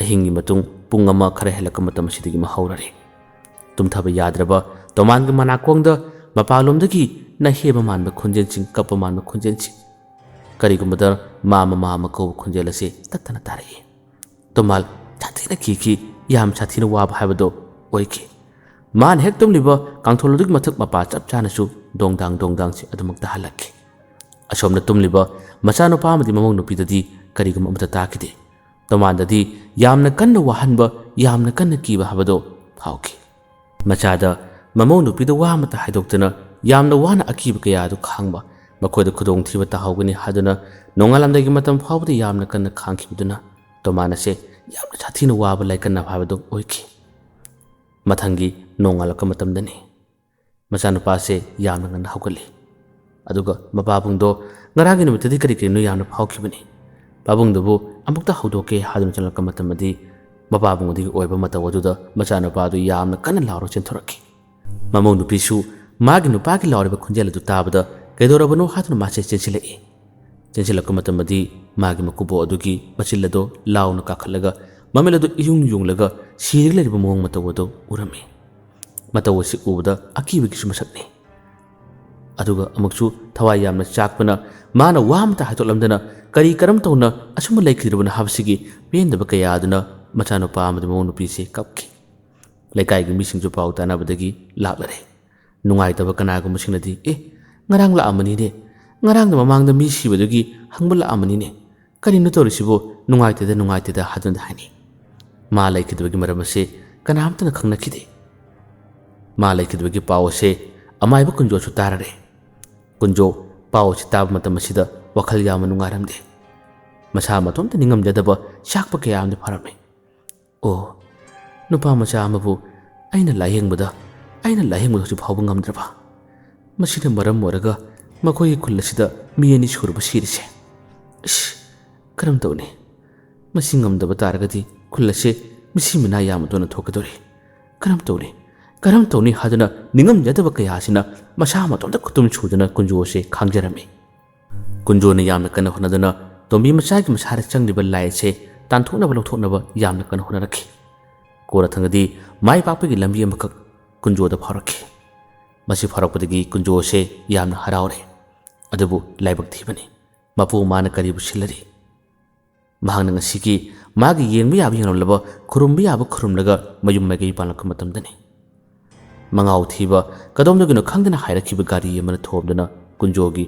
अहिंगी मतुंग पुंग अमा खरा हेलक मतम सिदगी महौररे तुमथाबा याद्रबा तोमानगी मनाकोंगदा मपालोमदगी नहेबा मानबा खुंजेलसिंग कप्पा मानबा खुंजेलसिंग करिगुमदा मामा कौ खुंजेलसे तत्तना तारए तोमाल छातीना खिखि याम छातीना वाबा हाबदो ओइखि मान हेक तुमलिबा कांथोलदुगी मथक मपा चप चानसु दोंगदांग से अदुमक्ता हलक्खि असोमना तुमलिबा मचानुपा अमदि ममोंग नुपिददी करिगुम अमता ताकिदे तोमानददी यामना कन्ना वाहनबा यामना कन्ना कीबा हाबदो फावखि मचादा ममोंग नुपिदा वा अमता हाइदोक्तना यामना वाना अकीबा कयादु खांगबा मखोइदा खुदोंग थीबा ताहौगनी हादुना नोंगालमदगी मतम फावबदा यामना कन्ना खांखिबदुना तोमानसे यामना छाथीना Baba लाइकन्ना फाबदो ओइखि मथंगी नोंगालक मतमदनी मचानुपासे यामना ngana हौगली अदुगा मपाबुंगदो ngaragi numitadi kari यामना फावखिबनी पाबुंगदबु अमुक्ता हौदोके हादुना चलक मतमदि मपाबुंगदि ओइबा मतवदुदा मचानुपादु यामना कन्ना लाउरो चेंथोरखि ममोंग नुपिसु मागी नुपागी लाउरिबा खुंजेलदु ताबदा कैदोरबनो हादुना मासे चेंसिलक मतमदि मागी मकुबो अदुगी मचिलदो लाउना काखलगा ममेलदो इयुंग युंगलगा सिरिग लेरिबा मोंग मतवदो उरमे मतवसि उबदा अकीबगी सुमसकने अदुगा अमुक्सु थवाई यामना चाकपना माना वामता हाइतोलमदना करी करम तौना असुम लेखिरबना हाबसिगी पेंदबा कयादुना मचानुपा अमदि मोंग नुपिसे कपखि लेकाइगी मिसिंजु पाउ तानाबदगी लाक्लरे नुंगाइतबा कनागुमसिंगदि ngarang la amani ne ngarang mamang da mi sibadagi hangbala amani ne karino torisibo nungaite da hadun da hani ma laikidbagi maramase kanamtana khangna khide ma laikidbagi pawse amaiba kunjo su tarare kunjo paw chitab matamasida wakhal yama nungaramde masa matom ta ningam jadaba shakpa kayam de farame o nupa macha amabu aina layengbuda su phawba ngamdraba masida maram moraga makoi kullasida miyani surba sirise karam tawne masingam daba taragadi kullase misimina yamadona thokadori ꯀꯔꯝ ꯇꯧꯅꯤ ꯍꯥꯏꯗꯨꯅ ꯅꯤꯡꯉꯝꯖꯗꯕ ꯀꯌꯥꯁꯤꯅ ꯃꯁꯥ ꯃꯇꯣꯝꯇ ꯈꯨꯠꯇꯨꯝ ꯁꯨꯗꯨꯅ ꯀꯨꯟꯖꯣꯁꯦ ꯈꯥꯡꯖꯔꯝꯃꯤ꯫ ꯀꯨꯟꯖꯣꯅ ꯌꯥꯝꯅ ꯀꯟꯅ ꯍꯣꯠꯅꯗꯨꯅ ꯇꯣꯝꯕꯤ ꯃꯆꯥꯒꯤ ꯃꯁꯥꯗ ꯆꯪꯂꯤꯕ ꯂꯥꯏ ꯑꯁꯦ ꯇꯥꯟꯊꯣꯛꯅꯕ ꯂꯧꯊꯣꯛꯅꯕ ꯌꯥꯝꯅ ꯀꯟꯅ ꯍꯣꯠꯅꯔꯛꯈꯤ꯫ ꯀꯣꯟꯅ ꯊꯪꯗꯗꯤ ꯃꯥꯏ ꯄꯥꯛꯄꯒꯤ ꯂꯝꯕꯤ ꯑꯃꯈꯛ ꯀꯨꯟꯖꯣꯗ ꯐꯥꯎꯔꯛꯈꯤ꯫ ꯃꯁꯤ ꯐꯥꯎꯔꯛꯄꯗꯒꯤ ꯀꯨꯟꯖꯣꯁꯦ ꯌꯥꯝꯅ ꯍꯔꯥꯎꯔꯦ꯫ ꯑꯗꯨꯕꯨ ꯂꯥꯏꯕꯛ ꯊꯤꯕꯅꯤ, ꯃꯄꯨ ꯃꯥꯅ ꯀꯔꯤꯕꯨ ꯁꯤꯜꯂꯔꯤ? ꯃꯍꯥꯛꯅ ꯉꯁꯤꯒꯤ ꯃꯥꯒꯤ ꯌꯦꯡꯕ ꯌꯥꯕ ꯌꯦꯡꯂꯝꯂꯕ, ꯈꯨꯔꯨꯝꯕ ꯌꯥꯕ ꯈꯨꯔꯨꯝꯂꯒ ꯃꯌꯨꯝ ꯃꯥꯏꯀꯩ ꯄꯥꯟꯂꯛꯄ ꯃꯇꯝꯗꯅꯤ ꯃꯉꯥꯎ ꯊꯤꯕ ꯀꯗꯣꯝꯗꯒꯤꯅꯣ ꯈꯪꯗꯅ ꯍꯥꯏꯔꯛꯈꯤꯕ ꯒꯥꯔꯤ ꯑꯃꯅ ꯊꯣꯝꯗꯨꯅ ꯀꯨꯟꯖꯣꯒꯤ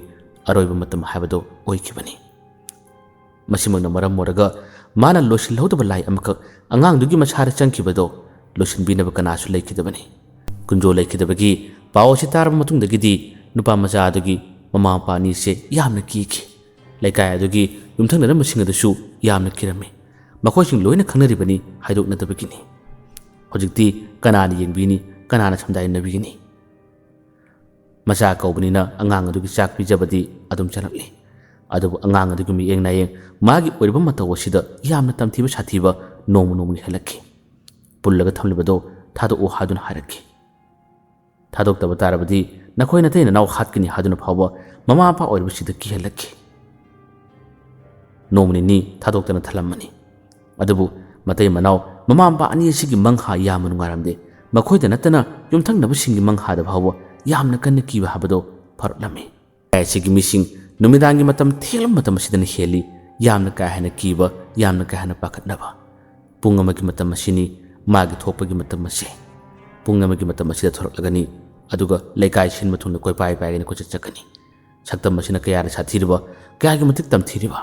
ꯑꯔꯣꯏꯕ ꯃꯇꯝ ꯍꯥꯏꯕꯗꯣ ꯑꯣꯏꯈꯤꯕꯅꯤ꯫ ꯃꯁꯤꯃꯛꯅ ꯃꯔꯝ ꯑꯣꯏꯔꯒ ꯃꯥꯅ ꯂꯣꯏꯁꯤꯜꯍꯧꯗꯕ ꯂꯥꯏ ꯑꯃꯈꯛ ꯑꯉꯥꯡꯗꯨꯒꯤ ꯃꯁꯥꯗ ꯆꯪꯈꯤꯕꯗꯣ ꯂꯣꯏꯁꯤꯟꯕꯤꯅꯕ ꯀꯅꯥꯁꯨ ꯂꯩꯈꯤꯗꯕꯅꯤ꯫ ꯀꯨꯟꯖꯣ ꯂꯩꯈꯤꯗꯕꯒꯤ ꯄꯥꯎ ꯑꯁꯤ ꯇꯥꯔꯕ ꯃꯇꯨꯡꯗꯒꯤꯗꯤ ꯅꯨꯄꯥ ꯃꯆꯥ ꯑꯗꯨꯒꯤ ꯃꯃꯥ ꯃꯄꯥ ꯑꯅꯤꯁꯦ ꯌꯥꯝꯅ ꯀꯤꯈꯤ꯫ ꯂꯩꯀꯥꯏ ꯑꯗꯨꯒꯤ ꯌꯨꯝꯊꯪꯅꯔꯝꯕꯁꯤꯡ ꯑꯗꯨꯁꯨ ꯌꯥꯝꯅ ꯀꯤꯔꯝꯃꯤ꯫ ꯃꯈꯣꯏꯁꯤꯡ ꯂꯣꯏꯅ ꯈꯪꯅꯔꯤꯕꯅꯤ ꯍꯥꯏꯗꯣꯛꯅꯗꯕꯒꯤꯅꯤ꯫ ꯍꯧꯖꯤꯛꯇꯤ ꯀꯅꯥꯅ ꯌꯦꯡꯕꯤꯅꯤ, ꯀꯅꯥꯅ ꯁꯝꯗꯥꯏꯅꯕꯤꯒꯅꯤ? ꯃꯆꯥ ꯀꯧꯕꯅꯤꯅ ꯑꯉꯥꯡ ꯑꯗꯨꯒꯤ ꯆꯥꯛ ꯄꯤꯖꯕꯗꯤ ꯑꯗꯨꯝ ꯆꯠꯂꯛꯂꯤ꯫ ꯑꯗꯨꯕꯨ ꯑꯉꯥꯡ ꯑꯗꯨꯒꯤ ꯃꯤꯠꯌꯦꯡ ꯅꯥꯌꯦꯡ ꯃꯥꯒꯤ ꯑꯣꯏꯔꯤꯕ ꯃꯇꯧ ꯑꯁꯤꯗ ꯌꯥꯝꯅ ꯇꯝꯊꯤꯕ ꯁꯥꯊꯤꯕ ꯅꯣꯡꯃ ꯅꯣꯡꯃꯒꯤ ꯍꯦꯜꯂꯛꯈꯤ꯫ ꯄꯨꯜꯂꯒ ꯊꯝꯂꯤꯕꯗꯣ ꯊꯥꯗꯣꯛꯑꯣ ꯍꯥꯏꯗꯨꯅ ꯍꯥꯏꯔꯛꯈꯤ꯫ ꯊꯥꯗꯣꯛꯇꯕ ꯇꯥꯔꯕꯗꯤ ꯅꯈꯣꯏ ꯅꯇꯩ ꯅꯅꯥꯎ ꯍꯥꯠꯀꯅꯤ ꯍꯥꯏꯗꯨꯅ ꯐꯥꯎꯕ ꯃꯃꯥ ꯃꯄꯥ ꯑꯣꯏꯔꯤꯕꯁꯤꯗ ꯀꯤꯍꯜꯂꯛꯈꯤ꯫ ꯅꯣꯡꯃ ꯅꯤꯅꯤ ꯊꯥꯗꯣꯛꯇꯅ ꯊꯜꯂꯝꯃꯅꯤ꯫ ꯑꯗꯨꯕꯨ ꯃꯇꯩ ꯃꯅꯥꯎ ꯃꯃꯥ ꯃꯄꯥ ꯑꯅꯤ ꯑꯁꯤꯒꯤ ꯃꯪꯍꯥ ꯌꯥꯝꯅ ꯅꯨꯡꯉꯥꯏꯔꯝꯗꯦ꯫ ꯃꯈꯣꯏꯗ ꯅꯠꯇꯅ ꯌꯨꯝꯊꯪꯅꯕꯁꯤꯡꯒꯤ ꯃꯪꯍꯥꯗ ꯐꯥꯎꯕ ꯌꯥꯝꯅ ꯀꯟꯅ ꯀꯤꯕ ꯍꯥꯏꯕꯗꯣ ꯐꯥꯎꯔꯛꯂꯝꯃꯤ꯫ ꯂꯩꯀꯥꯏ ꯑꯁꯤꯒꯤ ꯃꯤꯁꯤꯡ ꯅꯨꯃꯤꯗꯥꯡꯒꯤ ꯃꯇꯝ ꯊꯦꯡꯂꯕ ꯃꯇꯝ ꯑꯁꯤꯗꯅ ꯍꯦꯜꯂꯤ ꯌꯥꯝꯅ ꯀꯥ ꯍꯦꯟꯅ ꯀꯤꯕ, ꯌꯥꯝꯅ ꯀꯥ ꯍꯦꯟꯅ ꯄꯥꯈꯠꯅꯕ꯫ ꯄꯨꯡ ꯑꯃꯒꯤ ꯃꯇꯝ ꯑꯁꯤꯅꯤ ꯃꯥꯒꯤ ꯊꯣꯛꯄꯒꯤ ꯃꯇꯝ ꯑꯁꯤ꯫ ꯄꯨꯡ ꯑꯃꯒꯤ ꯃꯇꯝ ꯑꯁꯤꯗ ꯊꯣꯔꯛꯂꯒꯅꯤ, ꯑꯗꯨꯒ ꯂꯩꯀꯥꯏ ꯁꯤꯟꯕ ꯊꯨꯡꯅ ꯀꯣꯏꯄꯥꯏ ꯄꯥꯏꯒꯅꯤ, ꯀꯣꯏꯆꯠ ꯆꯠꯀꯅꯤ꯫ ꯁꯛꯇꯝ ꯑꯁꯤꯅ ꯀꯌꯥꯅ ꯁꯥꯊꯤꯔꯤꯕ, ꯀꯌꯥꯒꯤ ꯃꯇꯤꯛ ꯇꯝꯊꯤꯔꯤꯕ!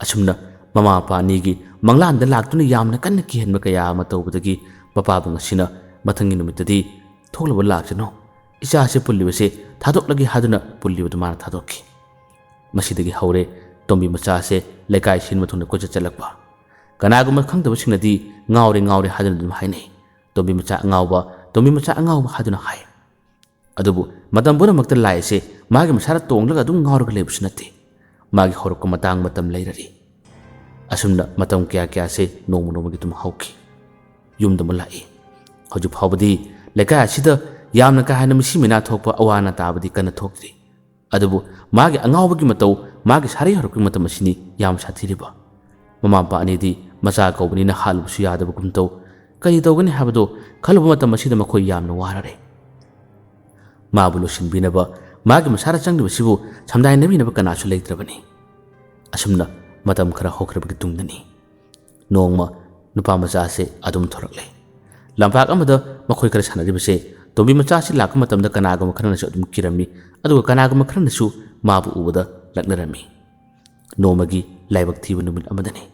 ꯑꯁꯨꯝꯅ ꯃꯃꯥ ꯃꯄꯥ ꯑꯅꯤꯒꯤ ꯃꯪꯂꯥꯟꯗ ꯂꯥꯛꯇꯨꯅ ꯌꯥꯝꯅ ꯀꯟꯅ ꯀꯤꯍꯟꯕ ꯀꯌꯥ ꯑꯃ ꯇꯧꯕꯗꯒꯤ ꯃꯄꯥꯕꯨꯡ ꯑꯁꯤꯅ ꯃꯊꯪꯒꯤ ꯅꯨꯃꯤꯠꯇꯗꯤ ꯊꯣꯛꯂꯕ ꯂꯥꯛꯁꯅꯨ, ꯏꯆꯥꯁꯦ ꯄꯨꯜꯂꯤꯕꯁꯦ ꯊꯥꯗꯣꯛꯂꯒꯦ ꯍꯥꯏꯗꯨꯅ ꯄꯨꯜꯂꯤꯕꯗꯨ ꯃꯥꯅ ꯊꯥꯗꯣꯛꯈꯤ꯫ ꯃꯁꯤꯗꯒꯤ ꯍꯧꯔꯦ ꯇꯣꯝꯕꯤ ꯃꯆꯥꯁꯦ ꯂꯩꯀꯥꯏ ꯁꯤꯟꯕ ꯊꯨꯡꯅ ꯀꯣꯏꯆꯠ ꯆꯠꯂꯛꯄ꯫ ꯀꯅꯥꯒꯨꯝꯕ ꯈꯪꯗꯕꯁꯤꯡꯅꯗꯤ ꯉꯥꯎꯔꯦ ꯉꯥꯎꯔꯦ ꯍꯥꯏꯗꯨꯅ ꯑꯗꯨꯝ ꯍꯥꯏꯅꯩ꯫ ꯇꯣꯝꯕꯤ ꯃꯆꯥ ꯑꯉꯥꯎꯕ, ꯇꯣꯝꯕꯤ ꯃꯆꯥ ꯑꯉꯥꯎꯕ ꯍꯥꯏꯗꯨꯅ ꯍꯥꯏ꯫ ꯑꯗꯨꯕꯨ ꯃꯇꯝ ꯄꯨꯝꯅꯃꯛꯇ ꯂꯥꯏ ꯑꯁꯦ ꯃꯥꯒꯤ ꯃꯁꯥꯗ ꯇꯣꯡꯂꯒ ꯑꯗꯨꯝ ꯉꯥꯎꯔꯒ ꯂꯩꯕꯁꯨ ꯅꯠꯇꯦ꯫ ꯃꯥꯒꯤ ꯍꯧꯔꯛꯄ ꯃꯇꯥꯡ ꯃꯇꯝ ꯂꯩꯔꯔꯤ꯫ ꯑꯁꯨꯝꯅ ꯃꯇꯝ ꯀꯌꯥꯁꯦ ꯅꯣꯡꯃ ꯅꯣꯡꯃꯒꯤ ꯑꯗꯨꯝ ꯍꯧꯈꯤ꯫ ꯌꯨꯝꯗ ꯑꯃꯨꯛ ꯂꯥꯛꯏ꯫ ꯍꯧꯖꯤꯛ ꯐꯥꯎꯕꯗꯤ ꯂꯩꯀꯥꯏ ꯑꯁꯤꯗ ꯌꯥꯝꯅ ꯀꯥ ꯍꯦꯟꯅ ꯃꯤꯁꯤ ꯃꯤꯅꯥ ꯊꯣꯛꯄ ꯑꯋꯥ ꯑꯅꯥ ꯇꯥꯕꯗꯤ ꯀꯟꯅ ꯊꯣꯛꯇ꯭ꯔꯤ꯫ ꯑꯗꯨꯕꯨ ꯃꯥꯒꯤ ꯑꯉꯥꯎꯕꯒꯤ ꯃꯇꯧ, ꯃꯥꯒꯤ ꯁꯥꯔꯩ ꯍꯧꯔꯛꯄꯒꯤ ꯃꯇꯝ ꯑꯁꯤꯅꯤ ꯌꯥꯝ ꯁꯥꯊꯤꯔꯤꯕ꯫ ꯃꯃꯥ ꯃꯄꯥ ꯑꯅꯤꯗꯤ ꯃꯆꯥ ꯀꯧꯕꯅꯤꯅ ꯍꯥꯠꯂꯨꯕꯁꯨ ꯌꯥꯗꯕꯒꯨꯝ ꯇꯧ꯫ ꯀꯔꯤ ꯇꯧꯒꯅꯤ ꯍꯥꯏꯕꯗꯣ ꯈꯜꯂꯨꯕ ꯃꯇꯝ ꯑꯁꯤꯗ ꯃꯈꯣꯏ ꯌꯥꯝꯅ ꯋꯥꯔꯔꯦ꯫ ꯃꯥꯕꯨ ꯂꯣꯏꯁꯤꯟꯕꯤꯅꯕ, ꯃꯥꯒꯤ ꯃꯁꯥꯗ ꯆꯪꯂꯤꯕꯁꯤꯕꯨ ꯁꯝꯗꯥꯏꯅꯕꯤꯅꯕ ꯀꯅꯥꯁꯨ ꯂꯩꯇ꯭ꯔꯕꯅꯤ꯫ ꯑꯁꯨꯝꯅ ꯃꯇꯝ ꯈꯔ ꯍꯧꯈ꯭ꯔꯕꯒꯤ ꯇꯨꯡꯗꯅꯤ ꯅꯣꯡꯃ ꯅꯨꯄꯥ ꯃꯆꯥꯁꯦ ꯑꯗꯨꯝ ꯊꯣꯔꯛꯂꯦ꯫ ꯂꯝꯄꯥꯛ ꯑꯃꯗ ꯃꯈꯣꯏ ꯈꯔ ꯁꯥꯟꯅꯔꯤꯕꯁꯦ ꯇꯣꯝꯕꯤ ꯃꯆꯥꯁꯤ ꯂꯥꯛꯄ ꯃꯇꯝꯗ ꯀꯅꯥꯒꯨꯝꯕ ꯈꯔꯅꯁꯨ ꯑꯗꯨꯝ ꯀꯤꯔꯝꯃꯤ, ꯑꯗꯨꯒ ꯀꯅꯥꯒꯨꯝꯕ ꯈꯔꯅꯁꯨ ꯃꯥꯕꯨ ꯎꯕꯗ ꯂꯛꯅꯔꯝꯃꯤ꯫ ꯅꯣꯡꯃꯒꯤ ꯂꯥꯏꯕꯛ ꯊꯤꯕ ꯅꯨꯃꯤꯠ ꯑꯃꯗꯅꯤ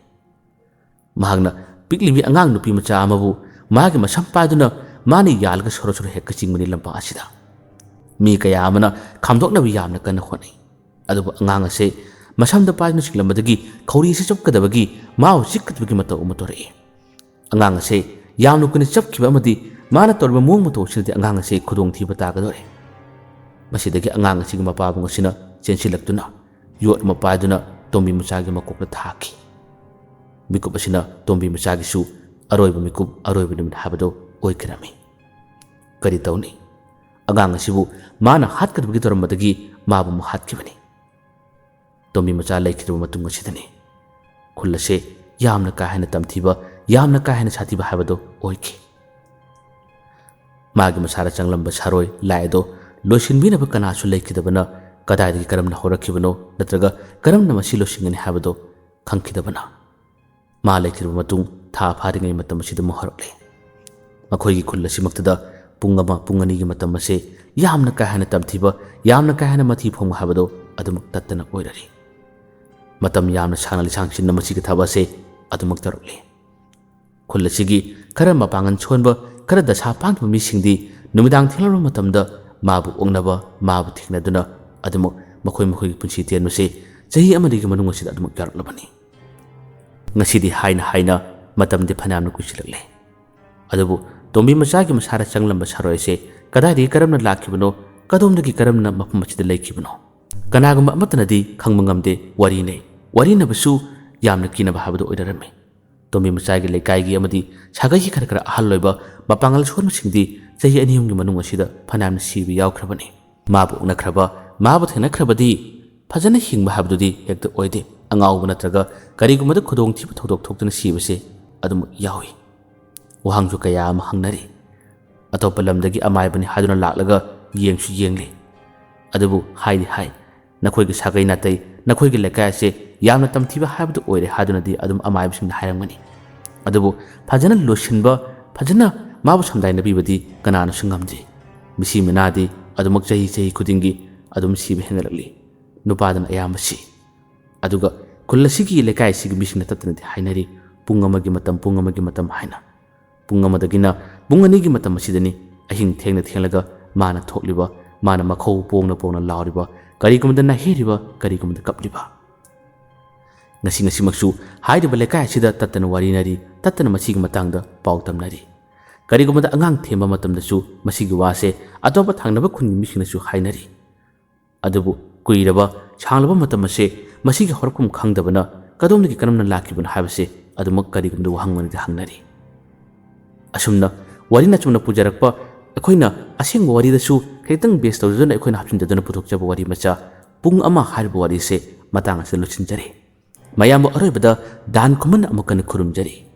ꯃꯍꯥꯛꯅ ꯄꯤꯛꯂꯤꯕꯤ ꯑꯉꯥꯡ ꯅꯨꯄꯤ ꯃꯆꯥ ꯑꯃꯕꯨ ꯃꯥꯒꯤ ꯃꯁꯝ ꯄꯥꯏꯗꯨꯅ ꯃꯥꯅ ꯌꯥꯜꯂꯒ ꯁꯣꯔꯣ ꯁꯣꯔꯣ ꯍꯦꯛꯀ ꯆꯤꯡꯕꯅꯤ ꯂꯝꯄꯥꯛ ꯑꯁꯤꯗ꯫ ꯃꯤ ꯀꯌꯥ ꯑꯃꯅ ꯈꯥꯝꯗꯣꯛꯅꯕ ꯌꯥꯝꯅ ꯀꯟꯅ ꯍꯣꯠꯅꯩ꯫ ꯑꯗꯨꯕꯨ ꯑꯉꯥꯡ ꯑꯁꯦ ꯃꯁꯝꯗ ꯄꯥꯏꯗꯨꯅ ꯆꯤꯡꯂꯝꯕꯗꯒꯤ ꯈꯧꯔꯤ ꯑꯁꯤ ꯆꯞꯀꯗꯕꯒꯤ ꯃꯥꯕꯨ ꯆꯤꯛꯀꯗꯕꯒꯤ ꯃꯇꯧ ꯑꯃ ꯇꯧꯔꯛꯏ꯫ ꯑꯉꯥꯡ ꯑꯁꯦ ꯌꯥꯝꯅ ꯀꯨꯏꯅ ꯆꯞꯈꯤꯕ ꯑꯃꯗꯤ ꯃꯥꯅ ꯇꯧꯔꯤꯕ ꯃꯑꯣꯡ ꯃꯇꯧ ꯑꯁꯤꯅꯗꯤ ꯑꯉꯥꯡ ꯑꯁꯦ ꯈꯨꯗꯣꯡꯊꯤꯕ ꯇꯥꯒꯗꯣꯔꯦ꯫ ꯃꯁꯤꯗꯒꯤ ꯑꯉꯥꯡ ꯑꯁꯤꯒꯤ ꯃꯄꯥꯕꯨꯡ ꯑꯁꯤꯅ ꯆꯦꯟꯁꯤꯜꯂꯛꯇꯨꯅ ꯌꯣꯠ ꯑꯃ ꯄꯥꯏꯗꯨꯅ ꯇꯣꯝꯕꯤ ꯃꯆꯥꯒꯤ ꯃꯀꯣꯛꯇ ꯊꯥꯈꯤ꯫ ꯃꯤꯀꯨꯞ ꯑꯁꯤꯅ ꯇꯣꯝꯕꯤ ꯃꯆꯥꯒꯤꯁꯨ ꯑꯔꯣꯏꯕ ꯃꯤꯀꯨꯞ, ꯑꯔꯣꯏꯕ ꯅꯨꯃꯤꯠ ꯍꯥꯏꯕꯗꯣ ꯑꯣꯏꯈꯤꯔꯝꯃꯤ꯫ ꯀꯔꯤ ꯇꯧꯅꯤ? ꯑꯉꯥꯡ ꯑꯁꯤꯕꯨ ꯃꯥꯅ ꯍꯥꯠꯀꯗꯕꯒꯤ ꯇꯧꯔꯝꯕꯗꯒꯤ ꯃꯥꯕꯨ ꯑꯃꯨꯛ ꯍꯥꯠꯈꯤꯕꯅꯤ꯫ ꯇꯣꯝꯕꯤ ꯃꯆꯥ ꯂꯩꯈꯤꯗꯕ ꯃꯇꯨꯡ ꯑꯁꯤꯗꯅꯤ ꯈꯨꯜ ꯑꯁꯦ ꯌꯥꯝꯅ ꯀꯥ ꯍꯦꯟꯅ ꯇꯝꯊꯤꯕ, ꯌꯥꯝꯅ ꯀꯥ ꯍꯦꯟꯅ ꯁꯥꯊꯤꯕ ꯍꯥꯏꯕꯗꯣ ꯑꯣꯏꯈꯤ꯫ ꯃꯥꯒꯤ ꯃꯁꯥꯗ ꯆꯪꯂꯝꯕ ꯁꯥꯔꯣꯏ ꯂꯥꯏ ꯑꯗꯣ ꯂꯣꯏꯁꯤꯟꯕꯤꯅꯕ ꯀꯅꯥꯁꯨ ꯂꯩꯈꯤꯗꯕꯅ, ꯀꯗꯥꯏꯗꯒꯤ ꯀꯔꯝꯅ ꯍꯧꯔꯛꯈꯤꯕꯅꯣ ꯅꯠꯇ꯭ꯔꯒ ꯀꯔꯝꯅ ꯃꯁꯤ ꯂꯣꯏꯁꯤꯟꯒꯅꯤ ꯍꯥꯏꯕꯗꯣ ꯈꯪꯈꯤꯗꯕꯅ ꯃꯥ ꯂꯩꯈꯤꯗꯕ ꯃꯇꯨꯡ ꯊꯥ ꯐꯥꯗ꯭ꯔꯤꯉꯩ ꯃꯇꯝ ꯑꯁꯤꯗ ꯑꯃꯨꯛ ꯍꯧꯔꯛꯂꯦ꯫ ꯃꯈꯣꯏꯒꯤ ꯈꯨꯜ ꯑꯁꯤꯃꯛꯇꯗ ꯄꯨꯡ ꯑꯃ, ꯄꯨꯡ ꯑꯅꯤꯒꯤ ꯃꯇꯝ ꯑꯁꯦ ꯌꯥꯝꯅ ꯀꯥ ꯍꯦꯟꯅ ꯇꯝꯊꯤꯕ, ꯌꯥꯝꯅ ꯀꯥ ꯍꯦꯟꯅ ꯃꯊꯤ ꯐꯣꯡꯕ ꯍꯥꯏꯕꯗꯣ ꯑꯗꯨꯃꯛ ꯇꯠꯇꯅ ꯑꯣꯏꯔꯔꯤ꯫ ꯃꯇꯝ ꯌꯥꯝꯅ ꯁꯥꯡꯅ ꯂꯤꯁꯥꯡꯁꯤꯟꯅ ꯃꯁꯤꯒꯤ ꯊꯕꯛ ꯑꯁꯦ ꯑꯗꯨꯃꯛ ꯇꯧꯔꯛꯂꯤ꯫ ꯈꯨꯜ ꯑꯁꯤꯒꯤ ꯈꯔ ꯃꯄꯥꯡꯒꯜ ꯁꯣꯟꯕ, ꯈꯔ ꯗꯁꯥ ꯄꯥꯡꯗꯕ ꯃꯤꯁꯤꯡꯗꯤ ꯅꯨꯃꯤꯗꯥꯡ ꯊꯦꯡꯂꯕ ꯃꯇꯝꯗ ꯃꯥꯕꯨ ꯑꯣꯛꯅꯕ, ꯃꯥꯕꯨ ꯊꯦꯡꯅꯗꯨꯅ ꯑꯗꯨꯃꯛ ꯃꯈꯣꯏꯒꯤ ꯄꯨꯟꯁꯤ ꯇꯦꯟꯕꯁꯦ ꯆꯍꯤ ꯑꯃꯒꯤ ꯃꯅꯨꯡ ꯑꯁꯤꯗ ꯑꯗꯨꯃꯛ ꯌꯥꯎꯔꯛꯂꯕꯅꯤ꯫ ꯉꯁꯤꯗꯤ ꯍꯥꯏꯅ ꯃꯇꯝꯗꯤ ꯐꯅꯌꯥꯝꯅ ꯀꯨꯏꯁꯤꯜꯂꯛꯂꯦ꯫ ꯑꯗꯨꯕꯨ ꯇꯣꯝꯕꯤ ꯃꯆꯥꯒꯤ ꯃꯁꯥꯗ ꯆꯪꯂꯝꯕ ꯁꯥꯔꯣꯏ ꯑꯁꯦ ꯀꯗꯥꯏꯗꯒꯤ ꯀꯔꯝꯅ ꯂꯥꯛꯈꯤꯕꯅꯣ, ꯀꯗꯣꯝꯗꯒꯤ ꯀꯔꯝꯅ ꯃꯐꯝ ꯑꯁꯤꯗ ꯂꯩꯈꯤꯕꯅꯣ ꯀꯅꯥꯒꯨꯝꯕ ꯑꯃꯠꯇꯅꯗꯤ ꯈꯪꯕ ꯉꯝꯗꯦ꯫ ꯋꯥꯔꯤꯅꯩ, ꯋꯥꯔꯤꯅꯕꯁꯨ ꯌꯥꯝꯅ ꯀꯤꯅꯕ ꯍꯥꯏꯕꯗꯨ ꯑꯣꯏꯔꯔꯝꯃꯤ꯫ Tomi Machai Lekai Amadi, Sagaki Kara Haloba, Bapangal Shormsindi, Say any Manumashida, Panam Sibi Yaukrabani, Mabu Nakraba, Mabat Nakrabadi, Pazana Hing Mahabdudi, Hector Oide, Angau Natraga, Karigumada Kudong Tip Todok Tok to the Sibase, Adam Yawi, Wahangju Kayam Hangnari, Atopalam Dagi Amai Haduna Lalaga, Yang Yengli, Adabu, High, Nakoig Sagai Nate, Nakoig Lekase, Yam Tam Tiba have the oil Haduna di Adam Amibs in the Haramani. Adabu, Pajana Lushinba, Pajana, Mabusam Dinabi, Kanana Sungamdi, Missy Menadi, Adamokjay Kudingi, Adam Sibi Henry, Nupadan Ayamashi. Aduga, Kulasiki Lekai Sig Mission at the Hinari, Pungamagimatam Pungamagimatam Hina. Pungamadagina, Bunganigimatam Masidani, I think Tangent Helaga, Mana Tokliba, Mana Mako, Pona Pona Lauriba, Karigum the Nahiriba, Karigum the Kapliba. Nasimaksu, hide the Balaka Sida Tatan Warinari, Tatan Masig Matanga, Pautam Nari. Karigum the Angang Tema Matam the Su, Masiguase, Adoba Tangaba Kun Mission Su Hinari. Adabu, Kuiraba, Chalaba Matamase, Masig Horkum Kangdabana, Kadom the Kanam Lakiban Habase, Adamak Karigum the Hangan the Hangari. Asumna, Warina Chuna Pujarakpa, Akoina, Asing Wari the Su, Kaitan based on the Equin Hapin the Dunaputok Wari Macha, Pung Ama Harbuari se, Matanga Seluchinjari. Mayam Arabada, Dan Command Amokan Kurumjari.